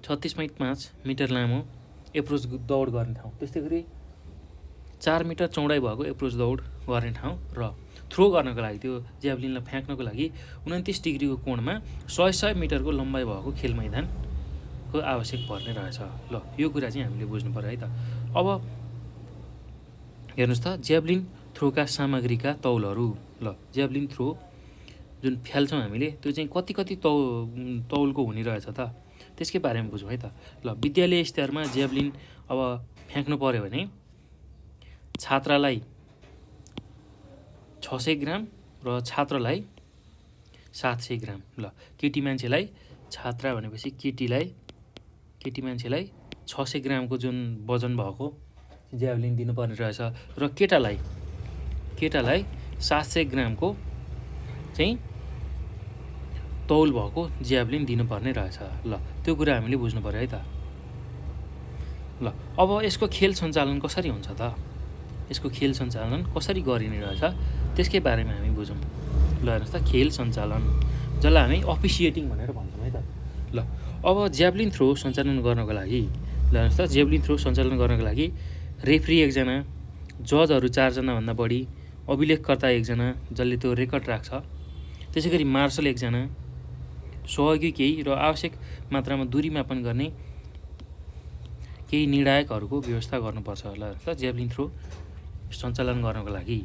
36.5 मिटर लामो एप्रोच दौड गर्ने ठाउँ, त्यस्तै गरी 4 मिटर चौडाइ भएको एप्रोच दौड गर्ने ठाउँ र थ्रो गर्नको लागि त्यो ज्याभलिनलाई फ्याँक्नको लागि 29 डिग्रीको कोणमा 100 मिटरको लम्बाइ भएको खेल मैदानको आवश्यक पर्ने रहेछ। ल यो कुरा चाहिँ हामीले बुझ्नु पर्यो है त। अब हेर्नुहोस् त, ज्याभलिन थ्रोका सामग्रीका तौलहरू। ल ज्याभलिन थ्रो जुन फ्याल्छौँ हामीले त्यो चाहिँ कति तौलको हुने रहेछ त त्यसकै बारेमा बुझौँ है त। ल विद्यालय स्तरमा ज्याभलिन अब फ्याँक्नु पऱ्यो भने छात्रालाई 600 ग्राम र छात्रलाई 700 ग्राम। ल केटी मान्छेलाई, छात्रा भनेपछि केटी मान्छेलाई 600 ग्रामको जुन वजन भएको ज्याभलिन दिनुपर्ने रहेछ र केटालाई 700 ग्रामको चाहिँ तौल भएको ज्याभलिन दिनुपर्ने रहेछ। ल त्यो कुरा हामीले बुझ्नु पर्यो है त। ल अब यसको खेल सञ्चालन कसरी हुन्छ त, यसको खेल सञ्चालन कसरी गरिने रहेछ त्यसकै बारेमा हामी बुझौँ। ल हेर्नुहोस् त, खेल सञ्चालन जसलाई हामी अफिसिएटिङ भनेर भन्छौँ है त। ल अब ज्याभलिन थ्रो सञ्चालन गर्नको लागि रेफ्री एकजना, जजहरू 4 जनाभन्दा बढी, अभिलेखकर्ता एकजना जसले त्यो रेकर्ड राख्छ, त्यसै गरी मार्शल एकजना, सहयोगी केही र आवश्यक मात्रामा दूरी मापन गर्ने केही निर्णायकहरूको व्यवस्था गर्नुपर्छ। ल हेर्नुहोस् त, ज्याभलिन थ्रो सञ्चालन गर्नको लागि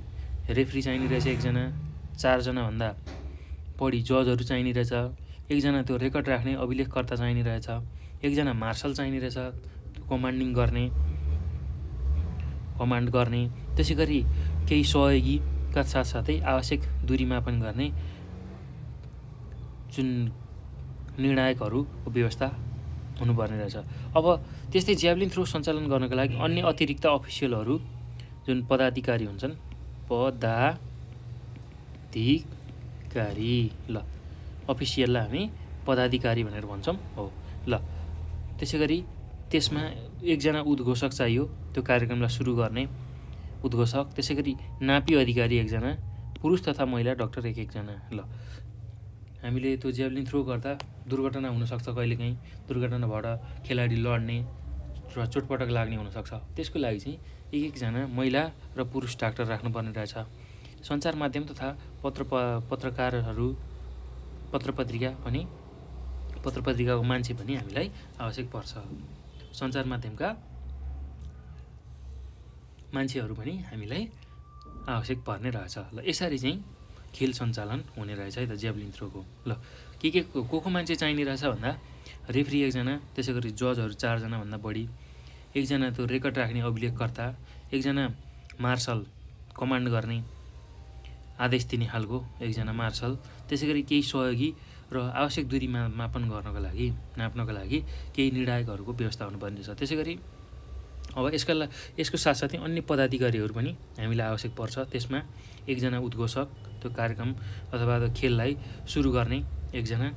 रेफ्री चाहिने रहेछ एकजना, 4 जनाभन्दा बढी जजहरू चाहिने रहेछ, एकजना त्यो रेकर्ड राख्ने अभिलेखकर्ता चाहिने रहेछ, एकजना मार्शल चाहिने रहेछ कमान्ड गर्ने, त्यसै गरी केही सहयोगीका साथसाथै आवश्यक दूरी मापन गर्ने जुन निर्णायकहरूको व्यवस्था हुनुपर्ने रहेछ। अब त्यस्तै ज्याभलिन थ्रो सञ्चालन गर्नको लागि अन्य अतिरिक्त अफिसियलहरू जुन पदाधिकारी हुन्छन्, ल अफिसियललाई हामी पदाधिकारी भनेर भन्छौँ। हो, ल त्यसै गरी त्यसमा एकजना उद्घोषक चाहियो त्यो कार्यक्रमलाई सुरु गर्ने उद्घोषक, त्यसै गरी नापी अधिकारी एकजना, पुरुष तथा महिला डाक्टर एकजना। ल हामीले त्यो ज्याभलिन थ्रो गर्दा दुर्घटना हुनसक्छ, कहिलेकाहीँ दुर्घटना भएर खेलाडी लड्ने र चोटपटक लाग्ने हुनसक्छ, त्यसको लागि चाहिँ एकजना महिला र पुरुष डाक्टर राख्नुपर्ने रहेछ। सञ्चार माध्यम तथा पत्रकारहरू पत्रपत्रिकाको मान्छे पनि हामीलाई आवश्यक पर्छ। सञ्चार माध्यमका मान्छेहरू पनि हामीलाई आवश्यक पर्ने रहेछ। ल यसरी चाहिँ खेल सञ्चालन हुने रहेछ है त ज्याभलिन थ्रोको। ल को मान्छे चाहिने रहेछ भन्दा रेफ्री एकजना, त्यसै गरी जजहरू 4 जनाभन्दा बढी, एकजना त्यो रेकर्ड राख्ने अभिलेखकर्ता, एकजना मार्सल कमान्ड गर्ने आदेश दिने खालको एकजना मार्सल, त्यसै गरी केही सहयोगी र आवश्यक दूरी मापन नाप्नको लागि केही निर्णायकहरूको व्यवस्था हुनुपर्ने छ। त्यसै गरी अब यसको साथसाथै अन्य पदाधिकारीहरू पनि हामीलाई आवश्यक पर्छ। त्यसमा एकजना उद्घोषक, त्यो कार्यक्रम अथवा त्यो खेललाई सुरु गर्ने एकजना,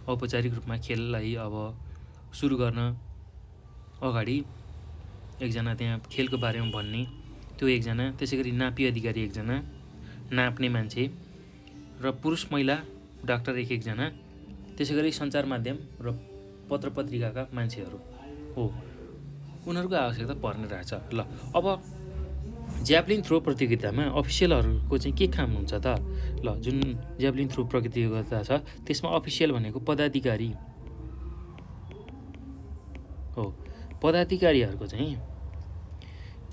औपचारिक रूपमा खेललाई अब सुरु गर्न अगाडि एकजना त्यहाँ खेलको बारेमा भन्ने त्यो एकजना, त्यसै गरी नापी अधिकारी एकजना, नाप्ने मान्छे र पुरुष महिला डाक्टर एकजना, त्यसै गरी सञ्चार माध्यम र पत्रपत्रिकाका मान्छेहरू हो, उनीहरूको आवश्यकता पर्ने रहेछ। ल अब ज्याभलिन थ्रो प्रतियोगितामा अफिसियलहरूको चाहिँ के काम हुन्छ त? ल जुन ज्याभलिन थ्रो प्रतियोगिता छ त्यसमा अफिसियल भनेको पदाधिकारी हो। पदाधिकारीहरूको चाहिँ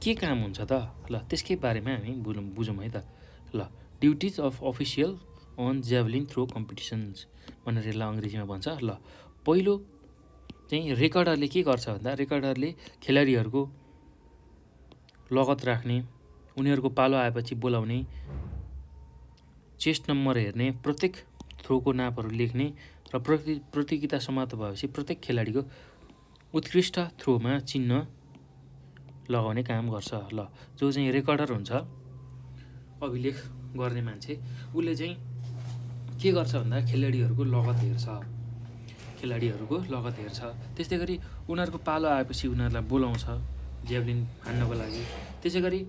के काम हुन्छ त? ल त्यसकै बारेमा हामी बुझौँ है त। ल duties of official on javelin throw competitions भनेर यसलाई अङ्ग्रेजीमा भन्छ। ल पहिलो चाहिँ रेकर्डरले के गर्छ भन्दा रेकर्डरले खेलाडीहरूको लगत राख्ने, उनीहरूको पालो आएपछि बोलाउने, चेस्ट नम्बर हेर्ने, प्रत्येक थ्रोको नापहरू लेख्ने र प्रतियोगिता समाप्त भएपछि प्रत्येक खेलाडीको उत्कृष्ट थ्रोमा चिन्ह लगाउने काम गर्छ। ल जो चाहिँ रेकर्डर हुन्छ, अभिलेख गर्ने मान्छे, उसले चाहिँ के गर्छ भन्दा खेलाडीहरूको लगत हेर्छ। त्यस्तै गरी उनीहरूको पालो आएपछि उनीहरूलाई बोलाउँछ ज्याभलिन हान्नको लागि। त्यसै गरी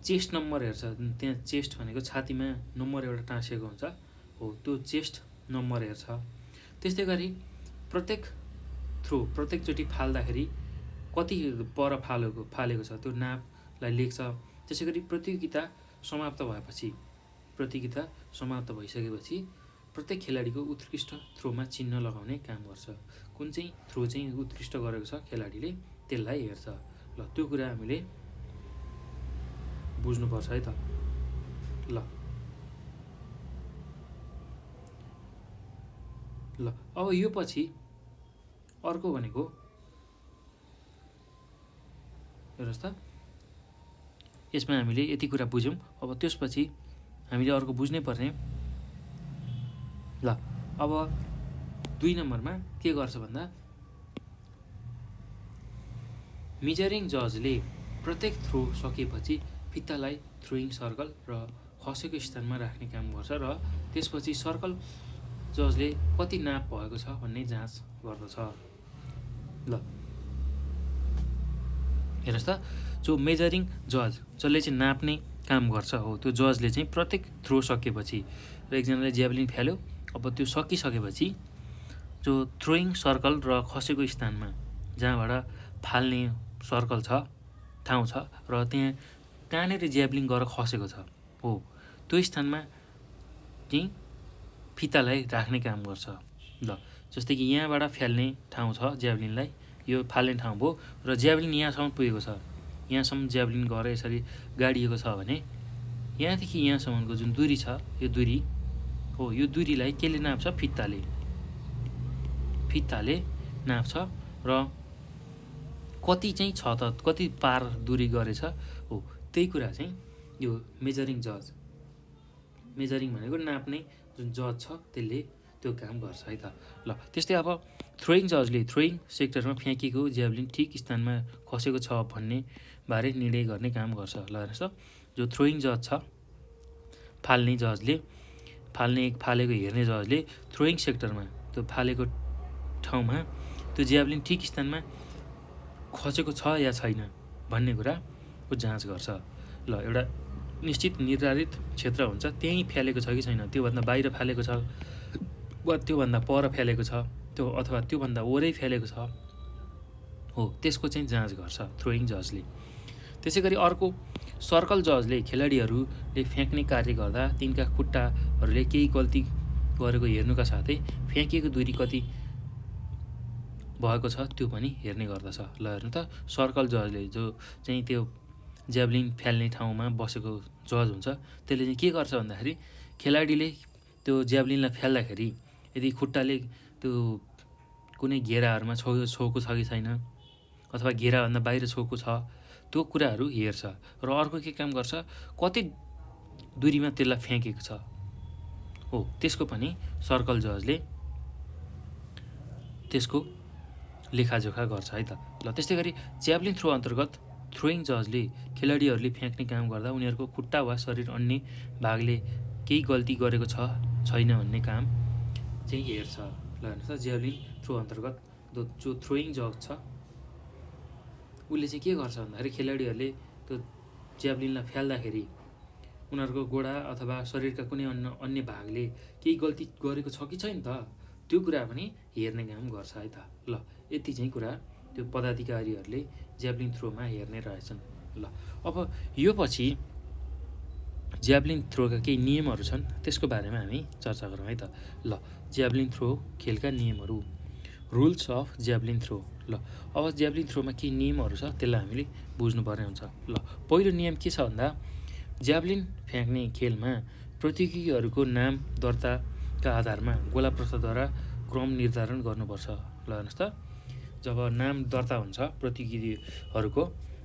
चेस्ट नम्बर हेर्छ। त्यहाँ चेस्ट भनेको छातीमा नम्बर एउटा टाँसिएको हुन्छ हो, त्यो चेस्ट नम्बर हेर्छ। त्यस्तै गरी प्रत्येकचोटि फाल्दाखेरि कति पर फालेको छ त्यो नापलाई लेख्छ। त्यसै गरी प्रतियोगिता समाप्त भइसकेपछि प्रत्येक खेलाडीको उत्कृष्ट थ्रोमा चिन्ह लगाउने काम गर्छ। कुन चाहिँ थ्रो चाहिँ उत्कृष्ट गरेको छ खेलाडीले त्यसलाई हेर्छ। ल त्यो कुरा हामीले बुझ्नुपर्छ है त। ल अब यो पछि अर्को भनेको हेर्नुहोस् त, यसमा हामीले यति कुरा बुझ्यौँ। अब त्यसपछि हामीले अर्को बुझ्नै पर्ने, ल अब 2 नम्बरमा के गर्छ भन्दा मेजरिङ जजले प्रत्येक थ्रो सकेपछि फित्तालाई थ्रोइङ सर्कल र खसेको स्थानमा राख्ने काम गर्छ र त्यसपछि सर्कल जजले कति नाप भएको छ भन्ने जाँच गर्दछ। ल हेर्नुहोस् त, जो मेजरिङ जज जसले चाहिँ नाप्ने काम गर्छ हो, त्यो जजले चाहिँ प्रत्येक थ्रो सकेपछि र एकजनाले ज्याभलिन फ्याल्यो, अब त्यो सकिसकेपछि जो थ्रोइङ सर्कल र खसेको स्थानमा जहाँबाट फाल्ने सर्कल छ, ठाउँ छ र त्यहाँ कहाँनिर ज्याभलिन गएर खसेको छ हो, त्यो स्थानमा चाहिँ फितालाई राख्ने काम गर्छ। ल जस्तै कि यहाँबाट फ्याल्ने ठाउँ छ ज्याभलिनलाई, यो फाल्ने ठाउँ भयो र ज्याभलिन यहाँसम्म पुगेको छ, यहाँसम्म ज्याभलिन गएर यसरी गाडिएको छ भने यहाँदेखि यहाँसम्मको जुन दूरी छ यो दूरी हो, यो दूरीलाई केले नाप्छ? फित्ताले नाप्छ र कति चाहिँ छ त, कति पार दूरी गरेछ हो, त्यही कुरा चाहिँ यो मेजरिङ भनेको नाप्ने जुन जज छ त्यसले त्यो काम गर्छ है त। ल त्यस्तै अब थ्रोइङ जजले थ्रोइङ सेक्टरमा फ्याँकिएको ज्याभलिन ठिक स्थानमा खसेको छ भन्ने बारे निर्णय गर्ने काम गर्छ। ल हेर्नुहोस् त, जो थ्रोइङ जज छ, फालेको हेर्ने जजले थ्रोइङ सेक्टरमा त्यो फालेको ठाउँमा त्यो ज्याभलिन ठिक स्थानमा खसेको छ या छैन भन्ने कुराको जाँच गर्छ। ल एउटा निश्चित निर्धारित क्षेत्र हुन्छ, त्यहीँ फ्यालेको छ कि छैन, त्योभन्दा बाहिर फ्यालेको छ वा त्योभन्दा पर फ्यालेको छ, त्यो अथवा त्योभन्दा वरै फ्यालेको छ हो, त्यसको चाहिँ जाँच गर्छ थ्रोइङ जजले। त्यसै गरी अर्को सर्कल जजले खेलाडीहरूले फ्याँक्ने कार्य गर्दा तिनका खुट्टाहरूले केही गल्ती गरेको हेर्नुका साथै फ्याँकिएको दूरी कति भएको छ त्यो पनि हेर्ने गर्दछ। ल हेर्नु त, सर्कल जजले जो चाहिँ त्यो ज्याभलिन फ्याल्ने ठाउँमा बसेको जज हुन्छ त्यसले चाहिँ के गर्छ भन्दाखेरि खेलाडीले त्यो ज्याभलिनलाई फ्याल्दाखेरि यदि खुट्टाले त्यो कुनै घेराहरूमा छोएको छ कि छैन अथवा घेराभन्दा बाहिर छोएको छ त्यो कुराहरू हेर्छ र अर्को के काम गर्छ, कति दूरीमा त्यसलाई फ्याँकेको छ हो त्यसको पनि सर्कल जजले त्यसको लेखाजोखा गर्छ है त। ल त्यस्तै गरी ज्याभलिन थ्रो अन्तर्गत थ्रोइङ जजले खेलाडीहरूले फ्याँक्ने काम गर्दा उनीहरूको खुट्टा वा शरीर अन्य भागले केही गल्ती गरेको छ छैन भन्ने काम चाहिँ हेर्छ। ल हेर्नुहोस् त, ज्याभलिन थ्रो अन्तर्गत जो थ्रोइङ जज छ उसले चाहिँ के गर्छ भन्दाखेरि खेलाडीहरूले त्यो ज्याभलिनलाई फ्याल्दाखेरि उनीहरूको गोडा अथवा शरीरका कुनै अन्य भागले केही गल्ती गरेको छ कि छैन त त्यो कुरा पनि हेर्ने काम गर्छ है त। ल यति चाहिँ कुरा त्यो पदाधिकारीहरूले ज्याभलिन थ्रोमा हेर्ने रहेछन्। ल अब यो पछि ज्याभलिन थ्रोका केही नियमहरू छन् त्यसको बारेमा हामी चर्चा गरौँ है त। ल ज्याभलिन थ्रो खेलका नियमहरू, रुल्स अफ ज्याभलिन थ्रो। ल अब ज्याभलिन थ्रोमा केही नियमहरू छ त्यसलाई हामीले बुझ्नुपर्ने हुन्छ। ल पहिलो नियम के छ भन्दा ज्याभलिन फ्याँक्ने खेलमा प्रतियोगीहरूको नाम दर्ताका आधारमा गोला प्रथाद्वारा क्रम निर्धारण गर्नुपर्छ। ल हेर्नुहोस् त, जब नाम दर्ता हुन्छ प्रतियोगीहरूको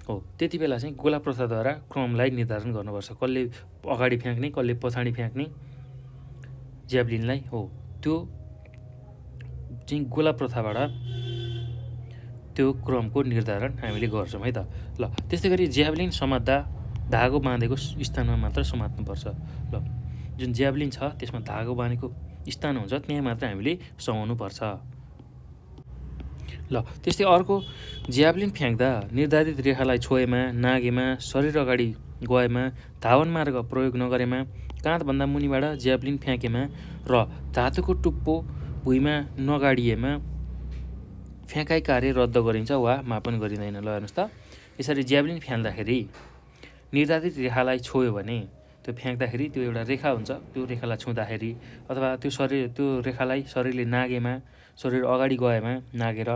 हो त्यति बेला चाहिँ गोला प्रथाद्वारा क्रमलाई निर्धारण गर्नुपर्छ। कसले अगाडि फ्याँक्ने कसले पछाडि फ्याँक्ने ज्याभलिनलाई हो त्यो चाहिँ गोला प्रथाबाट त्यो क्रमको निर्धारण हामीले गर्छौँ है त। ल त्यस्तै गरी ज्याभलिन समात्दा धागो बाँधेको स्थानमा मात्र समात्नुपर्छ। ल जुन ज्याभलिन छ त्यसमा धागो बाँधेको स्थान हुन्छ त्यहाँ मात्र हामीले समाउनुपर्छ। ल त्यस्तै अर्को, ज्याभलिन फ्याँक्दा निर्धारित रेखालाई छोएमा, नागेमा, शरीर अगाडि गएमा, धावन मार्ग प्रयोग नगरेमा, काँधभन्दा मुनिबाट ज्याभलिन फ्याँकेमा र धातुको टुप्पो भुइँमा नगाडिएमा फ्याँकाइ कार्य रद्द गरिन्छ वा मापन गरिँदैन। ल हेर्नुहोस् त, यसरी ज्याभलिन फ्याल्दाखेरि निर्धारित रेखालाई छोयो भने त्यो फ्याँक्दाखेरि त्यो एउटा रेखा हुन्छ, त्यो रेखालाई छुँदाखेरि अथवा त्यो रेखालाई शरीरले नागेमा, शरीर अगाडि गएमा नागेर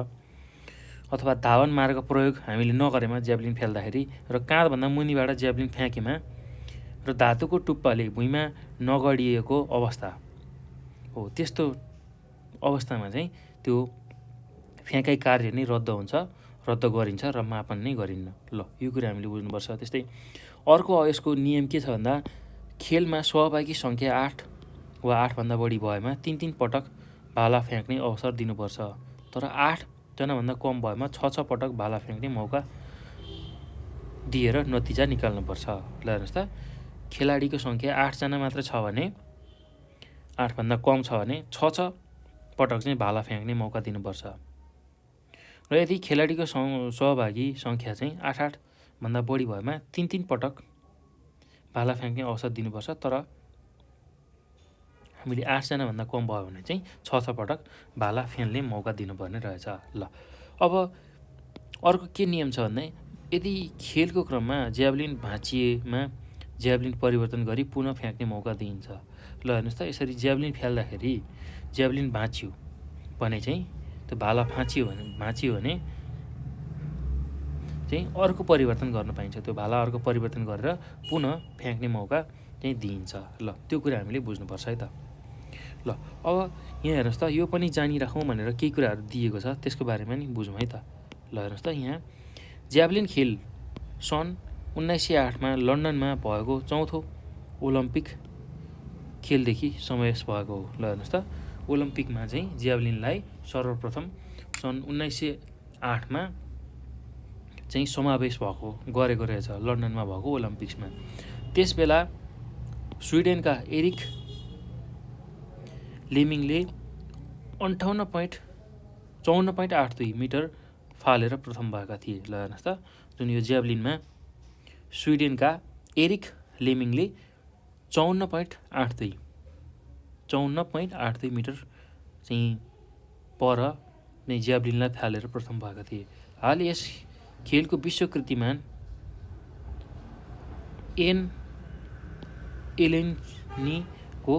अथवा धावन मार्ग प्रयोग हामीले नगरेमा ज्याभलिन फ्याल्दाखेरि र काँधभन्दा मुनिबाट ज्याभलिन फ्याँकेमा र धातुको टुप्पाले भुइँमा नगडिएको अवस्था हो त्यस्तो अवस्थामा चाहिँ त्यो फ्याँकाइ कार्य नै रद्द गरिन्छ र मापन नै गरिन्न। ल यो कुरा हामीले बुझ्नुपर्छ। त्यस्तै अर्को यसको नियम के छ भन्दा खेलमा सहभागी सङ्ख्या 8 वा 8भन्दा बढी भएमा 3 पटक भाला फ्याँक्ने अवसर दिनुपर्छ। तर 8 जनाभन्दा कम भएमा 6 पटक भाला फ्याँक्ने मौका दिएर नतिजा निकाल्नुपर्छ। ल हेर्नुहोस् त, खेलाडीको सङ्ख्या 8 जना मात्र छ भने 8भन्दा कम छ भने 6 पटक चाहिँ भाला फ्याँक्ने मौका दिनुपर्छ। र यदि खेलाडीको सहभागी सङ्ख्या चाहिँ 8 भन्दा बढी भएमा 3 पटक भाला फ्याँक्ने अवसर दिनुपर्छ। तर हामीले 8 जनाभन्दा कम भयो भने चाहिँ 6 पटक भाला फ्याल्ने मौका दिनुपर्ने रहेछ। ल अब अर्को के नियम छ भन्दा यदि खेलको क्रममा ज्याभलिन भाँचिएमा ज्याभलिन परिवर्तन गरी पुनः फ्याँक्ने मौका दिइन्छ। ल हेर्नुहोस् त, यसरी ज्याभलिन फ्याल्दाखेरि ज्याभलिन भाँच्यो भने चाहिँ त्यो भाला भाँचियो भने चाहिँ अर्को परिवर्तन गर्न पाइन्छ। त्यो भाला अर्को परिवर्तन गरेर पुनः फ्याँक्ने मौका चाहिँ दिइन्छ। ल त्यो कुरा हामीले बुझ्नुपर्छ है त। ल अब यहाँ हेर्नुहोस् त, यो पनि जानिराखौँ भनेर केही कुराहरू दिएको छ त्यसको बारेमा नि बुझौँ है त। ल हेर्नुहोस् त, यहाँ ज्याभलिन खेल सन् 1908मा लन्डनमा भएको 4थो ओलम्पिक खेलदेखि समावेश भएको हो। ल हेर्नुहोस् त, ओलम्पिकमा चाहिँ ज्याभलिनलाई सर्वप्रथम सन् 1908मा चाहिँ समावेश गरेको रहेछ लन्डनमा भएको ओलम्पिक्समा। त्यसबेला स्विडेनका एरिक लेमिङले 54.82 मिटर फालेर प्रथम भएका थिए। ल हेर्नुहोस् त, जुन यो ज्याभलिनमा स्विडेनका एरिक लेमिङले 54.82 मिटर चाहिँ पर नै ज्याभलिनलाई फालेर प्रथम भएका थिए। हाल यस खेलको विश्व कीर्तिमान एन एलेन्नीको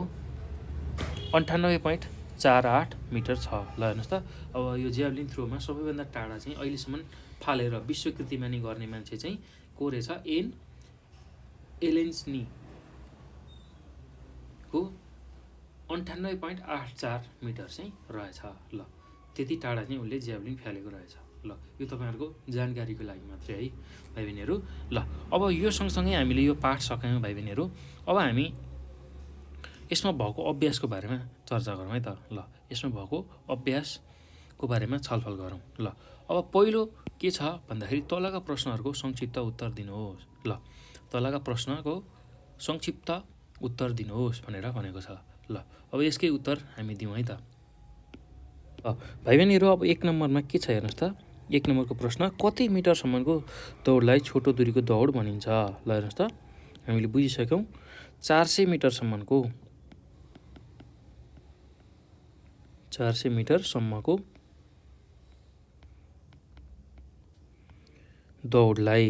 98.48 मिटर छ। ल हेर्नुहोस् त, अब यो ज्याभलिन थ्रोमा सबैभन्दा टाढा चाहिँ अहिलेसम्म फालेर विश्व कीर्तिमानी गर्ने मान्छे चाहिँ को रहेछ? एन एलेन्स्नीको 98.84 मिटर चाहिँ रहेछ। ल त्यति टाढा चाहिँ उसले ज्याभलिन फ्यालेको रहेछ। ल यो तपाईँहरूको जानकारीको लागि मात्रै है भाइ बहिनीहरू। ल अब यो सँगसँगै हामीले यो पाठ सकायौँ भाइ बहिनीहरू। अब हामी यसमा भएको अभ्यासको बारेमा चर्चा गरौँ है त। ल यसमा भएको अभ्यासको बारेमा छलफल गरौँ। ल अब पहिलो के छ भन्दाखेरि तलका प्रश्नहरूको संक्षिप्त उत्तर दिनुहोस्। ल तलका प्रश्नको संक्षिप्त उत्तर दिनुहोस् भनेर भनेको छ। ल अब यसकै उत्तर हामी दिउँ है त। भाइ बहिनीहरू अब 1 नम्बरमा के छ हेर्नुहोस् त। 1 नम्बरको प्रश्न, कति मिटरसम्मको दौडलाई छोटो दूरीको दौड भनिन्छ? ल हेर्नुहोस् त, हामीले बुझिसक्यौँ 400 मिटरसम्मको दौडलाई,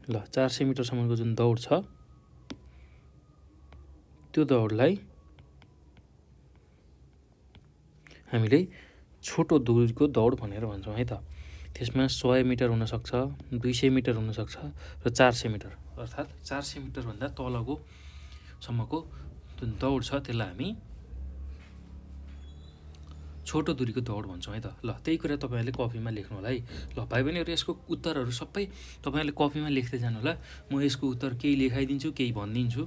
ल 400 मिटरसम्मको जुन दौड छ त्यो दौडलाई हामीले छोटो दूरीको दौड भनेर भन्छौँ है त। त्यसमा 100 मिटर हुनसक्छ, 200 मिटर हुनसक्छ र 400 मिटर, अर्थात् 400 मिटरभन्दा तलको सम्मको जुन दौड छ त्यसलाई हामी छोटो दूरीको दौड भन्छौँ है त। ल त्यही कुरा तपाईँहरूले कपीमा लेख्नु होला है। ल भाइ बहिनीहरू यसको उत्तरहरू सबै तपाईँहरूले कपीमा लेख्दै जानु होला। म यसको उत्तर केही लेखाइदिन्छु, केही भनिदिन्छु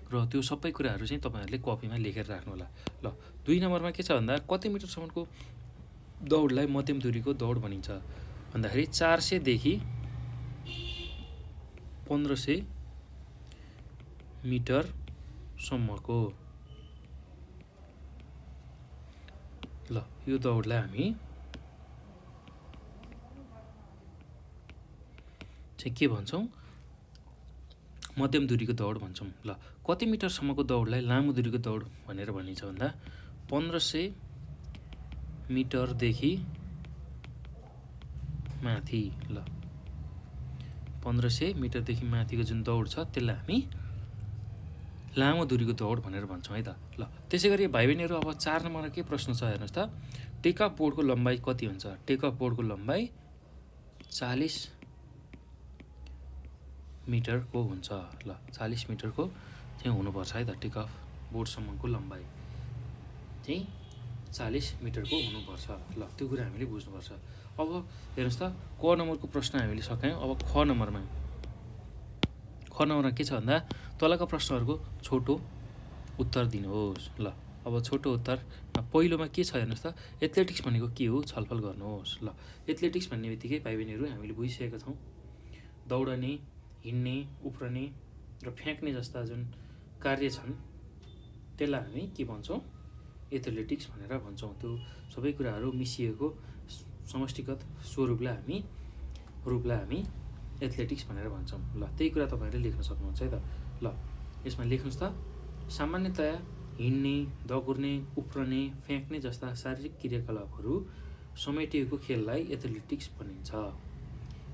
र त्यो सबै कुराहरू चाहिँ तपाईँहरूले कपीमा लेखेर राख्नु होला। ल 2 नम्बरमा के छ भन्दा कति मिटरसम्मको दौडलाई मध्यम दूरीको दौड भनिन्छ भन्दाखेरि 400 देखि 1500 मिटरसम्मको, ल यो दौडलाई हामी चाहिँ के भन्छौँ? मध्यम दूरीको दौड भन्छौँ। ल कति मिटरसम्मको दौडलाई लामो दूरीको दौड भनेर भनिन्छ भन्दा 1500 मिटरदेखि माथि। ल 1500 मिटरदेखि माथिको जुन दौड छ त्यसलाई हामी लामो दूरीको दौड भनेर भन्छौँ है त। ल त्यसै गरी भाइ बहिनीहरू अब 4 नम्बरमा के प्रश्न छ हेर्नुहोस् त। टेक अफ बोर्डको लम्बाइ कति हुन्छ? टेक अफ बोर्डको लम्बाइ 40 मिटरको हुन्छ। ल 40 मिटरको चाहिँ हुनुपर्छ है त। टेक अफ बोर्डसम्मको लम्बाइ चाहिँ 40 मिटरको हुनुपर्छ। ल त्यो कुरा हामीले बुझ्नुपर्छ। अब हेर्नुहोस् त, क नम्बरको प्रश्न हामीले सकायौँ। अब ख नम्बरमा के छ भन्दा तलका प्रश्नहरूको छोटो उत्तर दिनुहोस्। ल अब छोटो उत्तरमा पहिलोमा के छ हेर्नुहोस् त। एथलेटिक्स भनेको के हो छलफल गर्नुहोस्। ल एथलेटिक्स भन्ने बित्तिकै भाइ बहिनीहरू हामीले बुझिसकेका छौँ, दौडने, हिँड्ने, उफ्रने र फ्याँक्ने जस्ता जुन कार्य छन् त्यसलाई हामी के भन्छौँ? एथलेटिक्स भनेर भन्छौँ। त्यो सबै कुराहरू मिसिएको समष्टिगत स्वरूपलाई हामी एथलेटिक्स भनेर भन्छौँ। ल त्यही कुरा तपाईँहरूले लेख्न सक्नुहुन्छ है त। ल यसमा लेख्नुहोस् त, सामान्यतया हिँड्ने, दगुर्ने, उफ्रने, फ्याँक्ने जस्ता शारीरिक क्रियाकलापहरू समेटिएको खेललाई एथलेटिक्स भनिन्छ।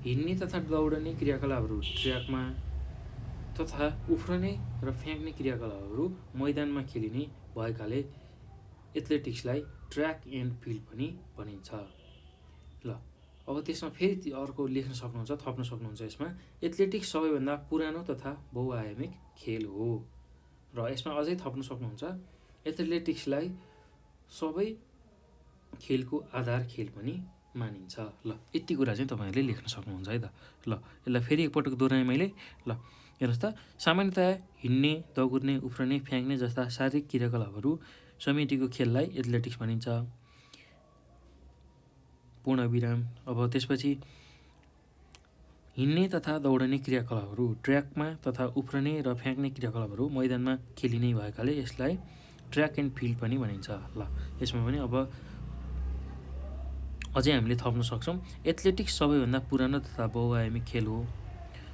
हिँड्ने तथा दौडने क्रियाकलापहरू ट्र्याकमा तथा उफ्रने र फ्याँक्ने क्रियाकलापहरू मैदानमा खेलिने भएकाले एथलेटिक्सलाई ट्र्याक एन्ड फिल्ड पनि भनिन्छ। ल अब त्यसमा फेरि अर्को लेख्न सक्नुहुन्छ, थप्न सक्नुहुन्छ यसमा। एथलेटिक्स सबैभन्दा पुरानो तथा बहुआयामिक खेल हो। र यसमा अझै थप्न सक्नुहुन्छ, एथलेटिक्सलाई सबै खेलको आधार खेल पनि मानिन्छ। ल यति कुरा चाहिँ तपाईँहरूले लेख्न सक्नुहुन्छ है त। ल यसलाई फेरि एकपटक दोहोऱ्याएँ मैले। ल हेर्नुहोस् त, सामान्यतया हिँड्ने, दगुर्ने, उफ्रने, फ्याँक्ने जस्ता शारीरिक क्रियाकलापहरू समेटिएको खेललाई एथलेटिक्स भनिन्छ। पूर्ण विराम। अब त्यसपछि हिँड्ने तथा दौडने क्रियाकलापहरू ट्र्याकमा तथा उफ्रने र फ्याँक्ने क्रियाकलापहरू मैदानमा खेलिने भएकाले यसलाई ट्र्याक एन्ड फिल्ड पनि भनिन्छ। ल यसमा पनि अब अझै हामीले थप्न सक्छौँ, एथलेटिक्स सबैभन्दा पुरानो तथा बहुआयामिक खेल हो।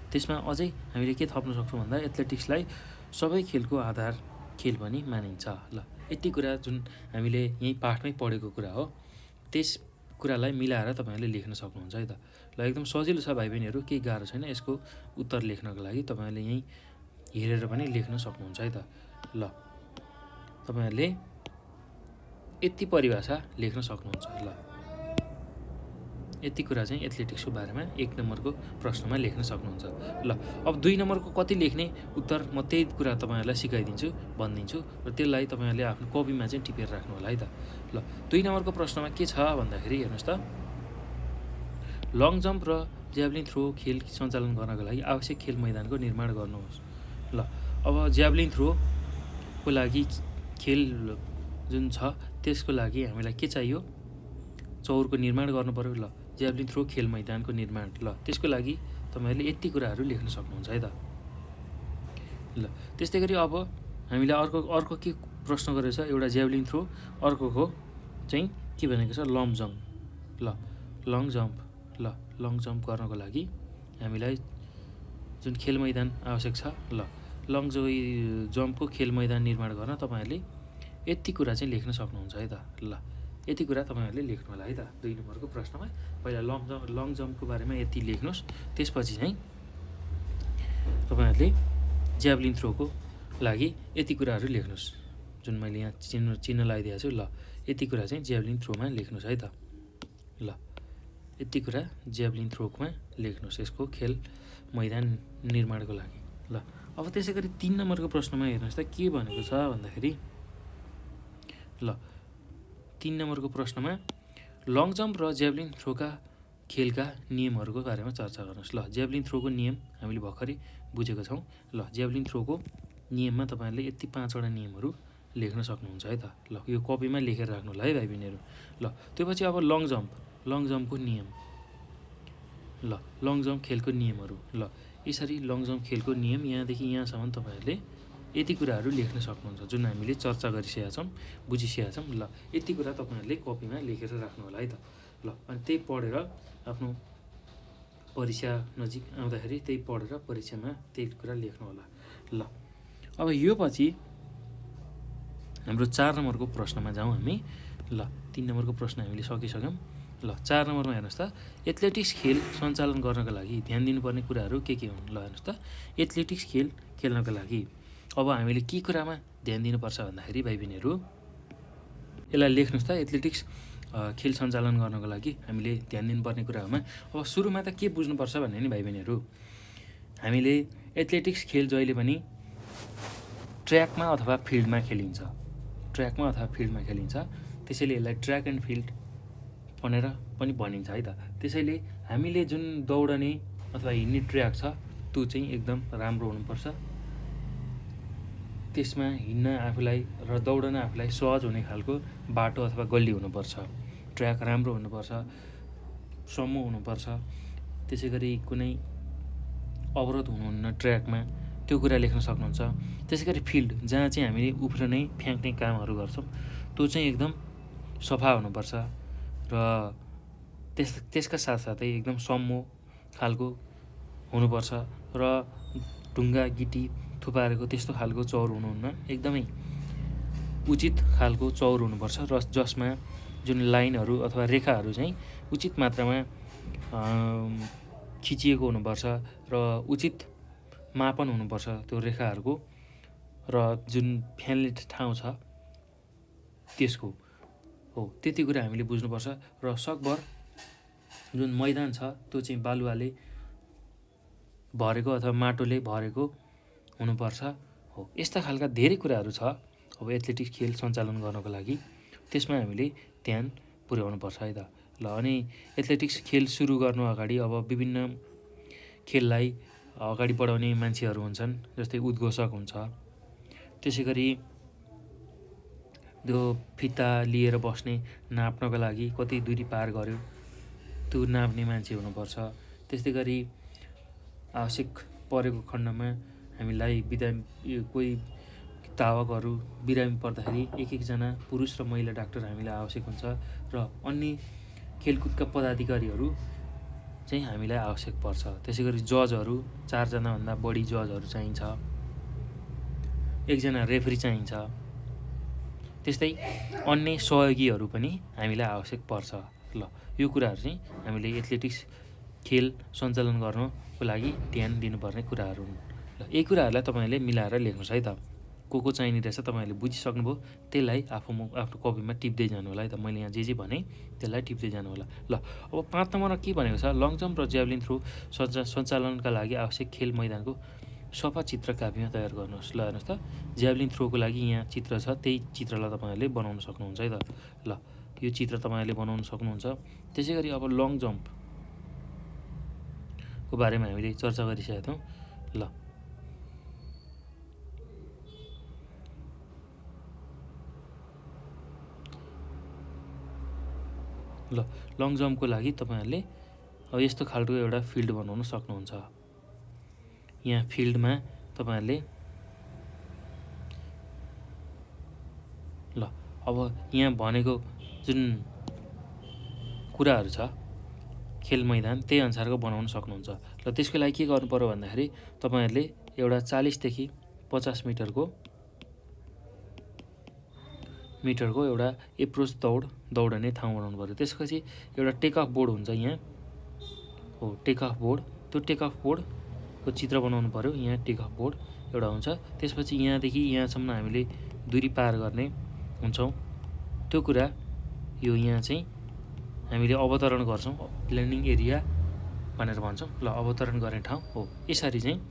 त्यसमा अझै हामीले के थप्न सक्छौँ भन्दा एथलेटिक्सलाई सबै खेलको आधार खेल पनि मानिन्छ। ल यति कुरा जुन हामीले यहीँ पाठमै पढेको कुरा हो, त्यस कुरालाई मिलाएर तपाईँहरूले लेख्न सक्नुहुन्छ है त। ल एकदम सजिलो छ भाइ बहिनीहरू, केही गाह्रो छैन। यसको उत्तर लेख्नको लागि तपाईँहरूले यहीँ हेरेर पनि लेख्न सक्नुहुन्छ है त। ल तपाईँहरूले यति परिभाषा लेख्न सक्नुहुन्छ। ल यति कुरा चाहिँ एथलेटिक्सको बारेमा 1 नम्बरको प्रश्नमा लेख्न सक्नुहुन्छ। ल अब 2 नम्बरको कति लेख्ने उत्तर म त्यही कुरा तपाईँहरूलाई सिकाइदिन्छु, भनिदिन्छु र त्यसलाई तपाईँहरूले आफ्नो कपीमा चाहिँ टिपेर राख्नु होला है त। ल 2 नम्बरको प्रश्नमा के छ भन्दाखेरि हेर्नुहोस् त, लङ जम्प र ज्याभलिन थ्रो खेल सञ्चालन गर्नको लागि आवश्यक खेल मैदानको निर्माण गर्नुहोस्। ल अब ज्याभलिन थ्रोको लागि खेल जुन छ त्यसको लागि हामीलाई के चाहियो, चौरको निर्माण गर्नु पर्यो। ल ज्याभलिन थ्रो खेल मैदानको निर्माण, ल त्यसको लागि तपाईँहरूले यति कुराहरू लेख्न सक्नुहुन्छ है त। ल त्यस्तै गरी अब हामीलाई अर्को के प्रश्न गरेको छ, एउटा ज्याभलिन थ्रो, अर्कोको चाहिँ के भनेको छ, लङ जम्प। ल लङ जम्प, ल लङ जम्प गर्नको लागि हामीलाई जुन खेल मैदान आवश्यक छ, ल लङ जम्पको खेल मैदान निर्माण गर्न तपाईँहरूले यति कुरा चाहिँ लेख्न सक्नुहुन्छ है त। ल यति कुरा तपाईँहरूले लेख्नु होला है त 2 नम्बरको प्रश्नमा। पहिला लङ जम्पको बारेमा यति लेख्नुहोस्, त्यसपछि चाहिँ तपाईँहरूले ज्याभलिन थ्रोको लागि यति कुराहरू लेख्नुहोस्, जुन मैले यहाँ चिन्ह लगाइदिएको छु। ल यति कुरा चाहिँ ज्याभलिन थ्रोमा लेख्नुहोस् है त। ल यति कुरा ज्याभलिन थ्रोमा लेख्नुहोस्, यसको खेल मैदान निर्माणको लागि। ल अब त्यसै गरी 3 नम्बरको प्रश्नमा हेर्नुहोस् त के भनेको छ भन्दाखेरि, ल 3 नम्बरको प्रश्नमा लङ जम्प र ज्याभलिन थ्रोका खेलका नियमहरूको बारेमा चर्चा गर्नुहोस्। ल ज्याभलिन थ्रोको नियम हामीले भर्खरै बुझेको छौँ। ल ज्याभलिन थ्रोको नियममा तपाईँहरूले यति 5वटा नियमहरू लेख्न सक्नुहुन्छ है त। ल यो कपीमा लेखेर राख्नु होला है भाइ बहिनीहरू। ल त्यो पछि अब लङ जम्पको नियम, ल लङ जम्प खेलको नियमहरू। ल यसरी लङ जम्प खेलको नियम यहाँदेखि यहाँसम्म तपाईँहरूले यति कुराहरू लेख्न सक्नुहुन्छ, जुन हामीले चर्चा गरिसकेका छौँ, बुझिसकेका छौँ। ल यति कुरा तपाईँहरूले कपीमा लेखेर राख्नु होला है त। ल अनि त्यही पढेर आफ्नो परीक्षा नजिक आउँदाखेरि त्यही पढेर परीक्षामा त्यही कुरा लेख्नु होला। ल अब यो पछि हाम्रो 4 नम्बरको प्रश्नमा जाउँ हामी। ल 3 नम्बरको प्रश्न हामीले सकिसक्यौँ। ल 4 नम्बरमा हेर्नुहोस् त, एथलेटिक्स खेल सञ्चालन गर्नका लागि ध्यान दिनुपर्ने कुराहरू के हुन्। ल हेर्नुहोस् त, एथलेटिक्स खेल खेल्नका लागि अब हामीले के कुरामा ध्यान दिनुपर्छ भन्दाखेरि भाइ बहिनीहरू, यसलाई लेख्नुहोस् त। एथलेटिक्स खेल सञ्चालन गर्नको लागि हामीले ध्यान दिनुपर्ने कुराहरूमा अब सुरुमा त के बुझ्नुपर्छ भन्ने नि भाइ बहिनीहरू, हामीले एथलेटिक्स खेल जहिले पनि ट्र्याकमा अथवा फिल्डमा खेलिन्छ, त्यसैले यसलाई ट्र्याक एन्ड फिल्ड भनेर पनि भनिन्छ है त। त्यसैले हामीले जुन दौडने अथवा हिँड्ने ट्र्याक छ त्यो चाहिँ एकदम राम्रो हुनुपर्छ, त्यसमा हिँड्न आफूलाई र दौडन आफूलाई सहज हुने खालको बाटो अथवा गल्ली हुनुपर्छ, ट्र्याक राम्रो हुनुपर्छ, सम्मो हुनुपर्छ। त्यसै गरी कुनै अवरोध हुनुहुन्न ट्र्याकमा, त्यो कुरा लेख्न सक्नुहुन्छ। त्यसै गरी फिल्ड जहाँ चाहिँ हामीले उफ्रने फ्याँक्ने कामहरू गर्छौँ त्यो चाहिँ एकदम सफा हुनुपर्छ र त्यसका साथसाथै एकदम सम्मो खालको हुनुपर्छ र ढुङ्गा गिटी थुपारेको त्यस्तो खालको चौर हुनुहुन्न, एकदमै उचित खालको चौर हुनुपर्छ र जसमा जुन लाइनहरू अथवा रेखाहरू चाहिँ उचित मात्रामा खिचिएको हुनुपर्छ र उचित मापन हुनुपर्छ त्यो रेखाहरूको, र जुन फ्याल्ने ठाउँ छ त्यसको हो, त्यति कुरा हामीले बुझ्नुपर्छ। र सकभर जुन मैदान छ त्यो चाहिँ बालुवाले भरेको अथवा माटोले भरेको हुनुपर्छ हो। यस्ता खालका धेरै कुराहरू छ अब एथलेटिक्स खेल सञ्चालन गर्नको लागि, त्यसमा हामीले ध्यान पुर्याउनुपर्छ है त। ल अनि एथलेटिक्स खेल सुरु गर्नु अगाडि अब विभिन्न खेललाई अगाडि बढाउने मान्छेहरू हुन्छन्, जस्तै उद्घोषक हुन्छ, त्यसै गरी त्यो फिता लिएर बस्ने नाप्नको लागि कति दूरी पार गर्यो त्यो नाप्ने मान्छे हुनुपर्छ। त्यस्तै गरी आवश्यक परेको खण्डमा हामीलाई कोही धावकहरू बिरामी पर्दाखेरि एकजना पुरुष र महिला डाक्टर हामीलाई आवश्यक हुन्छ र अन्य खेलकुदका पदाधिकारीहरू चाहिँ हामीलाई आवश्यक पर्छ। त्यसै गरी जजहरू 4 जनाभन्दा बढी जजहरू चाहिन्छ, 1 जना रेफरी चाहिन्छ, त्यस्तै अन्य सहयोगीहरू पनि हामीलाई आवश्यक पर्छ। ल यो कुराहरू चाहिँ हामीले एथलेटिक्स खेल सञ्चालन गर्नको लागि ध्यान दिनुपर्ने कुराहरू हुन्। ल यही कुराहरूलाई तपाईँहरूले मिलाएर लेख्नुहोस् है त। को चाहिने रहेछ तपाईँहरूले बुझिसक्नुभयो, त्यसलाई आफ्नो कपीमा टिप्दै जानु होला है त। मैले यहाँ जे भनेँ त्यसलाई टिप्दै जानु होला। ल अब 5 नम्बरमा के भनेको छ, लङ जम्प र ज्याभलिन थ्रो सञ्चालनका लागि आवश्यक खेल मैदानको सफा चित्र कापीमा तयार गर्नुहोस्। ल हेर्नुहोस् त, ज्याभलिन थ्रोको लागि यहाँ चित्र छ, त्यही चित्रलाई तपाईँहरूले बनाउन सक्नुहुन्छ है त। ल यो चित्र तपाईँहरूले बनाउन सक्नुहुन्छ। त्यसै गरी अब लङ जम्पको बारेमा हामीले चर्चा गरिसकेका थियौँ। ल लङ जम्पको लागि तपाईँहरूले अब यस्तो खालको एउटा फिल्ड बनाउन सक्नुहुन्छ। यहाँ फिल्डमा तपाईँहरूले ल अब यहाँ भनेको जुन कुराहरू छ खेल मैदान, त्यही अनुसारको बनाउन सक्नुहुन्छ। र त्यसको लागि के गर्नु पर्यो भन्दाखेरि तपाईँहरूले एउटा 40 देखि 50 मिटरको एउटा एप्रोच दौडने ठाउँ बनाउनु पऱ्यो। त्यसपछि एउटा टेक अफ बोर्ड हुन्छ, यहाँ हो टेक अफ बोर्ड, त्यो टेक अफ बोर्डको चित्र बनाउनु पऱ्यो। यहाँ टेक अफ बोर्ड एउटा हुन्छ। त्यसपछि यहाँदेखि यहाँसम्म हामीले दूरी पार गर्ने हुन्छौँ, त्यो कुरा यो यहाँ चाहिँ हामीले अवतरण गर्छौँ, ल्यान्डिङ एरिया भनेर भन्छौँ। ल अवतरण गर्ने ठाउँ हो। यसरी चाहिँ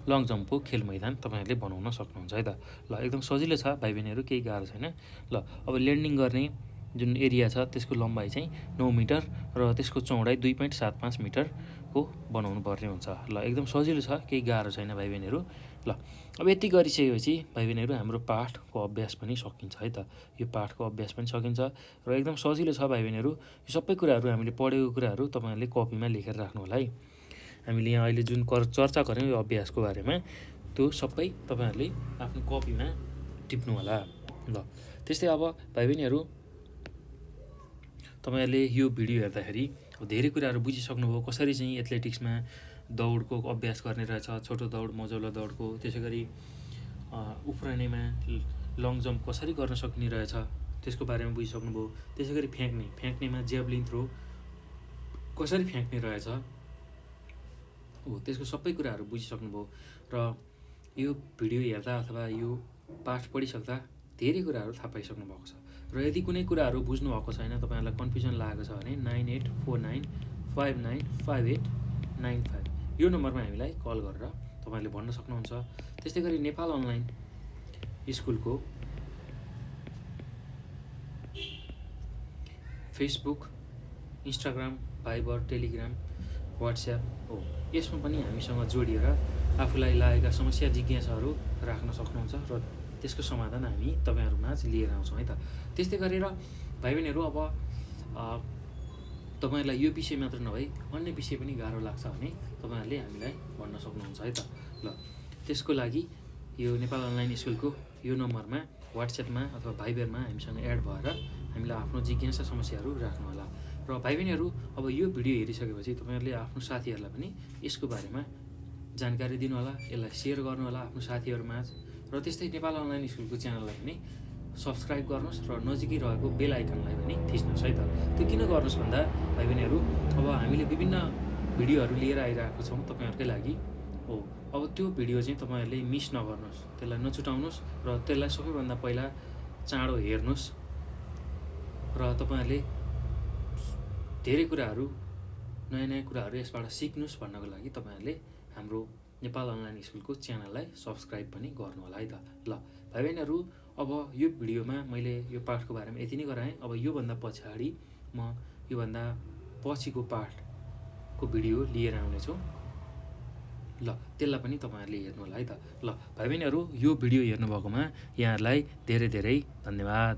लङ जम्पको खेल मैदान तपाईँहरूले बनाउन सक्नुहुन्छ है त। ल एकदम सजिलो छ भाइ बहिनीहरू, केही गाह्रो छैन। ल अब ल्यान्डिङ गर्ने जुन एरिया छ त्यसको लम्बाइ चाहिँ 9 मिटर र त्यसको चौडाइ 2.75 मिटरको बनाउनु पर्ने हुन्छ। ल एकदम सजिलो छ, केही गाह्रो छैन भाइ बहिनीहरू। ल अब यति गरिसकेपछि भाइ बहिनीहरू हाम्रो पाठको अभ्यास पनि सकिन्छ है त। यो पाठको अभ्यास पनि सकिन्छ र एकदम सजिलो छ भाइ बहिनीहरू। यो सबै कुराहरू हामीले पढेको कुराहरू तपाईँहरूले कपीमा लेखेर राख्नु होला है। हामीले यहाँ अहिले जुन चर्चा गऱ्यौँ यो अभ्यासको बारेमा, त्यो सबै तपाईँहरूले आफ्नो कपीमा टिप्नु होला। ल त्यस्तै अब भाइ बहिनीहरू, तपाईँहरूले यो भिडियो हेर्दाखेरि धेरै कुराहरू बुझिसक्नुभयो, कसरी चाहिँ एथलेटिक्समा दौडको अभ्यास गर्ने रहेछ, छोटो दौड, मजौला दौडको। त्यसै गरी उफ्रनेमा लङ जम्प कसरी गर्न सकिने रहेछ त्यसको बारेमा बुझिसक्नुभयो। त्यसै गरी फ्याँक्नेमा ज्याभलिन थ्रो कसरी फ्याँक्ने रहेछ हो, त्यसको सबै कुराहरू बुझिसक्नुभयो। र यो भिडियो हेर्दा अथवा यो पाठ पढिसक्दा धेरै कुराहरू थाहा पाइसक्नु भएको छ। र यदि कुनै कुराहरू बुझ्नु भएको छैन, तपाईँहरूलाई कन्फ्युजन लागेको छ भने 9849595895 यो नम्बरमा हामीलाई कल गरेर तपाईँहरूले भन्न सक्नुहुन्छ। त्यस्तै गरी नेपाल अनलाइन स्कुलको Facebook, Instagram, Viber, Telegram, WhatsApp हो, यसमा पनि हामीसँग जोडिएर आफूलाई लागेका समस्या जिज्ञासाहरू राख्न सक्नुहुन्छ र त्यसको समाधान हामी तपाईँहरूमाझ लिएर आउँछौँ है त। त्यस्तै गरेर भाइ बहिनीहरू, अब तपाईँहरूलाई यो विषय मात्र नभई अन्य विषय पनि गाह्रो लाग्छ भने तपाईँहरूले हामीलाई भन्न सक्नुहुन्छ है त। ल त्यसको लागि यो नेपाल अनलाइन स्कुलको यो नम्बरमा वाट्सएपमा अथवा भाइबरमा हामीसँग एड भएर हामीलाई आफ्नो जिज्ञासा समस्याहरू राख्नु होला। र भाइ बहिनीहरू, अब यो भिडियो हेरिसकेपछि तपाईँहरूले आफ्नो साथीहरूलाई पनि यसको बारेमा जानकारी दिनु होला, यसलाई सेयर गर्नु होला आफ्नो साथीहरूमाझ। र त्यस्तै नेपाल अनलाइन स्कुलको च्यानललाई पनि सब्सक्राइब गर्नुहोस् र नजिकै रहेको बेल आइकनलाई पनि थिच्नुहोस् है त। त्यो किन गर्नुहोस् भन्दा भाइ बहिनीहरू, अब हामीले विभिन्न भिडियोहरू लिएर आइरहेको छौँ तपाईँहरूकै लागि हो। अब त्यो भिडियो चाहिँ तपाईँहरूले मिस नगर्नुहोस्, त्यसलाई नछुटाउनुहोस् र त्यसलाई सबैभन्दा पहिला चाँडो हेर्नुहोस् र तपाईँहरूले धेरै कुराहरू, नयाँ कुराहरू यसबाट सिक्नुहोस् भन्नको लागि तपाईँहरूले हाम्रो नेपाल अनलाइन स्कुलको च्यानललाई सब्सक्राइब पनि गर्नु होला है त। ल भाइ बहिनीहरू, अब यो भिडियोमा मैले यो पाठको बारेमा यति नै गराएँ। अब योभन्दा पछाडि म योभन्दा पछिको पाठको भिडियो लिएर आउनेछु। ल त्यसलाई पनि तपाईँहरूले हेर्नु होला है त। ल भाइ बहिनीहरू, यो भिडियो हेर्नुभएकोमा यहाँहरूलाई धेरै धेरै धन्यवाद।